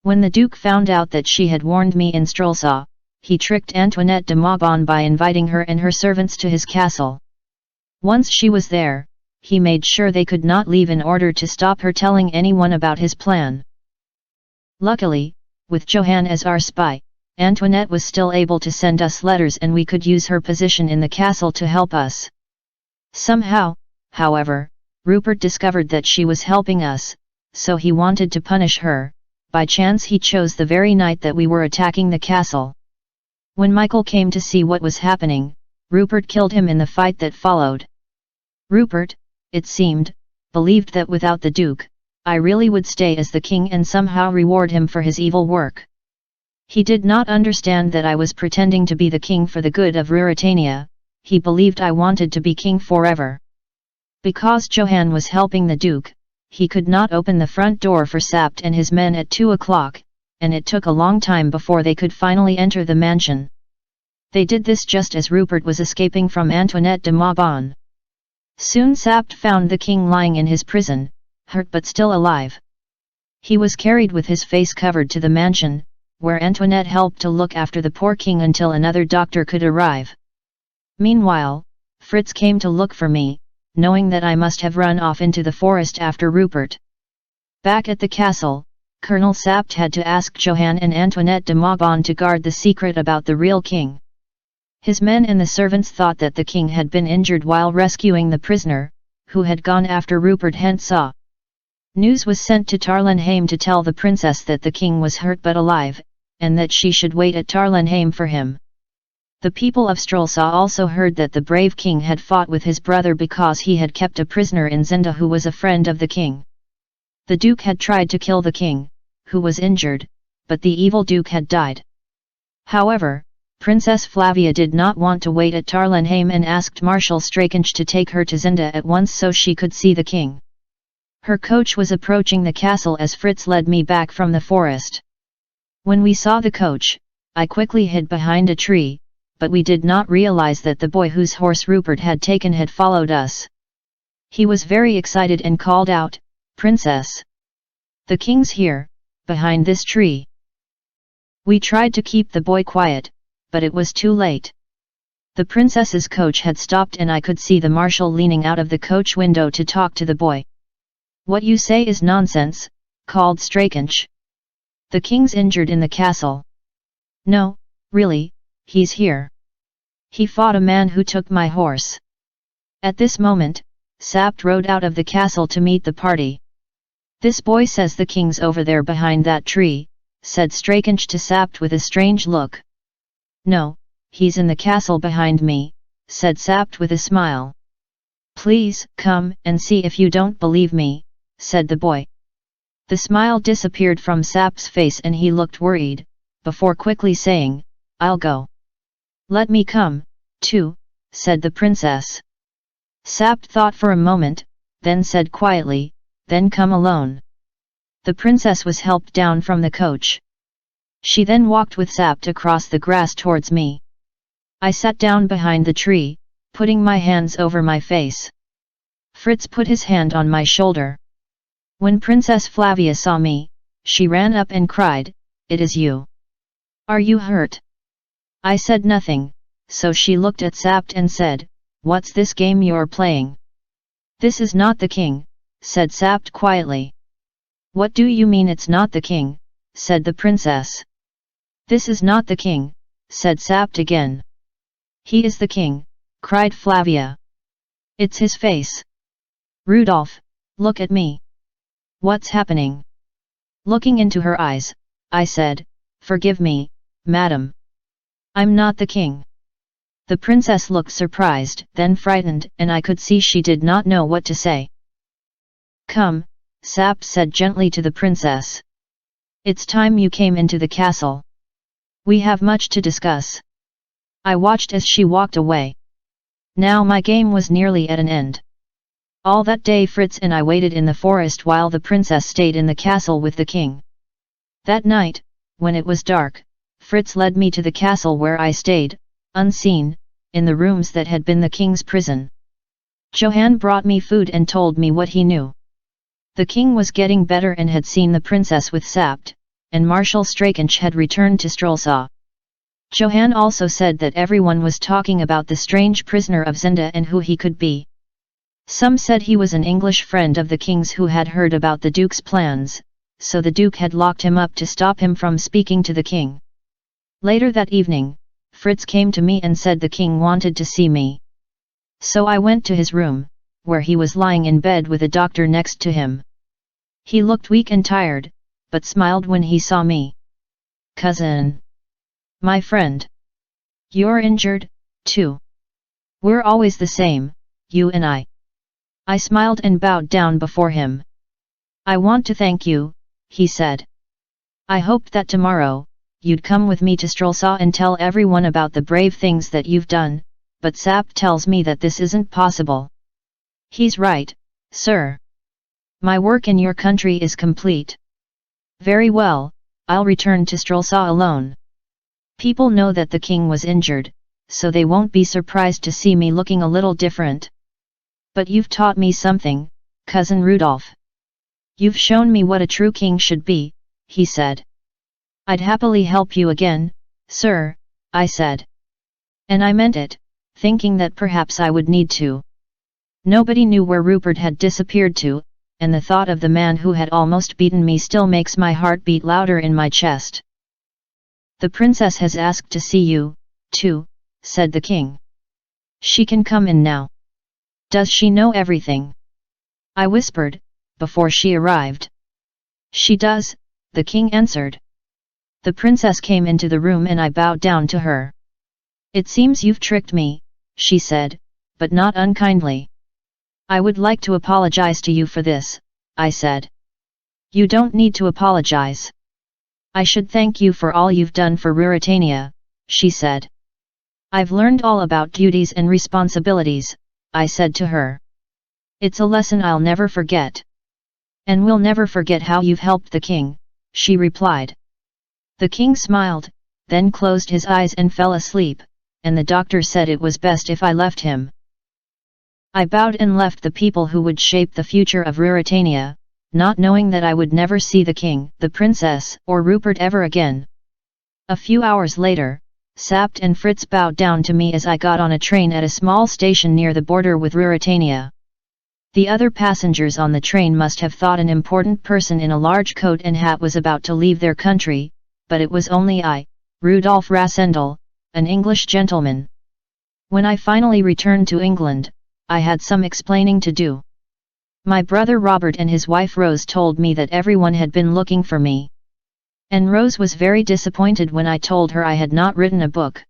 When the Duke found out that she had warned me in Strelsaw, he tricked Antoinette de Maubon by inviting her and her servants to his castle. Once she was there, he made sure they could not leave in order to stop her telling anyone about his plan. Luckily, with Johann as our spy, Antoinette was still able to send us letters and we could use her position in the castle to help us. Somehow, however, Rupert discovered that she was helping us, so he wanted to punish her. By chance he chose the very night that we were attacking the castle. When Michael came to see what was happening, Rupert killed him in the fight that followed. Rupert, it seemed, believed that without the Duke, I really would stay as the king and somehow reward him for his evil work. He did not understand that I was pretending to be the king for the good of Ruritania. He believed I wanted to be king forever. Because Johann was helping the Duke, he could not open the front door for Sapt and his men at 2 o'clock, and it took a long time before they could finally enter the mansion. They did this just as Rupert was escaping from Antoinette de Maubon. Soon Sapt found the king lying in his prison, hurt but still alive. He was carried with his face covered to the mansion, where Antoinette helped to look after the poor king until another doctor could arrive. Meanwhile, Fritz came to look for me, knowing that I must have run off into the forest after Rupert. Back at the castle, Colonel Sapt had to ask Johann and Antoinette de Maubon to guard the secret about the real king. His men and the servants thought that the king had been injured while rescuing the prisoner, who had gone after Rupert Hentzau. News was sent to Tarlenheim to tell the princess that the king was hurt but alive, and that she should wait at Tarlenheim for him. The people of Strelsaw also heard that the brave king had fought with his brother because he had kept a prisoner in Zenda who was a friend of the king. The Duke had tried to kill the king, who was injured, but the evil Duke had died. However, Princess Flavia did not want to wait at Tarlenheim and asked Marshal Strakensch to take her to Zenda at once so she could see the king. Her coach was approaching the castle as Fritz led me back from the forest. When we saw the coach, I quickly hid behind a tree, but we did not realize that the boy whose horse Rupert had taken had followed us. He was very excited and called out, "Princess! The king's here, behind this tree." We tried to keep the boy quiet, but it was too late. The princess's coach had stopped and I could see the marshal leaning out of the coach window to talk to the boy. "What you say is nonsense," called Strakench. "The king's injured in the castle." "No, really, he's here. He fought a man who took my horse." At this moment, Sapt rode out of the castle to meet the party. "This boy says the king's over there behind that tree," said Strakench to Sapt with a strange look. "No, he's in the castle behind me," said Sapt with a smile. "Please, come and see if you don't believe me," said the boy. The smile disappeared from Sapt's face and he looked worried, before quickly saying, "I'll go." "Let me come, too," said the princess. Sapt thought for a moment, then said quietly, "Then come alone." The princess was helped down from the coach. She then walked with Sapt across the grass towards me. I sat down behind the tree, putting my hands over my face. Fritz put his hand on my shoulder. When Princess Flavia saw me, she ran up and cried, "It is you. Are you hurt?" I said nothing, so she looked at Sapt and said, "What's this game you're playing?" "This is not the king," said Sapt quietly. "What do you mean it's not the king?" said the princess. "This is not the king," said Sapt again. "He is the king," cried Flavia. "It's his face. Rudolph, look at me. What's happening?" Looking into her eyes, I said, "Forgive me, madam. I'm not the king." The princess looked surprised, then frightened, and I could see she did not know what to say. "Come," Sapt said gently to the princess. "It's time you came into the castle. We have much to discuss." I watched as she walked away. Now my game was nearly at an end. All that day Fritz and I waited in the forest while the princess stayed in the castle with the king. That night, when it was dark, Fritz led me to the castle where I stayed, unseen, in the rooms that had been the king's prison. Johann brought me food and told me what he knew. The king was getting better and had seen the princess with Sapt, and Marshal Strakench had returned to Strelsaw. Johann also said that everyone was talking about the strange prisoner of Zenda and who he could be. Some said he was an English friend of the king's who had heard about the duke's plans, so the duke had locked him up to stop him from speaking to the king. Later that evening, Fritz came to me and said the king wanted to see me. So I went to his room, where he was lying in bed with a doctor next to him. He looked weak and tired, but smiled when he saw me. "Cousin. My friend. You're injured, too. We're always the same, you and I." I smiled and bowed down before him. "I want to thank you," he said. "I hoped that tomorrow, you'd come with me to Strelsaw and tell everyone about the brave things that you've done, but Sapt tells me that this isn't possible." "He's right, sir. My work in your country is complete." "Very well, I'll return to Strelsaw alone. People know that the king was injured, so they won't be surprised to see me looking a little different. But you've taught me something, Cousin Rudolph. You've shown me what a true king should be," he said. "I'd happily help you again, sir," I said. And I meant it, thinking that perhaps I would need to. Nobody knew where Rupert had disappeared to, and the thought of the man who had almost beaten me still makes my heart beat louder in my chest. "The princess has asked to see you, too," said the king. "She can come in now." "Does she know everything?" I whispered, before she arrived. "She does," the king answered. The princess came into the room and I bowed down to her. "It seems you've tricked me," she said, but not unkindly. "I would like to apologize to you for this," I said. "You don't need to apologize. I should thank you for all you've done for Ruritania," she said. "I've learned all about duties and responsibilities," I said to her. "It's a lesson I'll never forget." "And we'll never forget how you've helped the king," she replied. The king smiled, then closed his eyes and fell asleep, and the doctor said it was best if I left him. I bowed and left the people who would shape the future of Ruritania, not knowing that I would never see the king, the princess, or Rupert ever again. A few hours later, Sapt and Fritz bowed down to me as I got on a train at a small station near the border with Ruritania. The other passengers on the train must have thought an important person in a large coat and hat was about to leave their country, but it was only I, Rudolf Rassendel, an English gentleman. When I finally returned to England, I had some explaining to do. My brother Robert and his wife Rose told me that everyone had been looking for me. And Rose was very disappointed when I told her I had not written a book.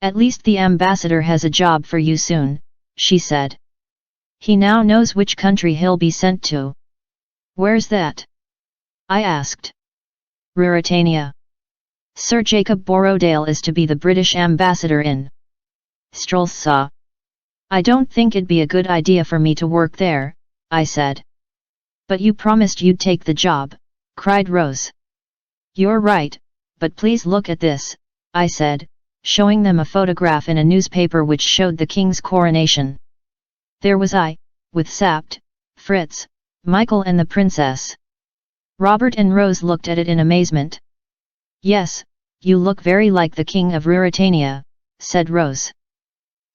"At least the ambassador has a job for you soon," she said. "He now knows which country he'll be sent to." "Where's that?" I asked. "Ruritania. Sir Jacob Borrowdale is to be the British ambassador in Strelsa." "I don't think it'd be a good idea for me to work there," I said. "But you promised you'd take the job," cried Rose. "You're right, but please look at this," I said, showing them a photograph in a newspaper which showed the king's coronation. There was I, with Sapt, Fritz, Michael and the princess. Robert and Rose looked at it in amazement. "Yes, you look very like the king of Ruritania," said Rose.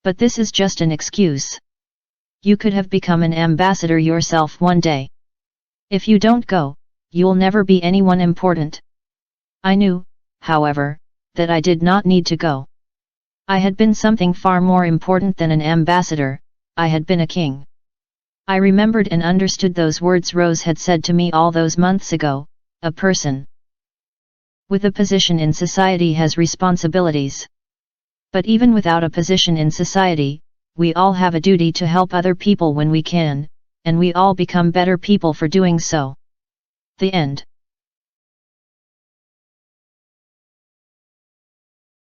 "But this is just an excuse. You could have become an ambassador yourself one day. If you don't go, you'll never be anyone important." I knew, however, that I did not need to go. I had been something far more important than an ambassador. I had been a king. I remembered and understood those words Rose had said to me all those months ago: a person with a position in society has responsibilities. But even without a position in society, we all have a duty to help other people when we can, and we all become better people for doing so. The end.